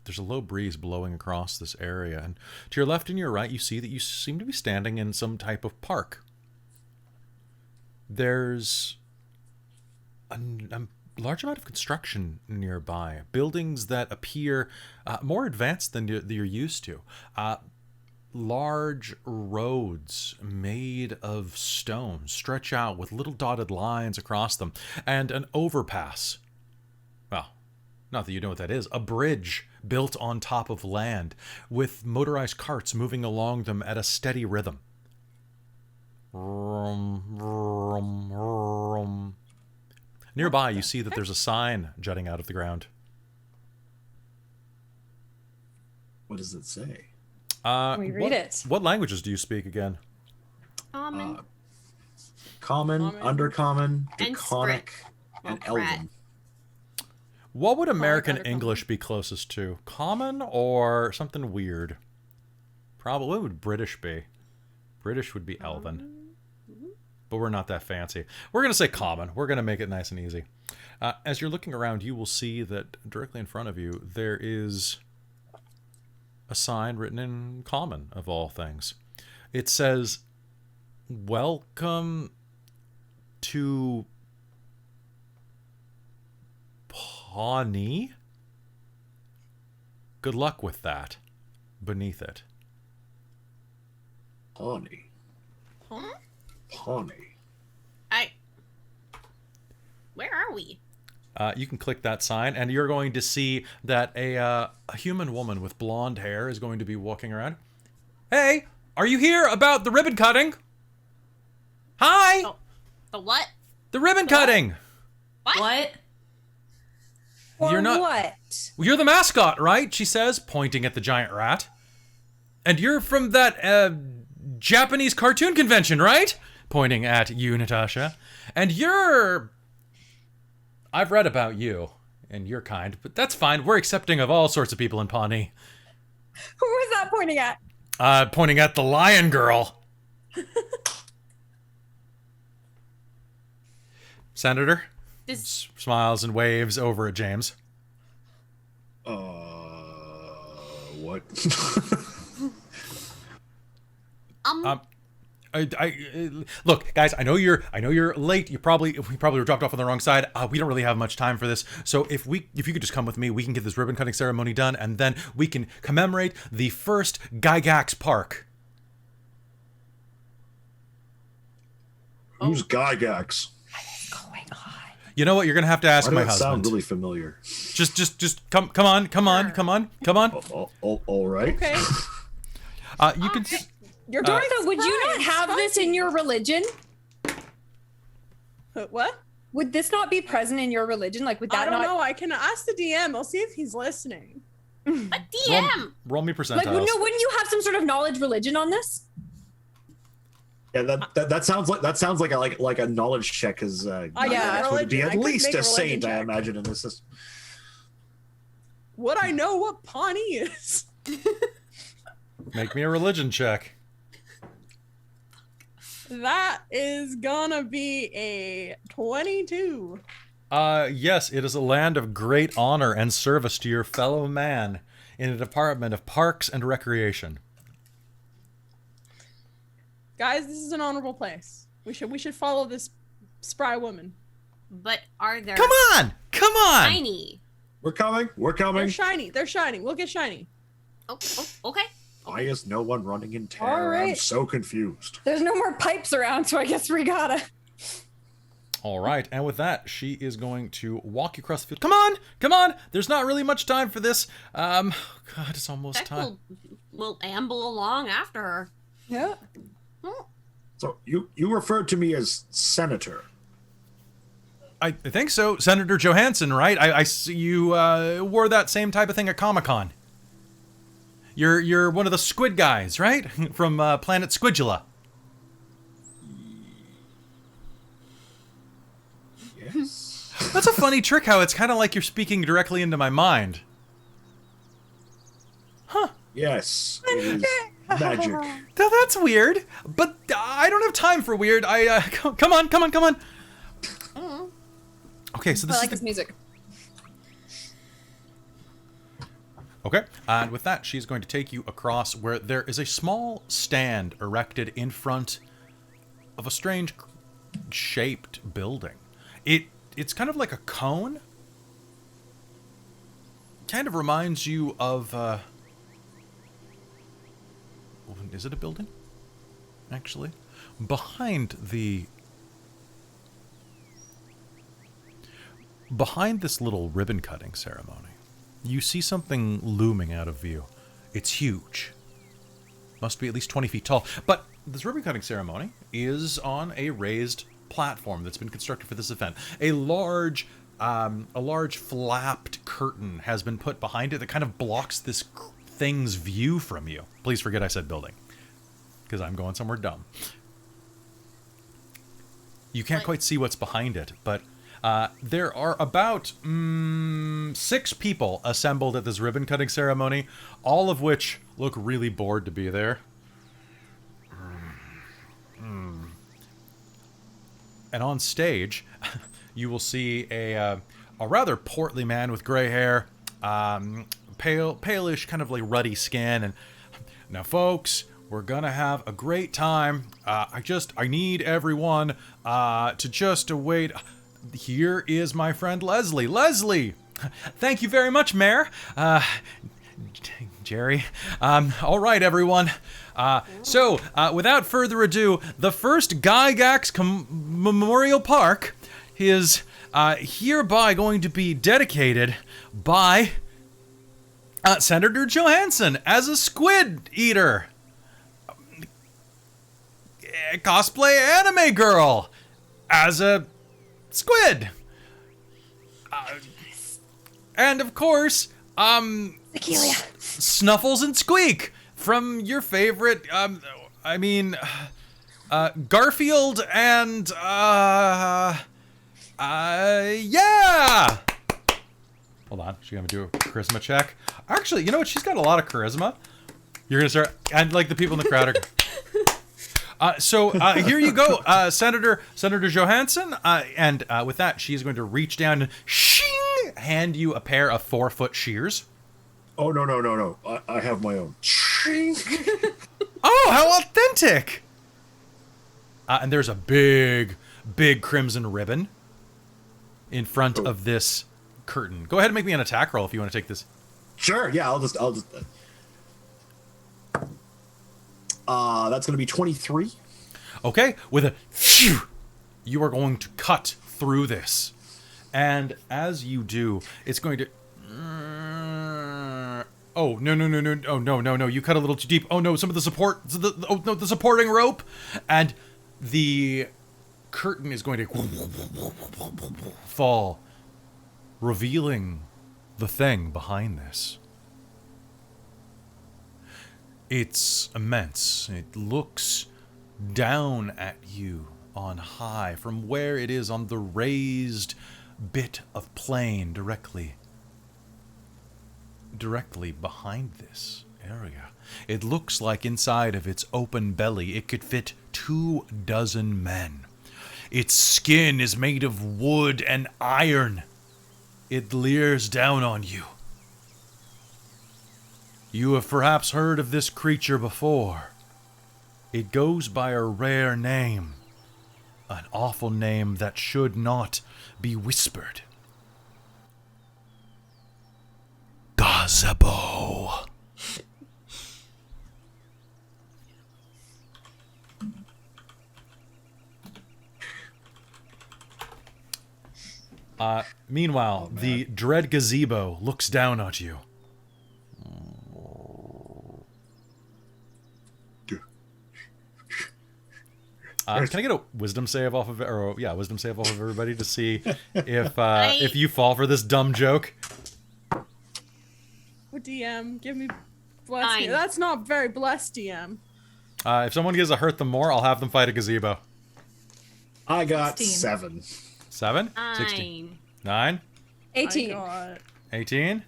S1: there's a low breeze blowing across this area, and to your left and your right, you see that you seem to be standing in some type of park. There's a large amount of construction nearby, buildings that appear more advanced than you're used to. Large roads made of stone stretch out with little dotted lines across them, and an overpass. Well, not that you know what that is. A bridge built on top of land with motorized carts moving along them at a steady rhythm. Vroom, vroom, vroom. Nearby, you see that there's a sign jutting out of the ground.
S3: What does it say?
S2: Can we read it?
S1: What languages do you speak again?
S3: Common,
S5: Common.
S3: Undercommon,
S7: And
S3: Draconic, and
S7: Well, crap.
S3: Elven.
S1: What would American
S5: Undercommon.
S1: English be closest to? Common or something weird? Probably. What would British be? British would be Elven. But we're not that fancy. We're going to say common. We're going to make it nice and easy. As you're looking around, you will see that directly in front of you, there is a sign written in common, of all things. It says, "Welcome to Pawnee." Good luck with that. Beneath it.
S3: Pawnee.
S4: Huh?
S3: Pawnee.
S7: Where are we?
S1: You can click that sign, and you're going to see that a human woman with blonde hair is going to be walking around. Hey, are you here about the ribbon cutting? Hi!
S7: Oh. The what?
S1: The ribbon cutting!
S6: What?
S2: Or
S1: You're not-
S2: what?
S1: Well, you're the mascot, right? She says, pointing at the giant rat. And you're from that Japanese cartoon convention, right? Pointing at you, Natasha. And you're... I've read about you and your kind, but that's fine. We're accepting of all sorts of people in Pawnee.
S2: Who was that pointing at?
S1: Pointing at the lion girl. Senator smiles and waves over at James.
S3: What?
S1: Look, guys. I know you're late. We probably were dropped off on the wrong side. We don't really have much time for this. So if you could just come with me, we can get this ribbon cutting ceremony done, and then we can commemorate the first Gygax Park.
S3: Who's Gygax?
S1: You know what? You're gonna have to ask
S3: Why
S1: my
S3: does that
S1: husband.
S3: sound really familiar?
S1: Just come on.
S3: All right.
S5: Okay.
S1: You can.
S5: You're doing
S2: So would you not have this in your religion?
S5: What?
S2: Would this not be present in your religion? Like, would
S5: I
S2: that
S5: don't
S2: not?
S5: know. I can ask the DM. I'll see if he's listening.
S7: A DM.
S1: Roll me percentiles.
S2: Like, wouldn't you have some sort of knowledge religion on this?
S3: Yeah, that sounds like a knowledge check, because
S5: Yeah,
S3: Gygax would be
S5: religion. I
S3: at
S5: could
S3: least
S5: make a
S3: a saint,
S5: religion
S3: I
S5: check.
S3: imagine, in this system.
S5: Would I know what Pawnee is?
S1: Make me a religion check.
S5: That is gonna be a 22.
S1: Yes, it is a land of great honor and service to your fellow man in a department of parks and recreation.
S5: Guys, this is an honorable place. We should follow this spry woman.
S7: But are there
S1: Come on!
S7: tiny?
S3: We're coming.
S5: They're shiny. They're shiny. We'll get shiny.
S7: Oh, okay.
S3: Why is no one running in terror?
S2: All right.
S3: I'm so confused.
S2: There's no more pipes around, so I guess we gotta.
S1: All right, and with that, she is going to walk you across the field. Come on, come on. There's not really much time for this. God, it's almost
S7: Beck
S1: time.
S7: will amble along after her.
S2: Yeah.
S3: So you referred to me as Senator.
S1: I think so. Senator Johansson, right? I see you wore that same type of thing at Comic-Con. You're one of the squid guys, right? From Planet Squidula.
S3: Yes.
S1: That's a funny trick how it's kind of like you're speaking directly into my mind.
S3: Yes, it is magic.
S1: That's weird, but I don't have time for weird. Come on. Okay, so this
S2: I
S1: is
S2: like this music.
S1: Okay, and with that, she's going to take you across where there is a small stand erected in front of a strange shaped building. It's kind of like a cone. Kind of reminds you of is it a building? Actually, behind this little ribbon cutting ceremony, you see something looming out of view. It's huge. Must be at least 20 feet tall. But this ribbon cutting ceremony is on a raised platform that's been constructed for this event. A large flapped curtain has been put behind it that kind of blocks this thing's view from you. Please forget I said building, because I'm going somewhere dumb. You can't quite see what's behind it, but there are about 6 people assembled at this ribbon cutting ceremony, all of which look really bored to be there. And on stage, you will see a rather portly man with gray hair, palish, kind of like ruddy skin. And now, folks, we're gonna have a great time. I need everyone to just wait. Here is my friend Leslie. Leslie, thank you very much, Mayor. Jerry. All right, everyone. So, without further ado, the first Gygax Memorial Park is hereby going to be dedicated by Senator Johansson as a squid eater. Cosplay anime girl as a squid. And of course, Snuffles and Squeak from your favorite, Garfield and, yeah! Hold on, she's gonna do a charisma check. Actually, you know what? She's got a lot of charisma. You're gonna start, and like the people in the crowd are. So here you go, Senator Johansson, and with that, she's going to reach down and hand you a pair of 4-foot shears.
S3: Oh, no. I have my own.
S1: Oh, how authentic! And there's a big crimson ribbon in front of this curtain. Go ahead and make me an attack roll if you want to take this.
S3: Sure, yeah, I'll just that's gonna be 23.
S1: Okay, with a phew, you are going to cut through this. And as you do, it's going to... Oh, no. Oh, no. You cut a little too deep. Oh, no, some of the support... the supporting rope. And the curtain is going to fall, revealing the thing behind this. It's immense. It looks down at you on high from where it is on the raised bit of plain directly behind this area. It looks like inside of its open belly it could fit 24 men. Its skin is made of wood and iron. It leers down on you. You have perhaps heard of this creature before. It goes by a rare name. An awful name that should not be whispered. Gazebo. Meanwhile, the dread gazebo looks down at you. Can I get a wisdom save off of wisdom save off of everybody to see if you fall for this dumb joke?
S5: DM, give me bless me.
S7: 9.
S5: That's not very blessed, DM.
S1: If someone gives a hurt them more, I'll have them fight a gazebo.
S3: I got
S6: 16.
S3: 7.
S1: 7?
S7: 9.
S1: 16. 9?
S2: 18.
S5: I got
S1: 18?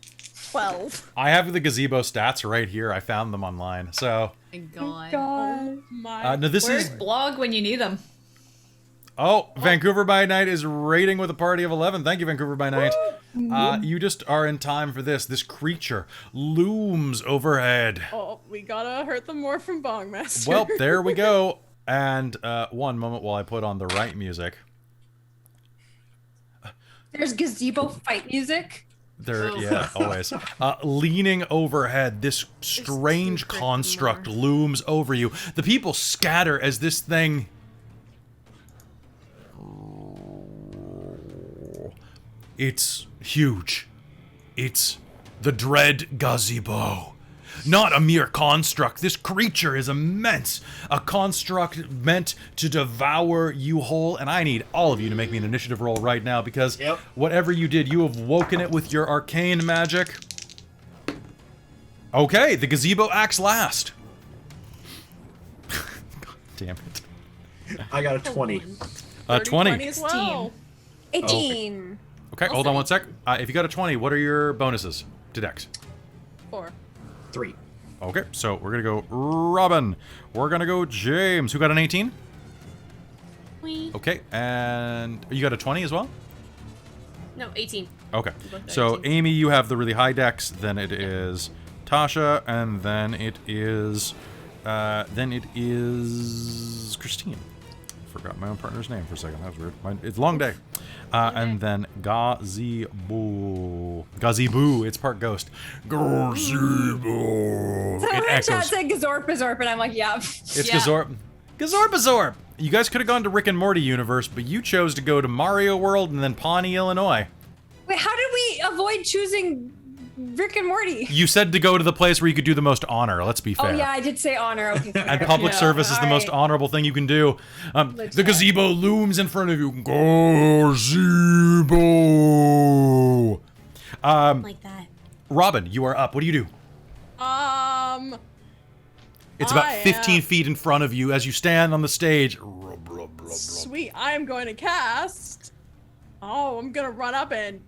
S5: 12.
S1: I have the gazebo stats right here. I found them online. So,
S4: My God.
S5: Oh my.
S1: no, this
S6: Where's
S1: is...
S6: blog when you need them?
S1: Oh, Vancouver by Night is raiding with a party of 11. Thank you, Vancouver by Night. You just are in time for this. This creature looms overhead.
S5: Oh, we gotta hurt them more from Bongmaster.
S1: Well, there we go. And one moment while I put on the right music.
S2: There's gazebo fight music.
S1: There, yeah, always. Leaning overhead, this strange construct looms over you. The people scatter as this thing... It's huge. It's the dread gazebo. Not a mere construct. This creature is immense. A construct meant to devour you whole. And I need all of you to make me an initiative roll right now because whatever you did, you have woken it with your arcane magic. Okay, the gazebo acts last. God damn it.
S3: I got a 20.
S1: 20.
S5: as well.
S2: 18.
S1: Okay, hold on one sec. If you got a 20, what are your bonuses to Dex?
S5: 4.
S3: 3.
S1: Okay, so we're gonna go Robin. We're gonna go James. Who got an 18?
S7: Wee.
S1: Okay, and you got a 20 as well?
S7: No, 18.
S1: Okay,
S4: both
S1: so
S4: 18.
S1: Amy, you have the really high Dex. Then it is Tasha, and then it is Christine. Forgot my own partner's name for a second. That was weird. It's a long day. And then Gazebo. It's part ghost. Gazebo.
S2: So
S1: It
S2: in chat
S1: echoes.
S2: said Gazorp, and I'm like, yeah.
S1: It's
S7: Yeah.
S1: Gazorp. Gazorpazorp! You guys could have gone to Rick and Morty universe, but you chose to go to Mario World and then Pawnee, Illinois.
S2: Wait, how did we avoid choosing Rick and Morty?
S1: You said to go to the place where you could do the most honor, let's be fair.
S2: Oh yeah, I did say honor. Okay.
S1: And public service is the most honorable thing you can do. The gazebo looms in front of you. Gazebo!
S7: Like that.
S1: Robin, you are up. What do you do? It's about
S5: I
S1: 15
S5: am-
S1: feet in front of you as you stand on the stage.
S5: Sweet. I am going to cast. Oh, I'm gonna run up and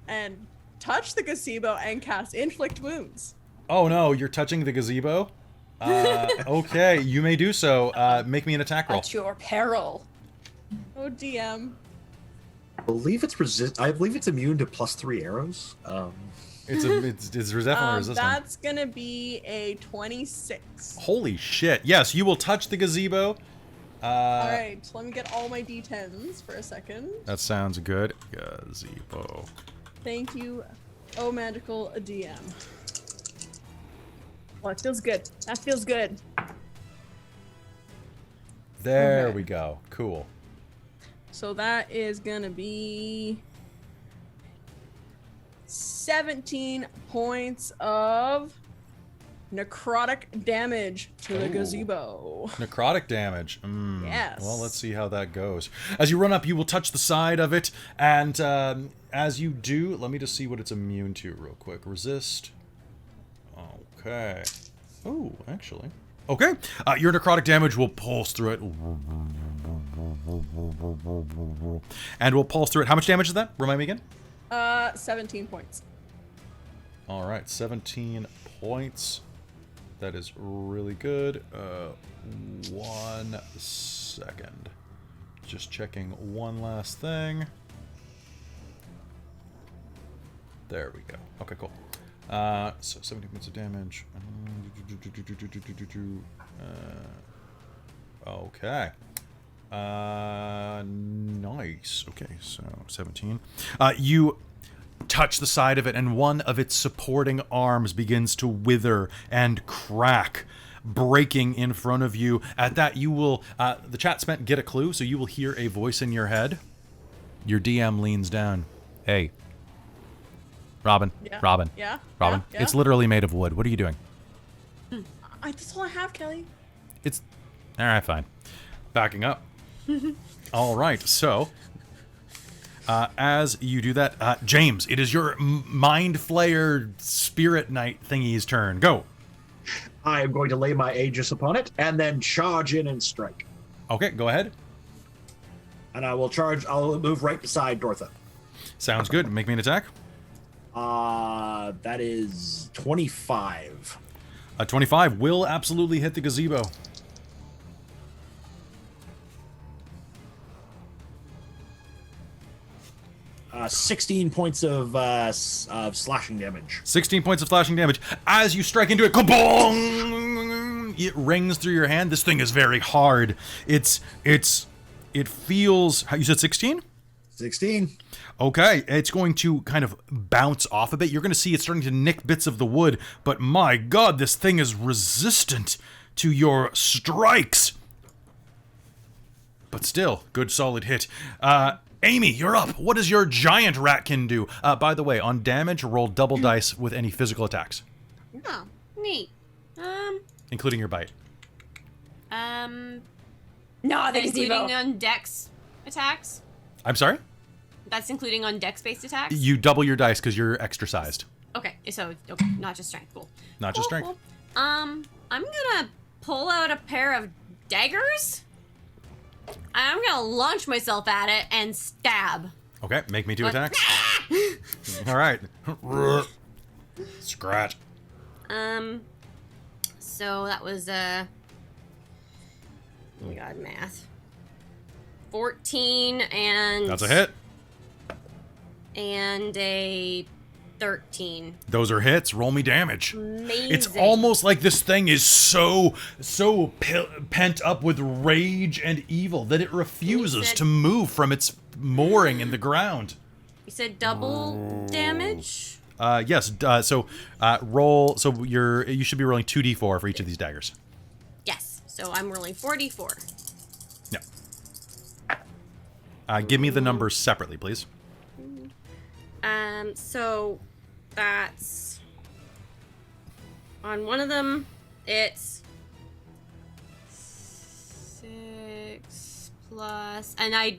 S5: touch the gazebo and cast inflict wounds.
S1: Oh no, you're touching the gazebo? Okay, you may do so. Make me an attack roll.
S2: At your peril.
S5: Oh, DM.
S3: I believe it's immune to +3 arrows.
S1: It's definitely resistant.
S5: That's gonna be a 26.
S1: Holy shit. Yes, you will touch the gazebo.
S5: All right, let me get all my d10s for a second.
S1: That sounds good. Gazebo.
S5: Thank you, oh magical DM. Oh, it feels good. That feels good.
S1: There
S5: Okay.
S1: we go. Cool.
S5: So that is gonna be 17 points of necrotic damage to the
S1: Ooh.
S5: gazebo.
S1: Necrotic damage.
S5: Yes.
S1: Well, let's see how that goes. As you run up, you will touch the side of it, and as you do, let me just see what it's immune to real quick. Resist. Okay. Oh, actually. Okay. Your necrotic damage will pulse through it. And will pulse through it. How much damage is that? Remind me again.
S5: 17 points.
S1: All right, 17 points. That is really good. 1 second. Just checking one last thing. There we go. Okay, cool. So 17 points of damage. Okay. Nice. Okay, so 17. You touch the side of it, and one of its supporting arms begins to wither and crack, breaking in front of you. At that, you will, the chat spent get a clue, so you will hear a voice in your head. Your DM leans down. Hey. Robin.
S5: Yeah.
S1: Robin.
S5: Yeah.
S1: Robin.
S5: Yeah.
S1: It's literally made of wood. What are you doing?
S5: That's all I have, Kelly.
S1: It's... Alright, fine. Backing up. All right, so... as you do that, James, it is your Mind Flayer Spirit Knight thingy's turn. Go.
S3: I am going to lay my Aegis upon it and then charge in and strike.
S1: Okay, go ahead.
S3: And I will charge. I'll move right beside Dortha.
S1: Sounds good. Make me an attack.
S3: That is 25.
S1: A 25 will absolutely hit the gazebo.
S3: Uh, 16 points of slashing damage.
S1: 16 points of slashing damage. As you strike into it, kaboom! It rings through your hand. This thing is very hard. It feels... You said 16?
S3: 16.
S1: Okay, it's going to kind of bounce off a bit. You're going to see it's starting to nick bits of the wood, but my god, this thing is resistant to your strikes. But still, good solid hit. Amy, you're up. What does your giant ratkin do? By the way, on damage, roll double dice with any physical attacks,
S7: Oh, neat.
S1: including your bite.
S2: No, the
S7: Including
S2: gazebo.
S7: on dex attacks?
S1: I'm sorry?
S7: That's including on dex-based attacks?
S1: You double your dice because you're extra sized.
S7: Okay, so, okay, not just strength. Cool.
S1: Not just strength.
S7: Cool. I'm gonna pull out a pair of daggers. I'm gonna launch myself at it and stab.
S1: Okay, make me 2
S7: What?
S1: attacks. All right. Scratch.
S7: So that was, oh my god, math. 14 and...
S1: That's a hit.
S7: And a 13.
S1: Those are hits. Roll me damage.
S7: Amazing.
S1: It's almost like this thing is so pent up with rage and evil that it refuses
S7: said-
S1: to move from its mooring in the ground.
S7: You said double damage?
S1: Yes. So roll. So you should be rolling 2d4 for each of these daggers.
S7: Yes. So I'm rolling 44.
S1: Yeah. Give me the numbers separately, please.
S7: So that's on one of them. It's 6 plus, and I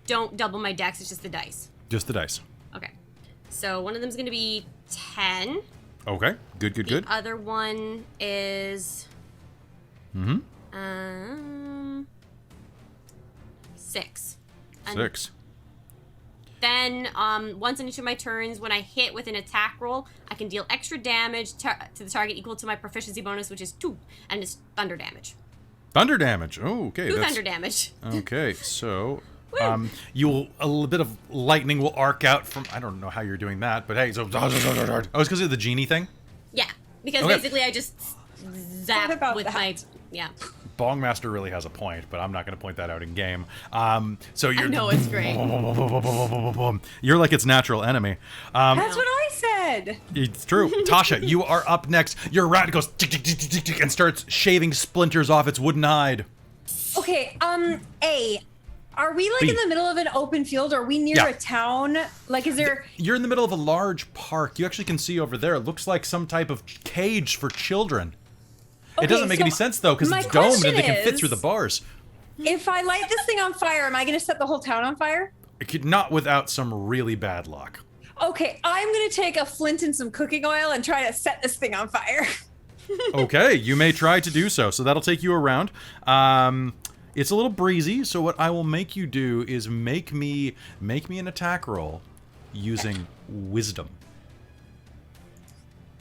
S7: don't double my dex. It's just the dice.
S1: Just the dice.
S7: Okay. So one of them's gonna be 10.
S1: Okay. Good. Good. Good.
S7: The other one is 6. And
S1: 6.
S7: then, once in each of my turns, when I hit with an attack roll, I can deal extra damage to the target equal to my proficiency bonus, which is 2, and it's thunder damage.
S1: Thunder damage. Oh, okay.
S7: 2
S1: That's
S7: thunder damage.
S1: okay. So,
S7: Woo.
S1: you'll a little bit of lightning will arc out from. I don't know how you're doing that, but hey, so oh, it's because of the genie thing.
S7: Yeah, because
S1: Okay.
S7: basically I just
S2: What
S7: zap
S2: about
S7: with
S2: that?
S7: my... Yeah.
S1: Bongmaster really has a point, but I'm not going to point that out in game. So you're.
S7: I know, it's great.
S1: You're like its natural enemy.
S2: That's what I said.
S1: It's true. Tasha, you are up next. Your rat goes tick, tick, tick, tick, tick, tick, and starts shaving splinters off its wooden hide.
S2: Okay, A, are we like
S1: B.
S2: in the middle of an open field? Are we near
S1: Yeah.
S2: a town? Like, is there...
S1: You're in the middle of a large park. You actually can see over there. It looks like some type of cage for children. It doesn't make any sense, though, because
S2: my
S1: it's domed
S2: question
S1: and they can fit
S2: is-
S1: through the bars.
S2: If I light this thing on fire, am I going to set the whole town on fire?
S1: It could, not without some really bad luck.
S2: Okay, I'm going to take a flint and some cooking oil and try to set this thing on fire.
S1: Okay, you may try to do so. So that'll take you around. It's a little breezy, so what I will make you do is make me an attack roll using wisdom.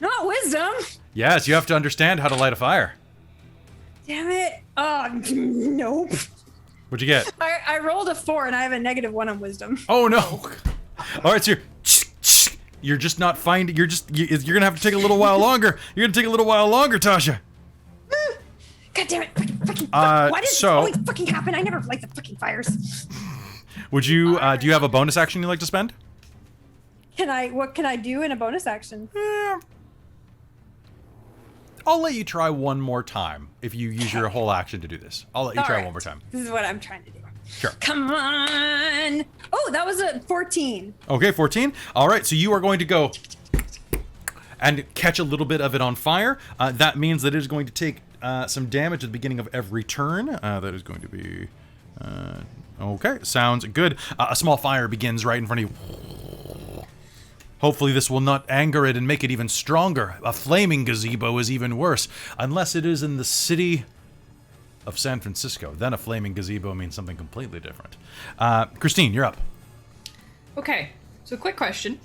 S2: Not wisdom.
S1: Yes, you have to understand how to light a fire.
S2: Damn it. Oh, nope.
S1: What'd you get?
S2: I rolled a 4 and I have a -1 on wisdom.
S1: Oh no! All right, so you're just not finding. You're gonna have to take a little while longer. You're gonna take a little while longer, Tasha.
S2: God damn it. Fucking, why does this
S1: so-
S2: always fucking happen? I never light the fucking fires.
S1: Would you? Do you have a bonus action you'd like to spend?
S2: What can I do in a bonus action?
S1: I'll let you try one more time if you use your whole action to do this. I'll let you try
S2: Alright.
S1: one more time.
S2: This is what I'm trying to do.
S1: Sure.
S2: Come on. Oh, that was a 14.
S1: Okay, 14. All right, so you are going to go and catch a little bit of it on fire. That means that it is going to take some damage at the beginning of every turn. That is going to be... okay, sounds good. A small fire begins right in front of you. Hopefully this will not anger it and make it even stronger. A flaming gazebo is even worse, unless it is in the city of San Francisco. Then a flaming gazebo means something completely different. Christine, you're up.
S6: Okay, so quick question.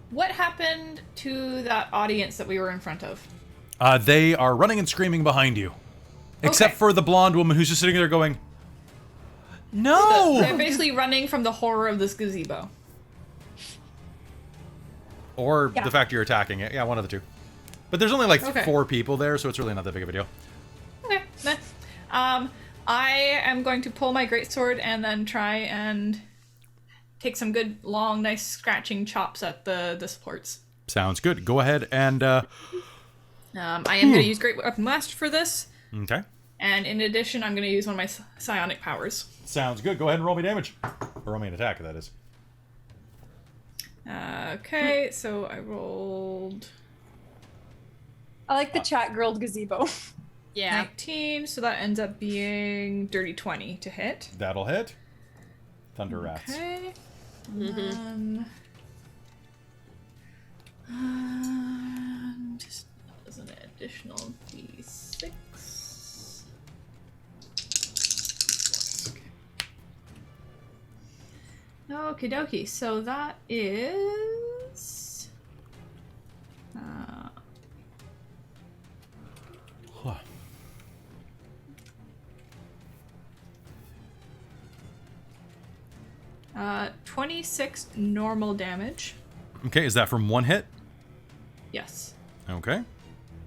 S6: What happened to that audience that we were in front of?
S1: They are running and screaming behind you. Except
S6: Okay.
S1: for the blonde woman who's just sitting there going, no!
S6: They're basically running from the horror of this gazebo.
S1: Or
S2: Yeah.
S1: the fact you're attacking it. Yeah, one of the two. But there's only like
S6: Okay.
S1: 4 people there, so it's really not that big of a deal.
S6: Okay, meh. I am going to pull my greatsword and then try and take some good, long, nice scratching chops at the supports.
S1: Sounds good. Go ahead and...
S6: I am going to use Great Weapon Blast for this.
S1: okay.
S6: And in addition, I'm going to use one of my psionic powers.
S1: Sounds good. Go ahead and roll me damage. Or roll me an attack, that is.
S6: Okay, so I rolled
S2: I like the chat grilled gazebo.
S7: Yeah.
S6: 19, so that ends up being dirty 20 to hit.
S1: That'll hit. Thunder Rats.
S6: Okay. Just as an additional d6. Okie dokie, so that is...
S1: Huh.
S6: uh, 26 normal damage.
S1: Okay, is that from one hit?
S6: Yes.
S1: Okay.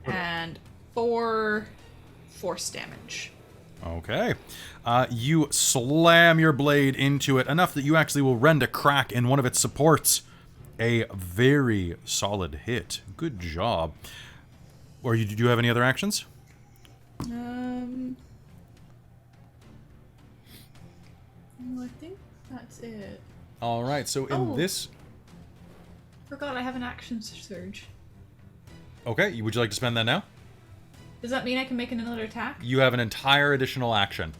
S6: And 4 force damage.
S1: Okay. You slam your blade into it enough that you actually will rend a crack in one of its supports. A very solid hit. Good job. Or do you have any other actions?
S6: No, I think that's it.
S1: All right. So in
S6: Oh.
S1: this,
S6: Forgot I have an action surge.
S1: okay, would you like to spend that now?
S6: Does that mean I can make another attack?
S1: You have an entire additional action.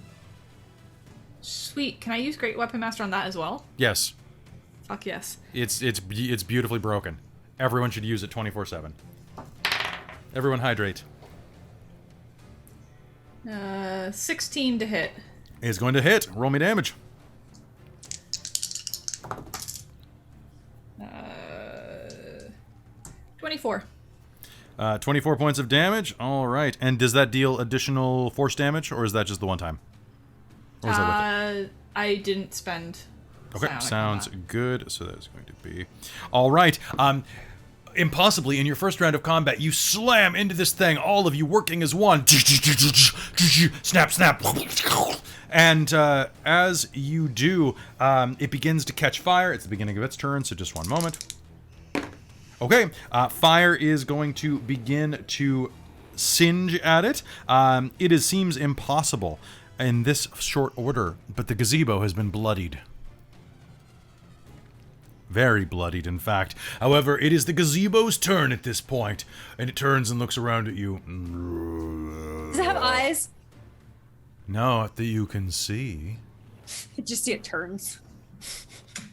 S6: Sweet. Can I use Great Weapon Master on that as well?
S1: Yes.
S6: Fuck yes.
S1: It's beautifully broken. Everyone should use it 24/7. Everyone hydrate.
S6: 16 to hit.
S1: Is going to hit. Roll me damage.
S6: 24.
S1: 24 points of damage. All right. And does that deal additional force damage, or is that just the one time? Or is that with it?
S6: I didn't spend.
S1: Okay,
S6: psionic on
S1: sounds
S6: that.
S1: good. So that's going to be... All right. Impossibly, in your first round of combat, you slam into this thing, all of you working as one. Snap, snap. And as you do, it begins to catch fire. It's the beginning of its turn, so just one moment. Okay, fire is going to begin to singe at it. Seems impossible in this short order, but the gazebo has been bloodied. Very bloodied, in fact. However, it is the gazebo's turn at this point, and it turns and looks around at you.
S2: Does it have eyes?
S1: Not that you can see.
S2: I just see it turns.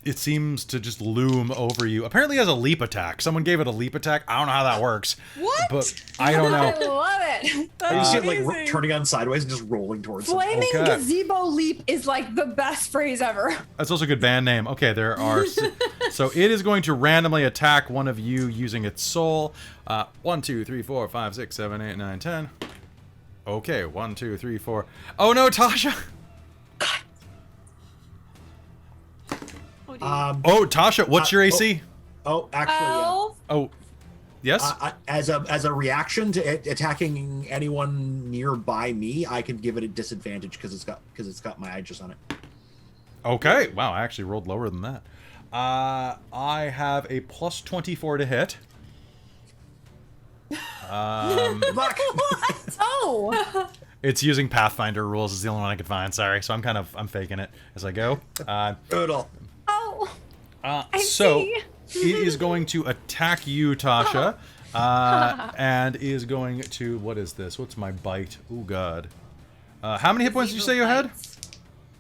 S1: It seems to just loom over you. Apparently it has a leap attack. Someone gave it a leap attack. I don't know how that works.
S5: What?
S1: But I don't
S2: I
S1: know.
S2: love it.
S3: You see it like
S5: amazing.
S3: turning on sideways and just rolling towards them.
S2: Flaming
S1: Okay.
S2: gazebo leap is like the best phrase ever.
S1: That's also a good band name. Okay, there are... So it is going to randomly attack one of you using its soul. 1, 2, 3, 4, 5, 6, 7, 8, 9, 10. Okay, 1, 2, 3, 4. Oh no, Tasha! Oh, Tasha, what's your AC?
S3: Oh, actually,
S2: Elf.
S1: Oh, yes?
S3: as a reaction to it attacking anyone nearby me, I can give it a disadvantage because it's got my Aegis on it.
S1: Okay. Wow, I actually rolled lower than that. I have a plus 24 to hit.
S3: Good luck.
S2: Oh,
S1: It's using Pathfinder rules is the only one I could find. Sorry, so I'm faking it as I go.
S3: Doodle.
S2: Oh,
S1: So
S2: see.
S1: it is going to attack you, Tasha, and is going to what is this? What's my bite? Oh God. How many hit points did you say you had?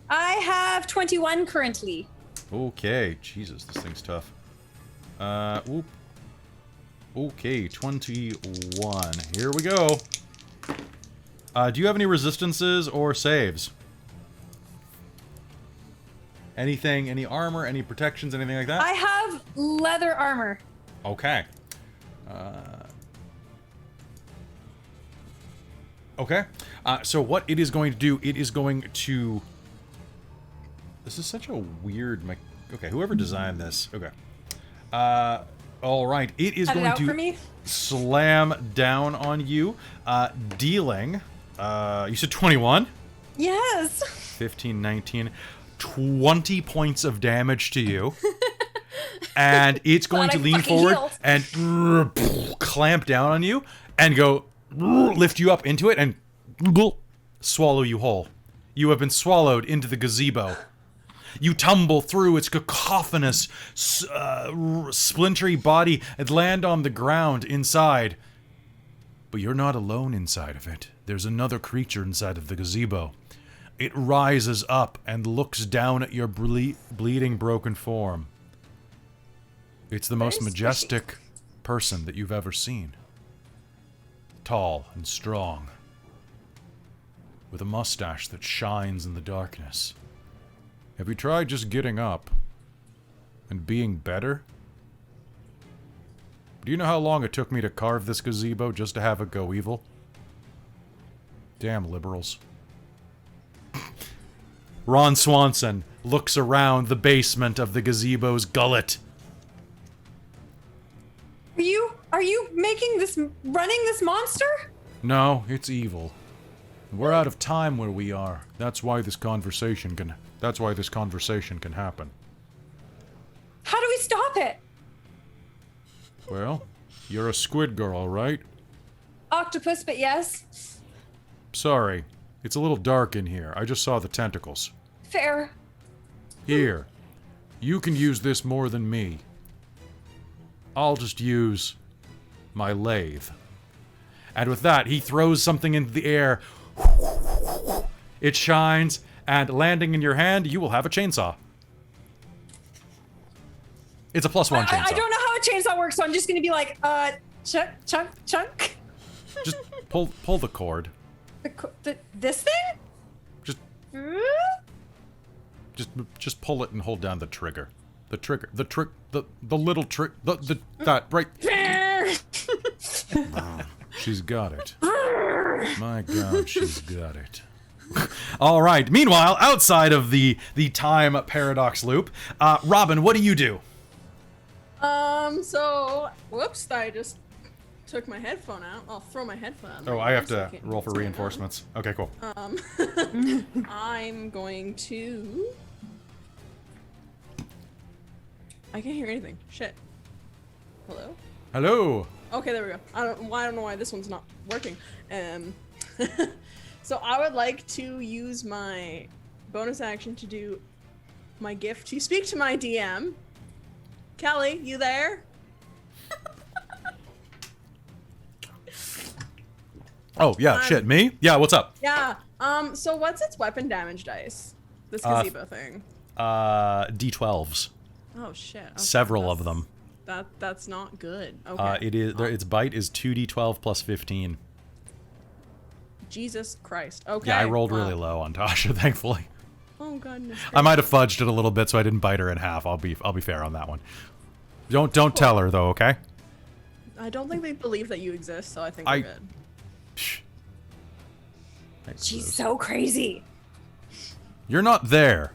S2: I have 21 currently.
S1: Okay, Jesus, this thing's tough. Whoop. Okay, 21. Here we go. Do you have any resistances or saves? Anything, any armor, any protections, anything like that?
S2: I have leather armor.
S1: Okay. Okay. So what it is going to do, it is going to... This is such a weird... Okay, whoever designed this. Okay. All right. It is
S2: Cut it
S1: going
S2: out for
S1: to
S2: me.
S1: slam down on you, dealing... you said 21?
S2: Yes.
S1: 15, 19, 20 points of damage to you. And it's going to
S2: I
S1: lean
S2: fucking
S1: forward
S2: healed.
S1: and clamp down on you and go lift you up into it and swallow you whole. You have been swallowed into the gazebo. You tumble through its cacophonous, splintery body and land on the ground inside. But you're not alone inside of it. There's another creature inside of the gazebo. It rises up and looks down at your bleeding, broken form. It's the most majestic person that you've ever seen. Tall and strong, with a mustache that shines in the darkness. Have you tried just getting up and being better? Do you know how long it took me to carve this gazebo just to have it go evil? Damn liberals. Ron Swanson looks around the basement of the gazebo's gullet.
S2: Are you running this monster?
S1: No, it's evil. We're out of time where we are. That's why this conversation can happen.
S2: How do we stop it?
S1: Well, you're a squid girl, right?
S2: Octopus, but yes.
S1: Sorry. It's a little dark in here. I just saw the tentacles.
S2: Fair.
S1: Here. You can use this more than me. I'll just use my lathe. And with that, he throws something into the air. It shines, and landing in your hand, you will have a chainsaw. It's a +1 chainsaw.
S2: I don't know how a chainsaw works, so I'm just gonna be like, chunk.
S1: Just pull the cord.
S2: This thing?
S1: Just pull it and hold down the trigger. The little trick, that right. Oh, she's got it. My God, she's got it. All right. Meanwhile, outside of the time paradox loop, Robin, what do you do?
S5: So, whoops, I just took my headphone out. I'll throw my headphone out.
S1: Oh, I have to roll for reinforcements. Okay, cool.
S5: I'm going to... I can't hear anything. Shit. Hello?
S1: Hello.
S5: Okay, there we go. I don't know why this one's not working. So I would like to use my bonus action to do my gift to speak to my DM. Kelly, you there?
S1: Oh, yeah, shit, me? Yeah, what's up?
S5: Yeah. So what's its weapon damage dice? This gazebo thing.
S1: D12s.
S5: Oh shit. Okay,
S1: Several of them.
S5: That's not good. Okay.
S1: Its bite is 2d12 plus 15.
S5: Jesus Christ. Okay.
S1: Yeah, I rolled really low on Tasha, thankfully.
S5: Oh goodness.
S1: I might have fudged it a little bit so I didn't bite her in half. I'll be fair on that one. Don't tell her though, okay?
S5: I don't think they believe that you exist, so I think we're good.
S1: Psh.
S2: She's so crazy.
S1: You're not there.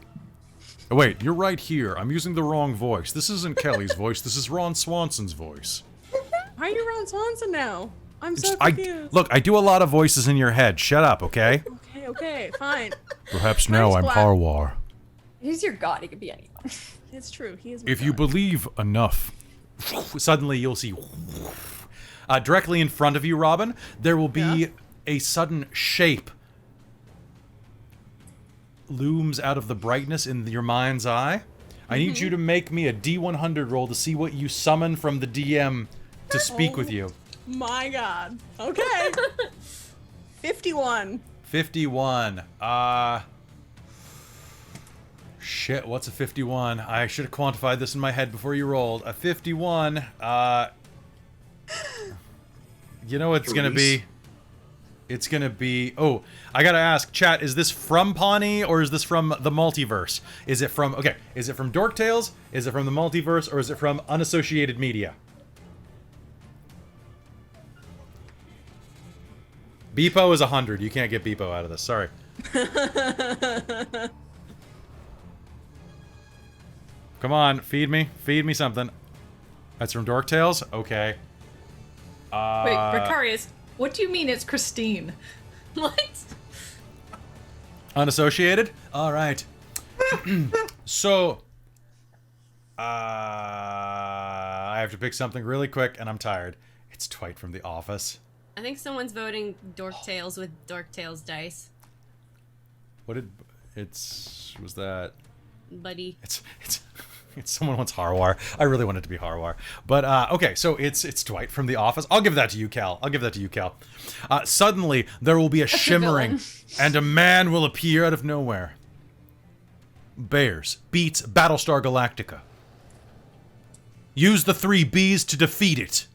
S1: Oh, wait, you're right here. I'm using the wrong voice. This isn't Kelly's voice. This is Ron Swanson's voice.
S5: Why are you Ron Swanson now? I'm so confused.
S1: Look, I do a lot of voices in your head. Shut up, okay?
S5: Okay, fine.
S1: Perhaps now I'm Harwar.
S2: He's your god. He could be anyone.
S5: It's true. He is my
S1: If you
S5: god.
S1: believe enough, suddenly you'll see directly in front of you, Robin, there will be a sudden shape looms out of the brightness in your mind's eye. I need you to make me a D100 roll to see what you summon from the DM to speak with you.
S5: My God. Okay. 51.
S1: 51. Shit, what's a 51? I should have quantified this in my head before you rolled. A 51, you know what it's gonna be? It's gonna be... Oh, I gotta ask, chat, is this from Pawnee or is this from the multiverse? Is it from... Okay, is it from Dork Tales? Is it from the multiverse? Or is it from unassociated media? Beepo is 100. You can't get Beepo out of this. Sorry. Come on, feed me. Feed me something. That's from Dork Tales? Okay.
S6: Wait, Ricarius, what do you mean it's Christine?
S7: What?
S1: Unassociated? Alright. So... I have to pick something really quick, and I'm tired. It's Dwight from The Office.
S7: I think someone's voting Dork Tales with Dork Tales dice.
S1: What did... It's... Was that...
S7: Buddy.
S1: It's someone wants Harwar. I really want it to be Harwar. But, okay, so it's Dwight from The Office. I'll give that to you, Cal. I'll give that to you, Cal. Suddenly, there will be a shimmering, and a man will appear out of nowhere. Bears beats Battlestar Galactica. Use the 3 Bs to defeat it.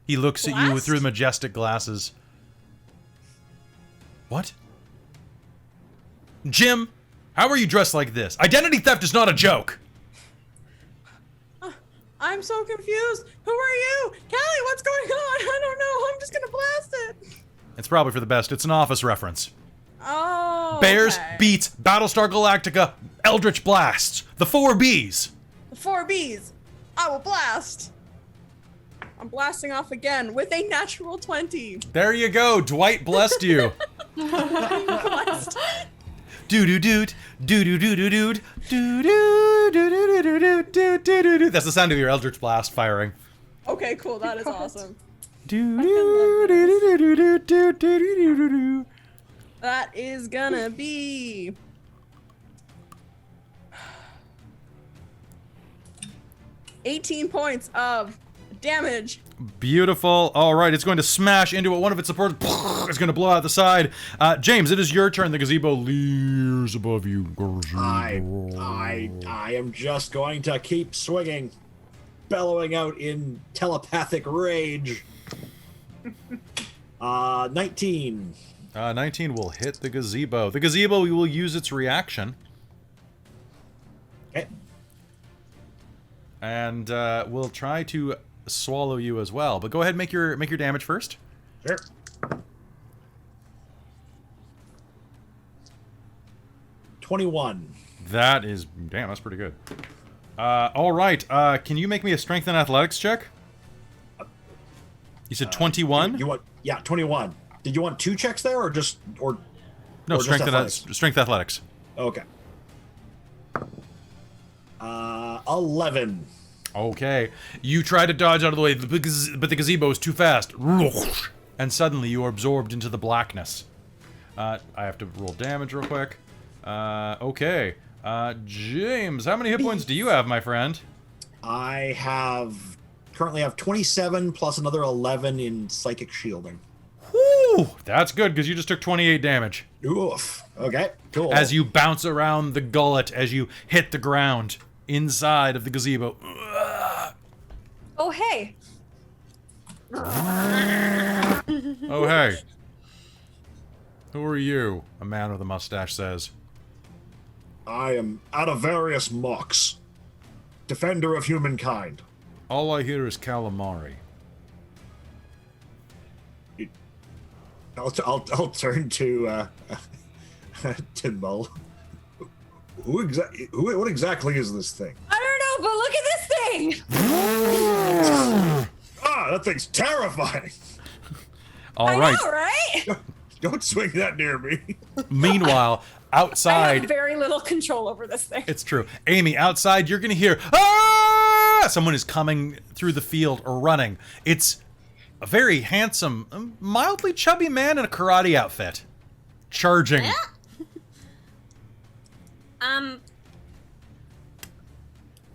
S1: He looks at you through majestic glasses. What? Jim, how are you dressed like this? Identity theft is not a joke.
S5: I'm so confused. Who are you? Callie, what's going on? I don't know. I'm just gonna blast it.
S1: It's probably for the best. It's an Office reference.
S5: Oh.
S1: Bears
S5: okay.
S1: beats Battlestar Galactica. Eldritch blasts. The 4 Bs.
S5: The 4 Bs. I will blast. I'm blasting off again with a natural 20.
S1: There you go. Dwight blessed you.
S5: Blessed.
S1: Doo-doo-doot, doo-doo-doo-doo-doot, doo-doo-doo-doo-doo-doo-doo-doo. That's the sound of your Eldritch Blast firing.
S5: Okay, cool. That is awesome.
S1: Doo-doo-doo-doo-doo-doo-doo-doo-doo-doo.
S5: That is gonna be 18 points of damage.
S1: Beautiful. All right, it's going to smash into it. One of its supports is going to blow out the side. James, it is your turn. The gazebo leers above you.
S3: I am just going to keep swinging, bellowing out in telepathic rage. 19.
S1: 19 will hit the gazebo. The gazebo will use its reaction.
S3: Okay.
S1: And we'll try to swallow you as well. But go ahead and make your damage first.
S3: Sure. $21.
S1: That is... Damn, that's pretty good. All right. Can you make me a strength and athletics check? You said 21?
S3: You want... Yeah, 21. Did you want 2 checks there, or just...
S1: No,
S3: or just
S1: strength athletics.
S3: Okay. 11.
S1: Okay. You try to dodge out of the way, but the gazebo is too fast. And suddenly you are absorbed into the blackness. I have to roll damage real quick. Okay. James, how many hit points do you have, my friend?
S3: I currently have 27 plus another 11 in psychic shielding.
S1: Whew! That's good, because you just took 28 damage.
S3: Oof. Okay, cool.
S1: As you bounce around the gullet, as you hit the ground inside of the gazebo.
S2: Oh, hey.
S1: Oh, hey. Who are you? A man with a mustache says.
S3: I am Adavarius Mox, defender of humankind.
S1: All I hear is calamari.
S3: I'll turn to Mull. What exactly is this thing?
S2: I don't know, but look at this thing.
S3: That thing's terrifying.
S1: All right.
S2: I know, right?
S3: Don't swing that near me.
S1: Meanwhile,
S2: I
S1: outside...
S2: have very little control over this thing.
S1: It's true. Amy, outside, you're gonna hear, ah! Someone is coming through the field or running. It's a very handsome, mildly chubby man in a karate outfit. Charging.
S7: I'm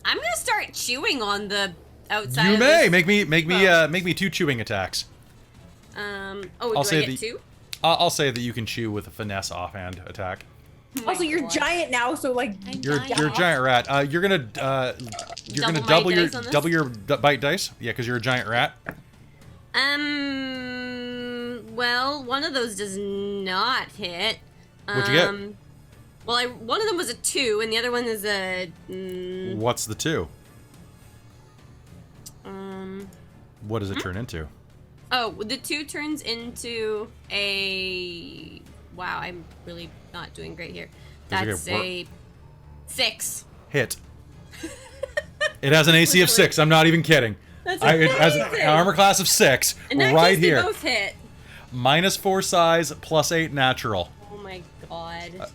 S7: gonna start chewing on the outside.
S1: You may
S7: of this.
S1: make me 2 chewing attacks.
S7: Oh,
S1: I'll
S7: do
S1: say
S7: I get
S1: the-
S7: 2?
S1: I'll say that you can chew with a finesse offhand attack.
S2: Also, you're giant now, so like
S1: You're a giant rat. You're gonna
S7: Double my dice on this?
S1: double your bite dice. Yeah, because you're a giant rat.
S7: Well, one of those does not hit.
S1: What'd you get?
S7: Well, one of them was a 2, and the other one is a.
S1: What's the 2? What does it
S7: Hmm?
S1: turn into?
S7: Oh, the 2 turns into a. Wow, I'm really not doing great here.
S1: That's
S7: That's
S1: okay.
S7: a 6.
S1: Hit. It has an AC of 6. I'm not even kidding.
S7: That's
S1: It has an
S7: amazing.
S1: armor class of 6
S7: In that
S1: right
S7: case, they
S1: here.
S7: both hit.
S1: -4 size, +8 natural.
S7: Oh my god.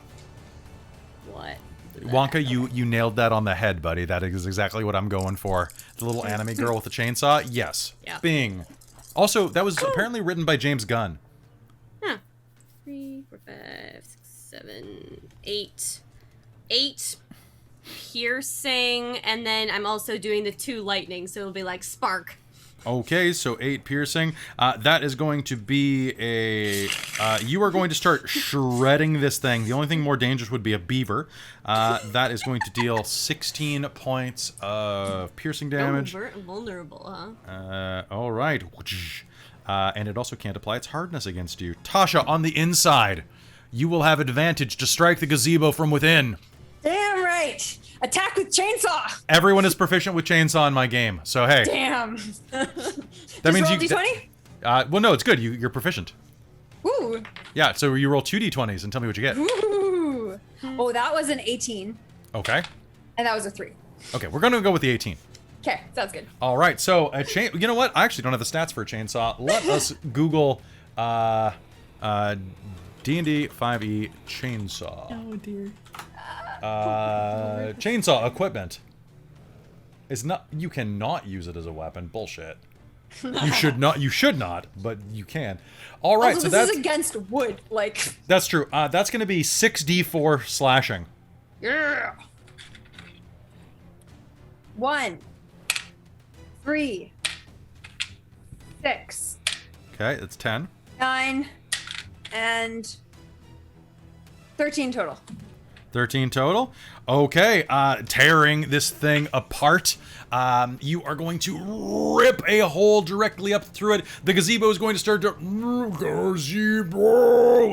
S7: What?
S1: Wonka, you nailed that on the head, buddy. That is exactly what I'm going for. The little anime girl with the chainsaw? Yes.
S7: Yeah.
S1: Bing. Also, that was apparently written by James Gunn.
S7: 3, 4, 5, 6, 7, 8. 8 piercing, and then I'm also doing the 2 lightning, so it'll be like spark.
S1: Okay, so 8 piercing. That is going to be a... you are going to start shredding this thing. The only thing more dangerous would be a beaver. That is going to deal 16 points of piercing damage.
S7: Vulnerable, huh?
S1: All right. And it also can't apply its hardness against you. Tasha, on the inside, you will have advantage to strike the gazebo from within.
S2: damn right. Attack with chainsaw.
S1: Everyone is proficient with chainsaw in my game, so hey.
S2: Damn.
S1: That means
S2: roll
S1: you...
S2: D20?
S1: well, no, it's good. You're proficient.
S2: Ooh.
S1: Yeah, so you roll 2 d20s and tell me what you get.
S2: Ooh. Oh, that was an 18,
S1: Okay.
S2: and that was a 3.
S1: Okay, we're going to go with the 18.
S2: Okay, sounds good.
S1: All right, so a chain... You know what? I actually don't have the stats for a chainsaw. Let us Google D&D 5e chainsaw.
S6: Oh dear.
S1: Chainsaw equipment. It's not... You cannot use it as a weapon. Bullshit. You should not, but you can. All right,
S2: Also,
S1: so
S2: this
S1: that's...
S2: is against wood. Like,
S1: That's true. That's going to be 6d4 slashing.
S2: yeah. 1, 3, 6,
S1: Okay, that's 10.
S2: 9, and 13 total.
S1: 13 total. Okay, tearing this thing apart. You are going to rip a hole directly up through it. The gazebo is going to start to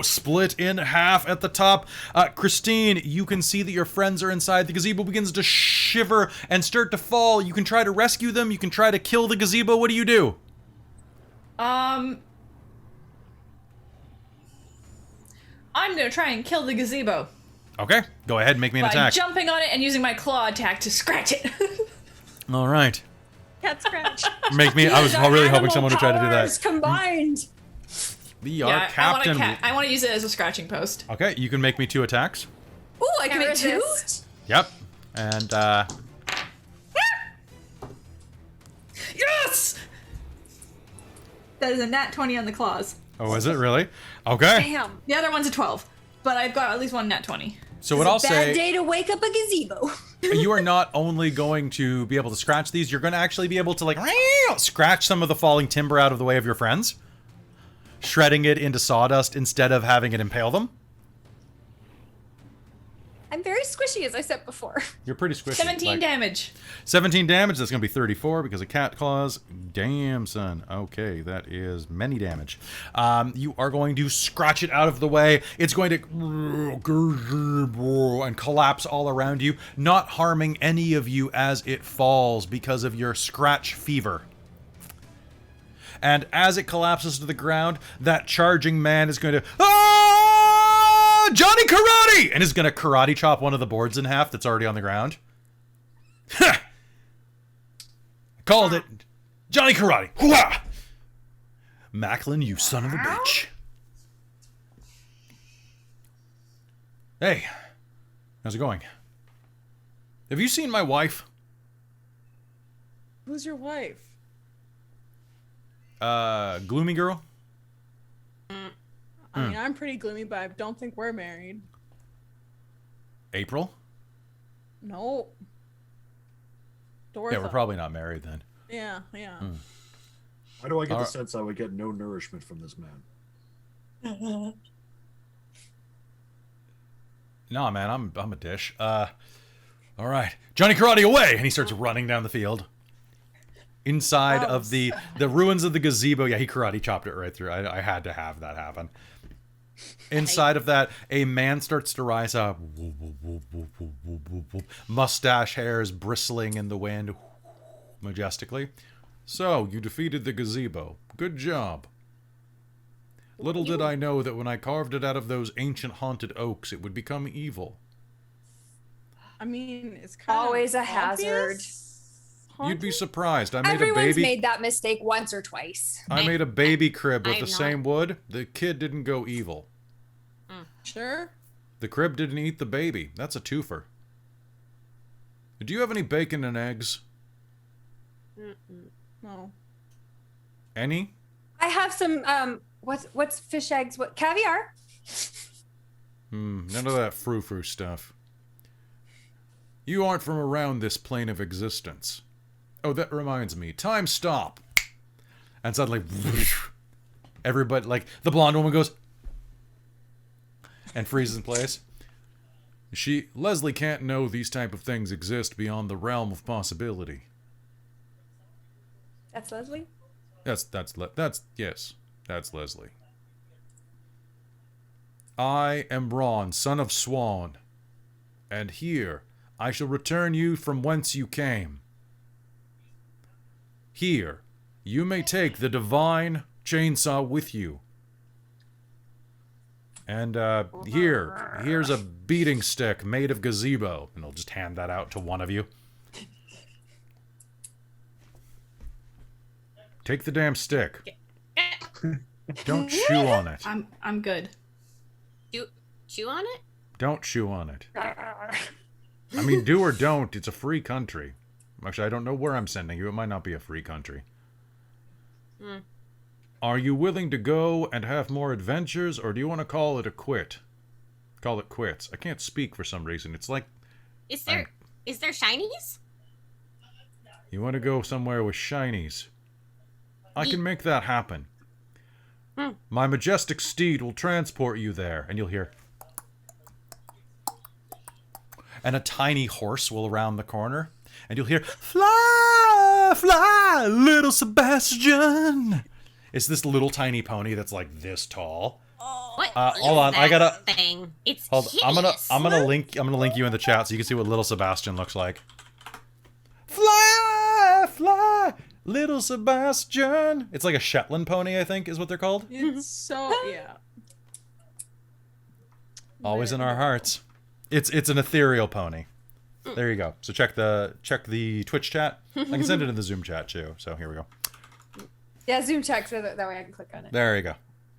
S1: split in half at the top. Christine, you can see that your friends are inside. The gazebo begins to shiver and start to fall. You can try to rescue them. You can try to kill the gazebo. What do you do?
S6: I'm gonna try and kill the gazebo
S1: Okay, go ahead and make me an
S6: by
S1: attack.
S6: jumping on it and using my claw attack to scratch it.
S1: All right.
S5: Cat scratch.
S1: Make me... I was
S2: Our
S1: really hoping
S2: animal
S1: someone would try to do
S2: powers
S1: that.
S2: combined.
S1: We are
S6: I
S1: Captain...
S6: want to use it as a scratching post.
S1: Okay, you can make me 2 attacks.
S2: Ooh, I can make 2.
S5: resist.
S1: Yep. And,
S6: Yes! That is a nat 20 on the claws.
S1: oh, is it really? Okay.
S2: Damn.
S6: The other one's a 12, but I've got at least one nat 20.
S1: So what I'll
S2: Bad
S1: say,
S2: day to wake up a gazebo.
S1: you are not only going to be able to scratch these, you're going to actually be able to, like, scratch some of the falling timber out of the way of your friends, shredding it into sawdust instead of having it impale them.
S2: I'm very squishy, as I said before.
S1: You're pretty squishy.
S6: 17
S1: like-
S6: damage.
S1: 17 damage. That's going to be 34 because of cat claws. Damn, son. Okay, that is many damage. You are going to scratch it out of the way. It's going to and collapse all around you, not harming any of you as it falls because of your scratch fever. And as it collapses to the ground, that charging man is going to... Johnny Karate! And is going to karate chop one of the boards in half that's already on the ground. Ha! Called it. Johnny Karate. Hoo-ha! Macklin, you son of a bitch. Hey. How's it going? Have you seen my wife?
S5: Who's your wife?
S1: Gloomy girl?
S5: I mean, I'm pretty gloomy, but I don't think we're married.
S1: April?
S5: No. Dortha.
S1: Yeah, we're probably not married then.
S5: Yeah.
S3: Why do I get the
S1: Alright.
S3: sense I would get no nourishment from this man?
S1: Nah, man, I'm a dish. All right, Johnny Karate away! And he starts running down the field. Inside of the ruins of the gazebo. Yeah, he karate chopped it right through. I had to have that happen. Inside of that, a man starts to rise up. Mustache hairs bristling in the wind. Majestically. So, you defeated the gazebo. Good job. Little did I know that when I carved it out of those ancient haunted oaks, it would become evil.
S5: I mean, it's kind of
S2: Always a hazard.
S5: obvious.
S1: You'd be surprised. I made
S2: Everyone's
S1: a baby.
S2: made that mistake once or twice.
S1: I made a baby crib with
S7: I'm
S1: the
S7: not.
S1: same wood. The kid didn't go evil.
S5: Sure.
S1: The crib didn't eat the baby. That's a twofer. Do you have any bacon and eggs?
S5: No.
S1: Any?
S2: I have some what's fish eggs? What caviar?
S1: None of that frou-frou stuff. You aren't from around this plane of existence. Oh, that reminds me. Time stop. And suddenly, everybody, like, the blonde woman goes and freezes in place. Leslie can't know these type of things exist beyond the realm of possibility.
S2: That's Leslie.
S1: Yes, that's Leslie. I am Ron, son of Swan, and here I shall return you from whence you came. Here, you may take the divine chainsaw with you. And here's a beating stick made of gazebo, and I'll just hand that out to one of you. Take the damn stick. Don't chew on it.
S6: I'm good.
S7: Chew on it?
S1: Don't chew on it. I mean, do or don't. It's a free country. Actually, I don't know where I'm sending you. It might not be a free country. Are you willing to go and have more adventures, or do you want to call it a quit? Call it quits. I can't speak for some reason. It's like...
S7: Is there shinies?
S1: You want to go somewhere with shinies. I can make that happen. My majestic steed will transport you there, and you'll hear... And a tiny horse will round the corner, and you'll hear, "Fly, fly, little Sebastian." It's this little tiny pony that's like this tall.
S7: What?
S1: Hold on, I gotta
S7: thing. It's
S1: hold.
S7: hideous.
S1: I'm gonna link you in the chat so you can see what little Sebastian looks like. Fly, fly, little Sebastian. It's like a Shetland pony, I think, is what they're called.
S5: It's so yeah.
S1: Always in our hearts. It's an ethereal pony. There you go. So check the Twitch chat. I can send it in the Zoom chat too. So here we go.
S2: Yeah, Zoom check so that way I can click on it.
S1: There you go.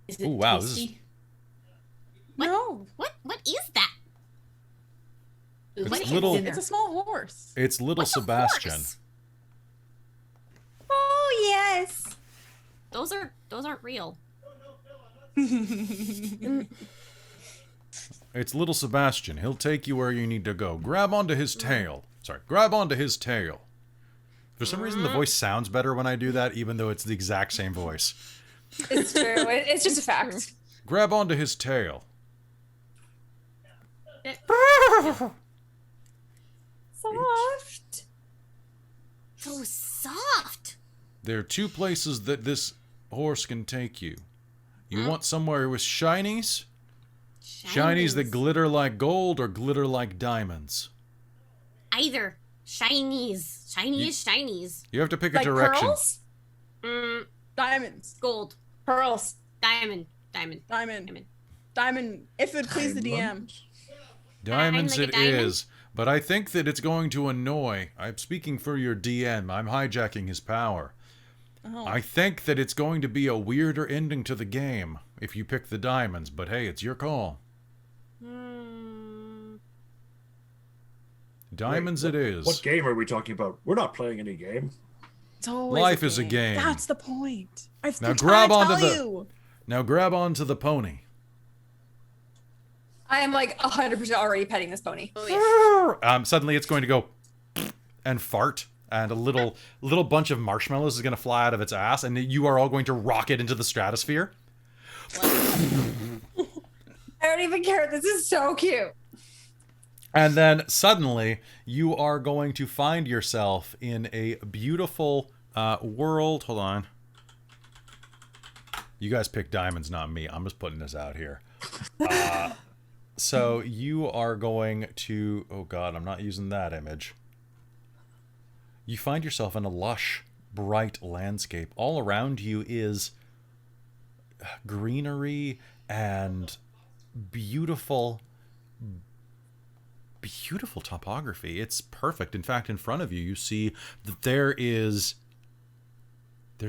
S6: Is it
S1: Ooh, wow, this is-
S6: tasty?
S5: No.
S7: What is that?
S6: Ooh,
S1: It's
S6: what is
S1: little-
S6: in there?
S5: It's a small horse.
S1: It's little
S7: What's a
S1: Sebastian.
S7: horse?
S2: Oh yes.
S7: Those aren't real.
S1: It's little Sebastian. He'll take you where you need to go. Grab onto his tail. Grab onto his tail. For some reason, the voice sounds better when I do that, even though it's the exact same voice.
S2: It's true. It's just a fact.
S1: Grab onto his tail.
S2: Soft.
S7: So soft.
S1: There are two places that this horse can take you. You want somewhere with shinies? Shinies that glitter like gold or glitter like diamonds?
S7: Either shinies. Shinies.
S1: You have to pick a
S2: Like
S1: direction.
S2: pearls?
S5: Diamonds.
S7: Gold.
S2: Pearls.
S7: Diamond.
S5: Diamond. If it please the DM.
S1: Diamonds
S7: like a
S1: it
S7: diamond?
S1: is, but I think that it's going to annoy. I'm speaking for your DM. I'm hijacking his power.
S5: Oh.
S1: I think that it's going to be a weirder ending to the game if you pick the diamonds, but hey, it's your call. Diamonds it is.
S3: What game are we talking about? We're not playing any game.
S5: It's always
S1: Life is a game.
S5: That's the point. I've
S1: Now
S5: been
S1: grab
S5: trying to
S1: onto
S5: tell
S1: the-
S5: you.
S1: Now grab onto the pony.
S2: I am like 100% already petting this pony.
S1: Suddenly it's going to go and fart, and a little bunch of marshmallows is going to fly out of its ass, and you are all going to rocket into the stratosphere.
S2: I don't even care. This is so cute.
S1: And then suddenly you are going to find yourself in a beautiful world. Hold on. You guys pick diamonds, not me. I'm just putting this out here. So you are going to... Oh god, I'm not using that image. You find yourself in a lush, bright landscape. All around you is greenery and beautiful topography. It's perfect. In fact, in front of you, you see that there's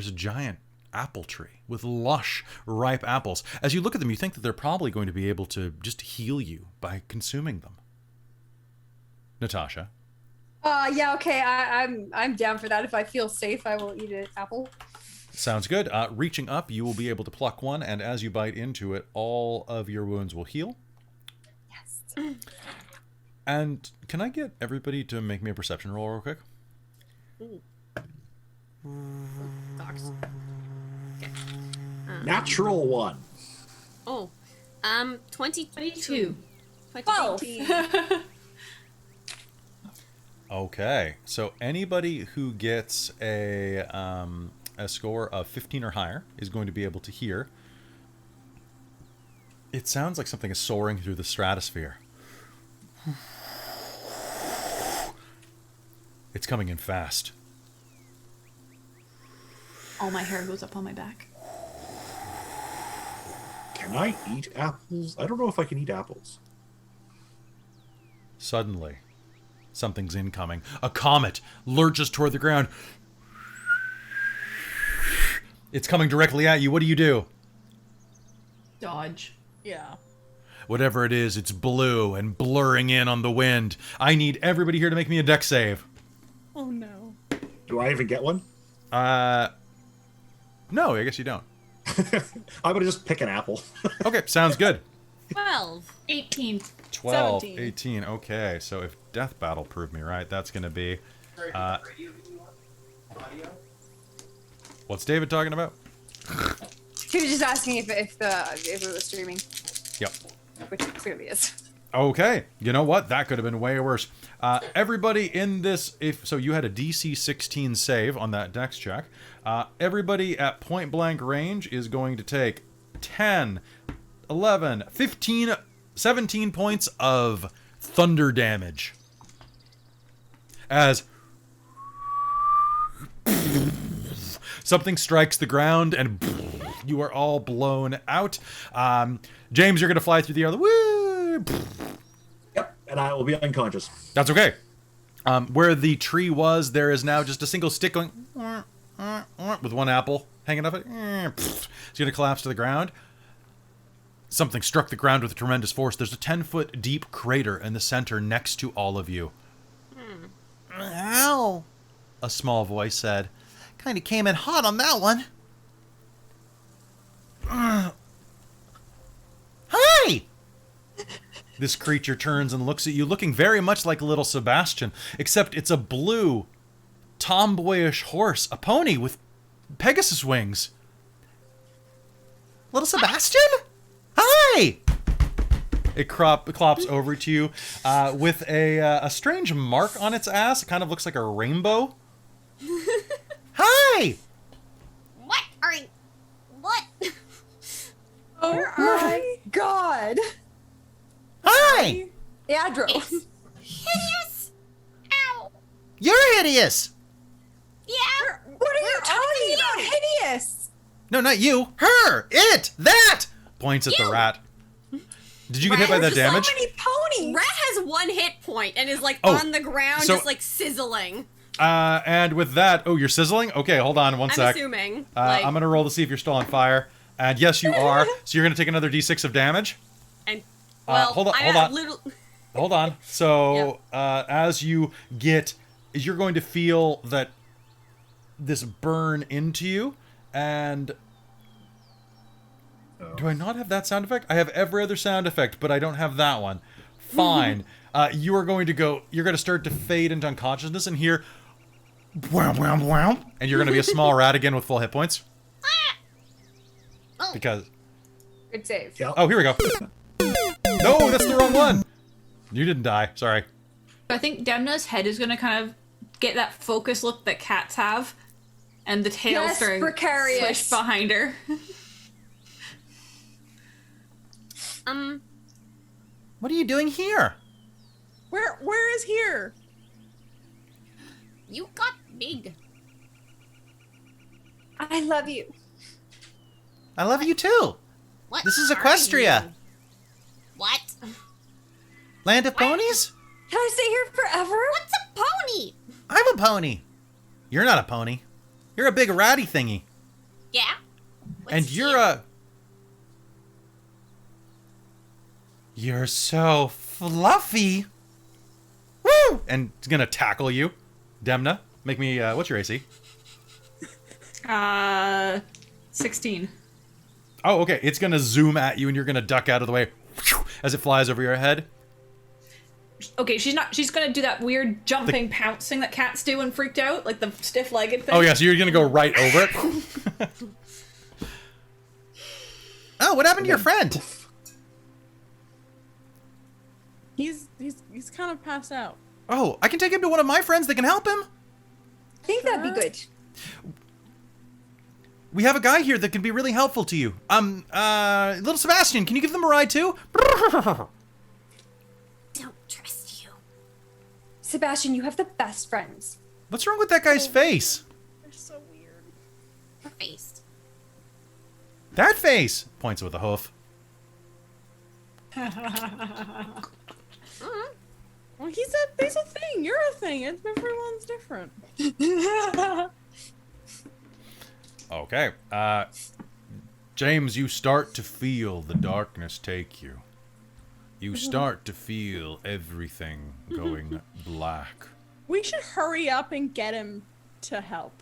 S1: a giant apple tree with lush, ripe apples. As you look at them, you think that they're probably going to be able to just heal you by consuming them. Natasha.
S2: Yeah, okay. I'm down for that. If I feel safe, I will eat an apple.
S1: Sounds good. Reaching up, you will be able to pluck one, and as you bite into it, all of your wounds will heal.
S2: Yes.
S1: And can I get everybody to make me a perception roll real quick?
S7: Dogs. Okay.
S3: Natural one.
S7: Oh. 22.
S2: 12.
S1: Okay, so anybody who gets a score of 15 or higher is going to be able to hear. It sounds like something is soaring through the stratosphere. It's coming in fast.
S6: All my hair goes up on my back.
S3: Can I eat apples? I don't know if I can eat apples.
S1: Suddenly, something's incoming. A comet lurches toward the ground. It's coming directly at you. What do?
S6: Dodge.
S5: Yeah.
S1: Whatever it is, it's blue and blurring in on the wind. I need everybody here to make me a dex save.
S5: Oh no.
S3: Do I even get one?
S1: No, I guess you don't.
S3: I'm gonna just pick an apple.
S1: Okay, sounds good.
S7: 12.
S6: 18.
S1: 12,
S5: 17.
S1: 18. Okay, so if Death Battle proved me right, that's going to be... what's David talking about?
S2: He was just asking if it was streaming,
S1: Yep.
S2: which it clearly is.
S1: Okay, you know what? That could have been way worse. Everybody in this... So you had a DC 16 save on that dex check. Everybody at point blank range is going to take 10, 11, 15, 17 points of thunder damage. As something strikes the ground and you are all blown out. James, you're going to fly through the air. Woo!
S3: Yep, and I will be unconscious.
S1: That's okay. Where the tree was, there is now just a single stick going with one apple hanging off it. It's going to collapse to the ground. Something struck the ground with a tremendous force. There's a 10-foot deep crater in the center next to all of you.
S8: Ow!
S1: A small voice said.
S8: Kind of came in hot on that one. Hi!
S1: This creature turns and looks at you, looking very much like little Sebastian, except it's a blue, tomboyish horse, a pony with Pegasus wings.
S8: Little Sebastian? Hi!
S1: It clops over to you with a strange mark on its ass. It kind of looks like a rainbow.
S8: Hi!
S7: What are you? What?
S2: Oh my god!
S8: Hi!
S2: Yadro.
S7: Hideous! Ow!
S8: You're hideous!
S7: Yeah!
S2: What are you talking about? Hideous!
S1: No, not you. Her! It! That! Points at the rat. Did you get hit by that damage?
S2: So many ponies!
S7: Rat has 1 hit point and is like
S1: Oh,
S7: on the ground,
S1: so-
S7: just like sizzling.
S1: And with that... Oh, you're sizzling? Okay, hold on one
S7: I'm
S1: sec.
S7: assuming.
S1: I'm going to roll to see if you're still on fire. And yes, you are. So you're going to take another d6 of damage.
S7: And well,
S1: hold on,
S7: I'm
S1: hold
S7: at
S1: on.
S7: Little...
S1: Hold on. So, as you get... You're going to feel that this burn into you. And... Do I not have that sound effect? I have every other sound effect, but I don't have that one. Fine. You are going to go... You're going to start to fade into unconsciousness and hear... Wham, wham, wham, and you're going to be a small rat again with full hit points.
S7: Oh.
S1: Because...
S2: Good save.
S3: Yep.
S1: Oh, here we go. No, that's the wrong one. You didn't die. Sorry.
S6: I think Demna's head is gonna kind of get that focus look that cats have, and the tail
S2: Yes,
S6: starting
S2: precarious.
S6: swish behind her.
S8: What are you doing here?
S5: Where is here?
S7: You got big.
S2: I love you.
S8: I love you too.
S7: What?
S8: This is
S7: are
S8: Equestria.
S7: you? What?
S8: Land of ponies?
S2: Can I stay here forever?
S7: What's a pony?
S8: I'm a pony. You're not a pony. You're a big ratty thingy.
S7: Yeah.
S8: And you're a... You're so fluffy. Woo! And it's gonna tackle you. Demna, make me, what's your AC?
S6: 16.
S1: Oh, okay. It's gonna zoom at you and you're gonna duck out of the way as it flies over your head.
S6: Okay, she's gonna do that weird jumping pouncing that cats do when freaked out, like the stiff-legged thing.
S1: Oh, yeah, so you're gonna go right over it.
S8: Oh, what happened to your friend?
S5: He's kind of passed out.
S8: Oh, I can take him to one of my friends that can help him.
S2: I think that'd be good.
S8: We have a guy here that can be really helpful to you. Little Sebastian, can you give them a ride too?
S7: Don't trust you.
S2: Sebastian, you have the best friends.
S8: What's wrong with that guy's face?
S5: They're so weird.
S7: Faced.
S8: That face! Points with a hoof.
S5: Well, he's a thing. You're a thing. Everyone's different.
S1: Okay. James, you start to feel the darkness take you. You start to feel everything going black.
S5: We should hurry up and get him to help.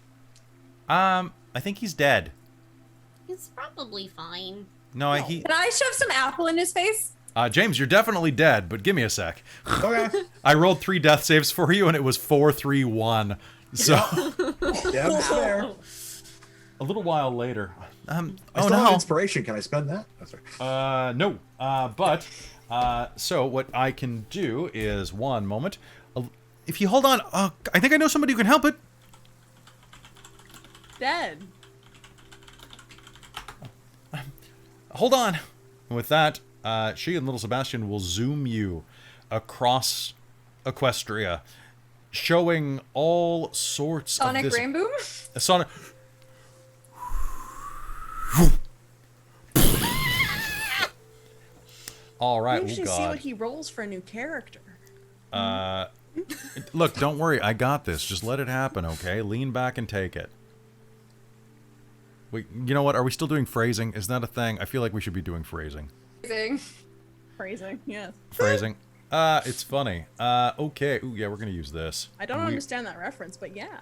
S8: I think he's dead.
S7: He's probably fine.
S8: No,
S2: Can I shove some apple in his face?
S1: James, you're definitely dead, but give me a sec.
S3: Okay.
S1: I rolled 3 death saves for you, and it was 4, 3, 1. So,
S3: Yeah, I'm fair.
S1: a little while later.
S3: I
S8: oh
S3: still have
S8: no.
S3: inspiration. Can I spend that? Oh, sorry.
S1: No. So what I can do is, one moment.
S8: If you hold on, I think I know somebody who can help it.
S5: Dead.
S1: Hold on. And with that, she and little Sebastian will zoom you across Equestria, showing all sorts
S2: Sonic
S1: of this...
S2: Rainboom?
S1: Sonic... All right,
S5: We
S1: oh
S5: should see what
S1: god.
S5: he rolls for a new character.
S1: Look, don't worry, I got this. Just let it happen, okay? Lean back and take it. Wait, you know what? Are we still doing phrasing? Is that a thing? I feel like we should be doing phrasing.
S2: Amazing.
S5: Phrasing, yes.
S1: Phrasing. It's funny. Okay. Ooh, yeah, we're gonna use this.
S5: I don't understand that reference, but yeah.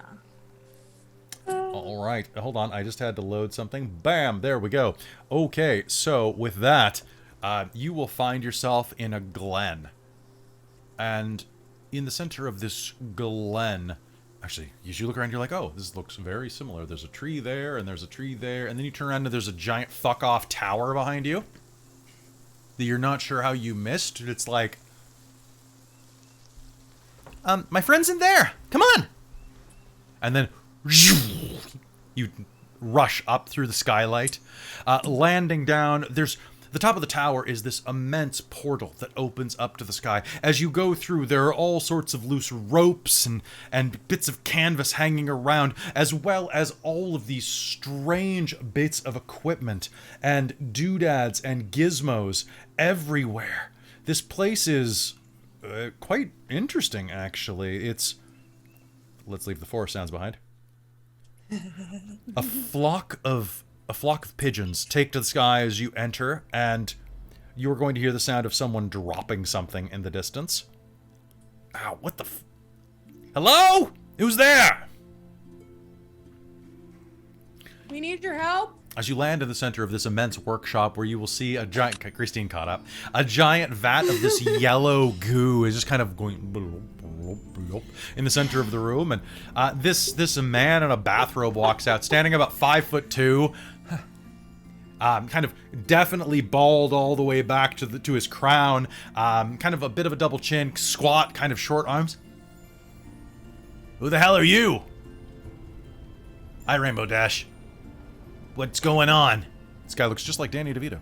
S1: All right. Hold on. I just had to load something. Bam! There we go. Okay. So with that, you will find yourself in a glen, and in the center of this glen, actually, as you look around, you're like, oh, this looks very similar. There's a tree there, and there's a tree there, and then you turn around and there's a giant fuck-off tower behind you that you're not sure how you missed. It's like,
S8: My friend's in there. Come on.
S1: and then you rush up through the skylight, landing down. There's the top of the tower is this immense portal that opens up to the sky. As you go through, there are all sorts of loose ropes and bits of canvas hanging around, as well as all of these strange bits of equipment and doodads and gizmos everywhere. This place is quite interesting, actually. It's... Let's leave the forest sounds behind. A flock of pigeons take to the sky as you enter, and you're going to hear the sound of someone dropping something in the distance. Ow, what the Hello? Who's there?
S5: We need your help.
S1: as you land in the center of this immense workshop where you will see a giant, Christine caught up, a giant vat of this yellow goo is just kind of going in the center of the room. And this man in a bathrobe walks out, standing about 5'2", kind of definitely bald all the way back to his crown, kind of a bit of a double chin, squat, kind of short arms. Who the hell are you? Hi, Rainbow Dash. What's going on? This guy looks just like Danny DeVito.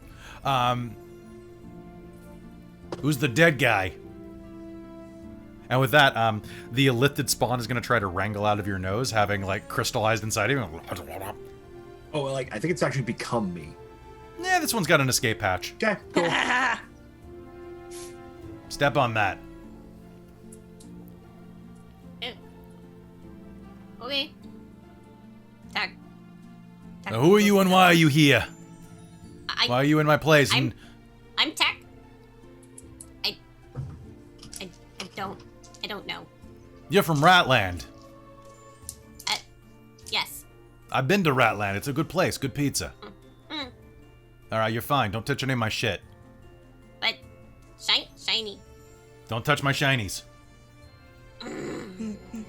S1: Who's the dead guy? And with that, the ellipted spawn is going to try to wrangle out of your nose, having, like, crystallized inside of you.
S3: Oh, like, I think it's actually become me.
S1: Yeah, this one's got an escape hatch.
S3: Okay, cool.
S1: Step on that.
S7: Okay. Tag.
S1: Now, who are you and why are you here? Why
S7: I
S1: are you in my place?
S7: I'm Tech. I don't know.
S1: You're from Ratland.
S7: Yes.
S1: I've been to Ratland. It's a good place. Good pizza.
S7: Mm.
S1: Alright, you're fine. Don't touch any of my shit.
S7: But shiny.
S1: Don't touch my shinies.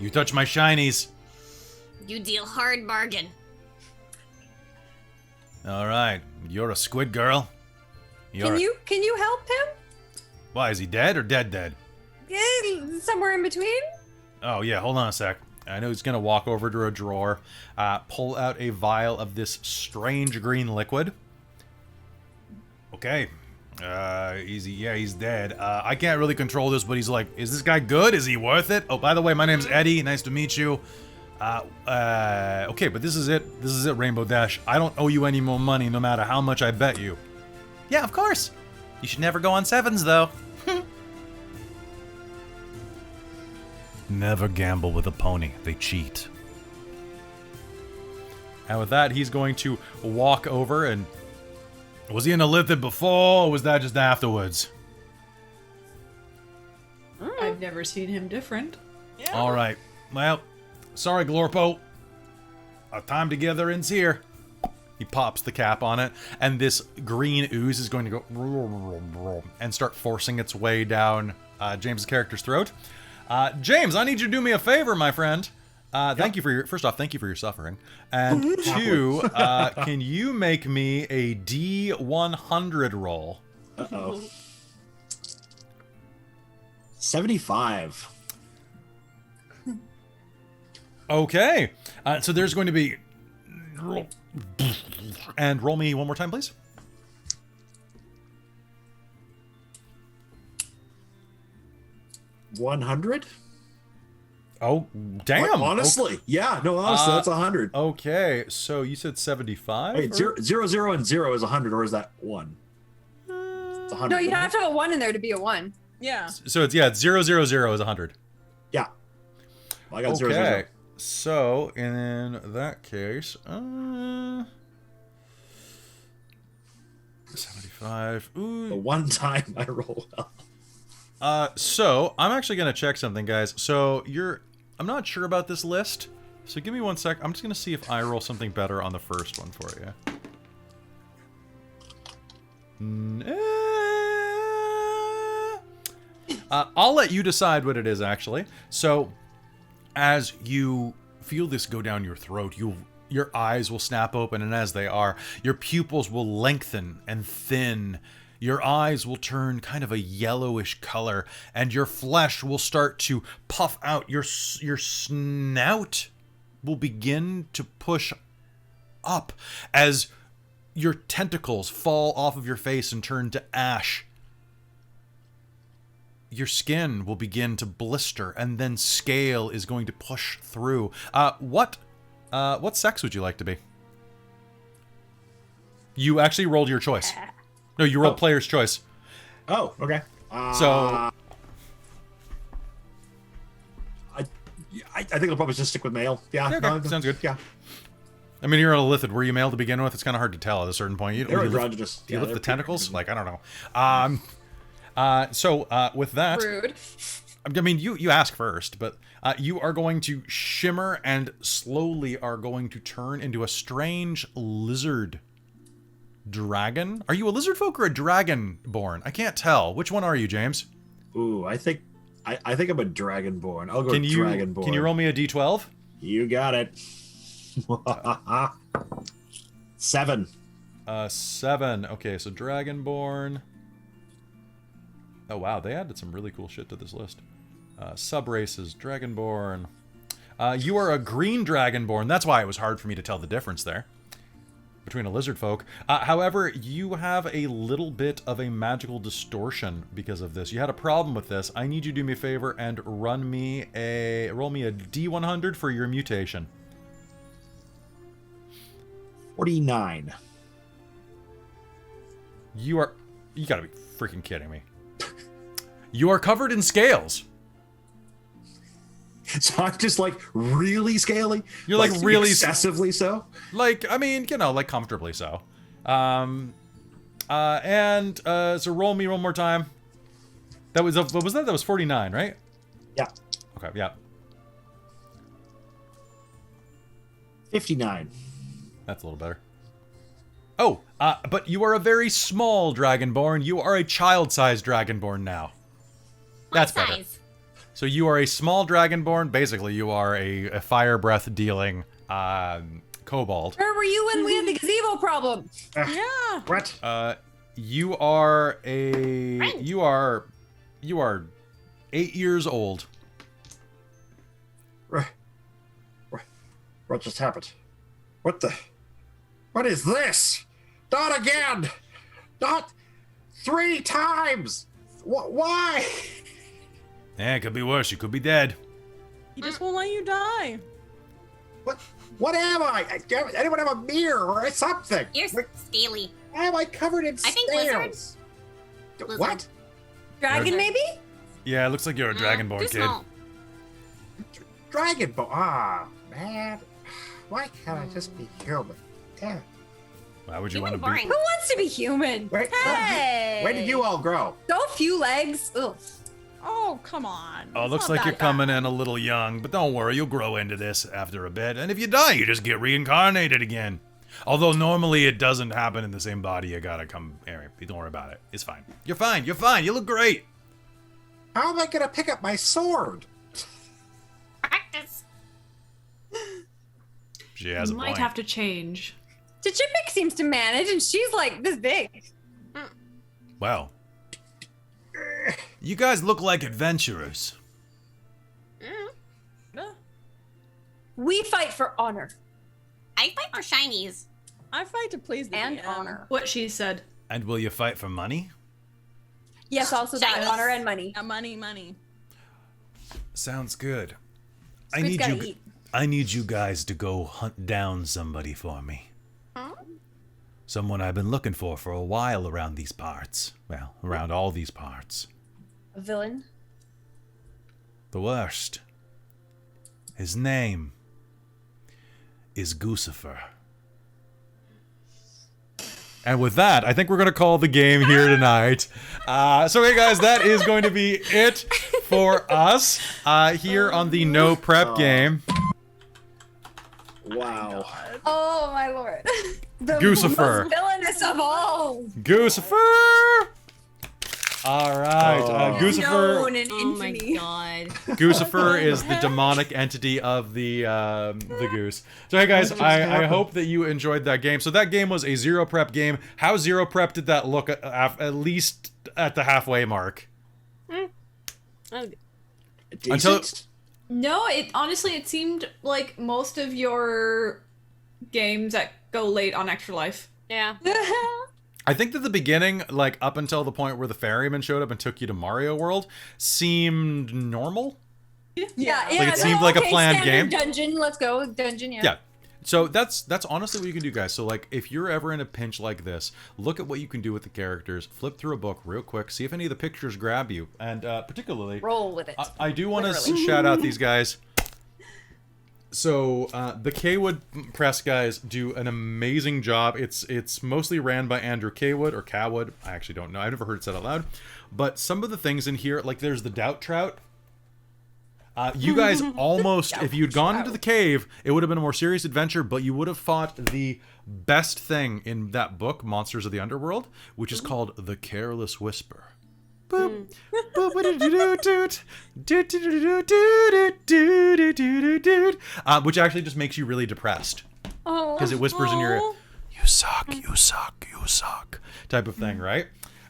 S1: You touch my shinies.
S7: You deal hard bargain.
S1: Alright, you're a squid girl.
S2: Can you help him?
S1: Why, is he dead or dead?
S2: Somewhere in between?
S1: Oh yeah, hold on a sec. I know he's gonna walk over to a drawer, pull out a vial of this strange green liquid. Okay. He's dead. I can't really control this, but he's like, is this guy good? Is he worth it? Oh, by the way, my name's Eddie. Nice to meet you. Okay, but this is it. This is it, Rainbow Dash. I don't owe you any more money, no matter how much I bet you. Yeah, of course. You should never go on sevens, though. Never gamble with a pony. They cheat. And with that, he's going to walk over and... Was he in a lifted before, or was that just afterwards?
S6: I've never seen him different.
S5: Yeah.
S1: Alright. Well, sorry, Glorpo. Our time together ends here. He pops the cap on it, and this green ooze is going to go and start forcing its way down James's character's throat. James, I need you to do me a favor, my friend. Thank you for your, first off, thank you for your suffering. And two, can you make me a D100 roll?
S3: Uh-oh. 75.
S1: Okay. So there's going to be... And roll me one more time, please.
S3: $100?
S1: Oh, damn.
S3: Honestly, yeah. No, honestly, that's 100.
S1: Okay, so you said 75?
S3: Wait, 0 and 0 is 100, or is that 1? It's 100.
S2: No, you have to have a 1 in there to be a 1.
S5: Yeah.
S1: So it's 000 is 100.
S3: Yeah. Well, I got
S1: Okay.
S3: 0.
S1: So in that case, 75. Ooh.
S3: The one time I roll well.
S1: So I'm actually gonna check something, guys. So I'm not sure about this list. So give me 1 sec. I'm just gonna see if I roll something better on the first one for you. I'll let you decide what it is, actually. So, as you feel this go down your throat, your eyes will snap open, and as they are, your pupils will lengthen and thin. Your eyes will turn kind of a yellowish color, and your flesh will start to puff out. Your snout will begin to push up as your tentacles fall off of your face and turn to ash. Your skin will begin to blister, and then scale is going to push through. What sex would you like to be? You actually rolled your choice. No, you rolled player's choice.
S3: Oh, okay.
S1: So
S3: I think I'll probably just stick with male. Yeah,
S1: okay,
S3: no,
S1: sounds good.
S3: Yeah.
S1: I mean, you're a lithid. Were you male to begin with? It's kind of hard to tell at a certain point.
S3: They were
S1: you
S3: drawn
S1: lift,
S3: to just.
S1: do you
S3: Yeah,
S1: lift the
S3: they're-
S1: tentacles? Like, I don't know. So with that,
S2: Rude.
S1: I mean, you ask first, but you are going to shimmer and slowly are going to turn into a strange lizard dragon. Are you a lizard folk or a dragonborn? I can't tell. Which one are you, James?
S3: Ooh, I think I'm a dragonborn. I'll go
S1: Can you
S3: dragonborn.
S1: can you roll me a d12?
S3: You got it. 7.
S1: 7. Okay, so dragonborn. Oh wow, they added some really cool shit to this list. Sub races, dragonborn. You are a green dragonborn. That's why it was hard for me to tell the difference there between a lizard folk. However, you have a little bit of a magical distortion because of this. You had a problem with this. I need you to do me a favor and roll me a D100 for your mutation.
S3: 49.
S1: You gotta be freaking kidding me. You are covered in scales.
S3: So I'm just like really scaly.
S1: You're like really
S3: excessively so.
S1: Like, I mean, you know, like comfortably so. So roll me one more time. That was what was that? That was 49, right?
S3: Yeah.
S1: Okay, yeah.
S3: 59.
S1: That's a little better. Oh, but you are a very small dragonborn. You are a child-sized dragonborn now. That's
S7: What
S1: better.
S7: size?
S1: So you are a small dragonborn. Basically, you are a fire breath dealing kobold.
S2: Where were you when we had the gazebo problem?
S5: Yeah.
S3: What?
S1: You are a
S7: Right.
S1: you are 8 years old.
S3: What just happened? What is this? Not again! Not 3 times! Why?
S1: Yeah, it could be worse. You could be dead.
S5: He just won't let you die.
S3: What am I? Anyone have a mirror or something?
S7: You're scaly.
S3: Why am I covered in
S7: I think lizard.
S3: scales?
S7: Lizard.
S3: What?
S2: Dragon, maybe?
S1: Yeah, it looks like you're a dragonborn
S7: Too
S1: kid.
S7: small.
S3: Dragon Ball. Ah, man. Why can't I just be human? Damn.
S1: Why would you
S7: Human
S1: want to
S7: boring.
S1: be?
S2: Who wants to be human?
S3: When did you all grow?
S2: So few legs. Ugh.
S5: Oh, come on.
S1: Oh,
S5: It's
S1: looks
S5: not
S1: like
S5: that
S1: you're coming
S5: bad.
S1: in a little young, but don't worry, you'll grow into this after a bit. And if you die, you just get reincarnated again. Although normally it doesn't happen in the same body. You gotta come. Anyway, don't worry about it. It's fine. You're fine. You're fine. You look great.
S3: How am I gonna pick up my sword?
S7: Practice.
S1: She has a
S6: Might
S1: point.
S6: have to change.
S2: Chichipik seems to manage, and she's like this big.
S1: Well, you guys look like adventurers.
S2: We fight for honor
S7: I fight for shinies.
S5: I fight to please the
S2: and
S5: DM.
S2: honor.
S6: What she said.
S1: And will you fight for money?
S2: Yes, also that
S7: Shinies.
S2: honor and money.
S5: Yeah, money.
S1: Sounds good. I
S2: Squid's
S1: need
S2: gotta
S1: you.
S2: eat.
S1: I need you guys to go hunt down somebody for me. Someone I've been looking for a while around these parts. Well, around all these parts.
S2: A villain.
S1: The worst. His name is Goosifer. And with that, I think we're going to call the game here tonight. So, hey guys, that is going to be it for us here on the No Prep game.
S3: Wow.
S2: Oh my lord. The
S1: Goosifer.
S2: most villainous of all.
S1: Goosifer! All right,
S3: Oh.
S1: Goosifer.
S2: Known in
S7: Oh my
S2: infamy.
S7: god.
S1: Goosifer is the demonic entity of the goose. So hey guys, I hope that you enjoyed that game. So that game was a zero prep game. How zero prep did that look at least at the halfway mark?
S7: Oh,
S1: Until-
S3: Decent?
S6: No, it seemed like most of your games that go late on Extra Life.
S7: yeah.
S1: I think that the beginning, like up until the point where the ferryman showed up and took you to Mario World, seemed normal.
S2: Yeah,
S1: Like, it seemed like a planned
S2: standard
S1: game.
S2: Dungeon, let's go. Dungeon, yeah.
S1: Yeah. So that's honestly what you can do, guys. So like, if you're ever in a pinch like this, look at what you can do with the characters. Flip through a book real quick, see if any of the pictures grab you, and particularly,
S2: Roll with it.
S1: I do want to
S2: Literally.
S1: shout out these guys. So the Kaywood Press guys do an amazing job. It's mostly ran by Andrew Kaywood or Cowwood. I actually don't know. I've never heard it said out loud. But some of the things in here, like there's the Doubt Trout. You guys almost, if you'd gone into the cave, it would have been a more serious adventure, but you would have fought the best thing in that book, Monsters of the Underworld, which is called The Careless Whisper. Which actually just makes you really depressed. Because it whispers in your ear, you suck, you suck, you suck, type of thing, right?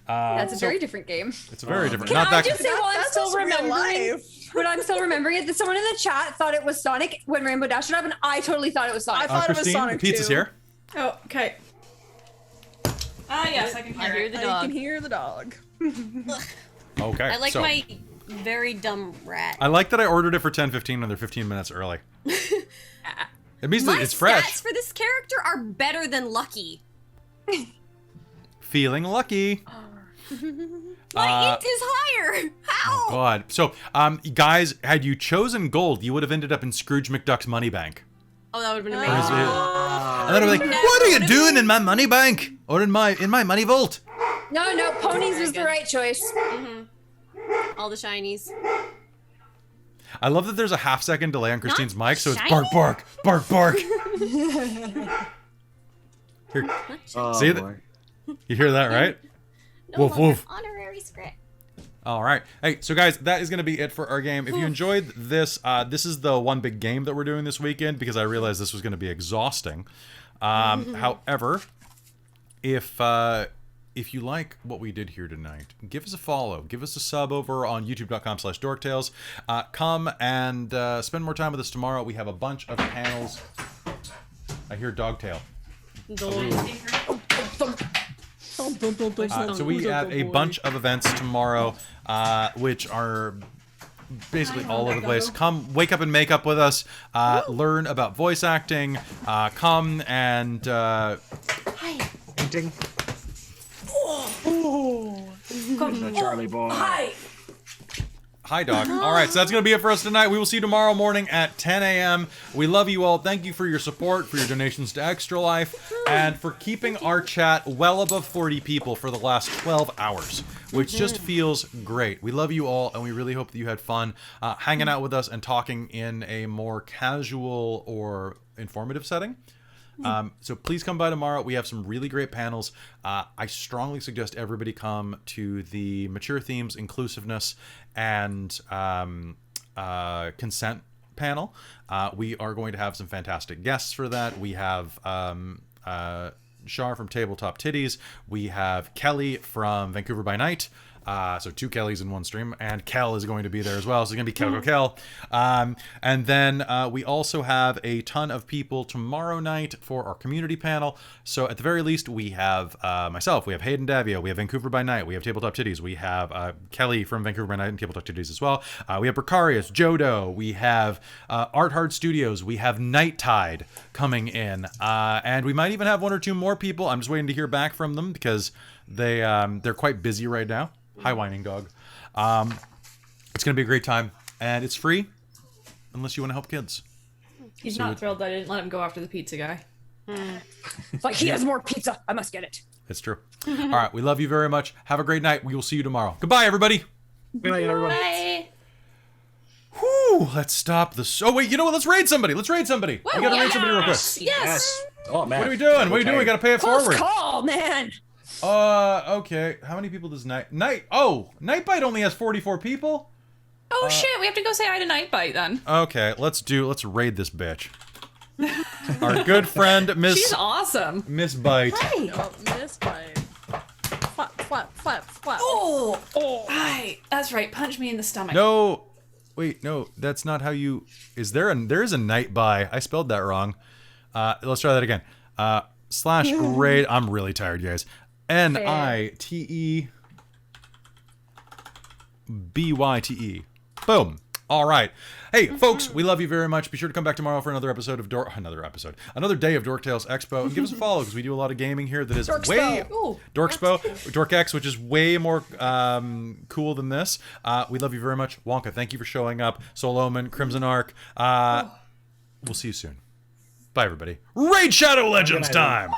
S2: That's a very different game.
S1: It's a very different.
S2: Can
S1: Not
S2: I
S1: that.
S2: just say while I'm
S5: That's
S2: still
S5: just real
S2: remembering,
S5: life.
S2: when I'm still remembering it, that someone in the chat thought it was Sonic when Rainbow Dash showed up, and I totally thought it was Sonic.
S5: I thought it was
S1: Christine,
S5: Sonic
S1: the pizza's
S5: too.
S1: here.
S6: Oh, okay. Ah, yes, I can hear it.
S7: the
S5: I
S7: dog.
S5: can hear the dog.
S1: Okay.
S7: I like
S1: so,
S7: my very dumb rat.
S1: I like that I ordered it for 10:15 when they're 15 minutes early. It means
S7: My
S1: that it's fresh.
S7: stats for this character are better than Lucky.
S1: Feeling lucky.
S7: My int is higher. How?
S1: God. So, guys, had you chosen gold, you would have ended up in Scrooge McDuck's money bank.
S7: Oh, that would have been
S1: Or
S7: amazing.
S1: is it- and then I'm like, what are you doing in my money bank? Or in my money vault?
S2: No, ponies was the
S7: good.
S2: right choice.
S7: All the shinies.
S1: I love that there's a half-second delay on Christine's mic, so it's
S7: shiny?
S1: bark, bark, bark, bark. Here,
S3: Oh,
S1: see that?
S3: boy.
S1: You hear that, right?
S7: No
S1: Woof,
S7: longer
S1: woof.
S7: honorary script.
S1: All right. Hey, so guys, that is going to be it for our game. If you enjoyed this, this is the one big game that we're doing this weekend because I realized this was going to be exhausting. However, if you like what we did here tonight, give us a follow. Give us a sub over on youtube.com/dorktales. Come and spend more time with us tomorrow. We have a bunch of panels. I hear Dogtail. So we have a bunch of events tomorrow, which are basically all over the place. Come, wake up and make up with us. Learn about voice acting. Come and
S3: Painting.
S9: Charlie boy.
S1: hi, dog. All right, so that's gonna be it for us tonight. We will see you tomorrow morning at 10 a.m. We love you all. Thank you for your support, for your donations to Extra Life, and for keeping our chat well above 40 people for the last 12 hours, which just feels great. We love you all, and we really hope that you had fun hanging out with us and talking in a more casual or informative setting. So please come by tomorrow. We have some really great panels. I strongly suggest everybody come to the mature themes, inclusiveness, and consent panel. We are going to have some fantastic guests for that. We have Shar from Tabletop Titties. We have Kelly from Vancouver by Night. So 2 Kellys in one stream, and Kel is going to be there as well. So it's going to be Kel. And then we also have a ton of people tomorrow night for our community panel. So at the very least, we have myself, we have Hayden Davio, we have Vancouver by Night, we have Tabletop Titties, we have Kelly from Vancouver by Night and Tabletop Titties as well. We have Precarious, Jodo, we have Art Hard Studios, we have Night Tide coming in, and we might even have 1 or 2 more people. I'm just waiting to hear back from them because they're quite busy right now. Hi, whining dog. It's going to be a great time, and it's free unless you want to help kids.
S6: He's not thrilled that I didn't let him go after the pizza guy.
S2: It's like, he has more pizza. I must get it.
S1: It's true. All right, we love you very much. Have a great night. We will see you tomorrow. Goodbye, everybody.
S3: Good night, everyone.
S7: Bye.
S1: Whew, let's stop this. Oh, wait, you know what? Let's raid somebody. We got to raid somebody real quick.
S5: Yes.
S3: Oh man.
S1: What are we doing? What are we doing? We got to pay it
S2: Close
S1: forward.
S2: call, man.
S1: Okay. How many people does Nightbite only has 44 people?
S6: Oh shit, we have to go say hi to Nightbite then.
S1: Okay, let's raid this bitch. Our good friend,
S6: She's awesome.
S1: Miss Bite.
S5: Oh, this way. Flap, flap, flap, flap.
S6: Oh, hi. That's right. Punch me in the stomach.
S1: No, wait, no, that's not how you. There is a night by. I spelled that wrong. Let's try that again. /raid. I'm really tired, guys. NITEBYTE. Boom. All right. Hey, folks, we love you very much. Be sure to come back tomorrow for another day of Dork Tales Expo, and give us a follow because we do a lot of gaming here that is Dorkexpo, which is way more cool than this. We love you very much. Wonka, thank you for showing up. Soloman, Crimson Arc. We'll see you soon. Bye, everybody. Raid Shadow Legends time!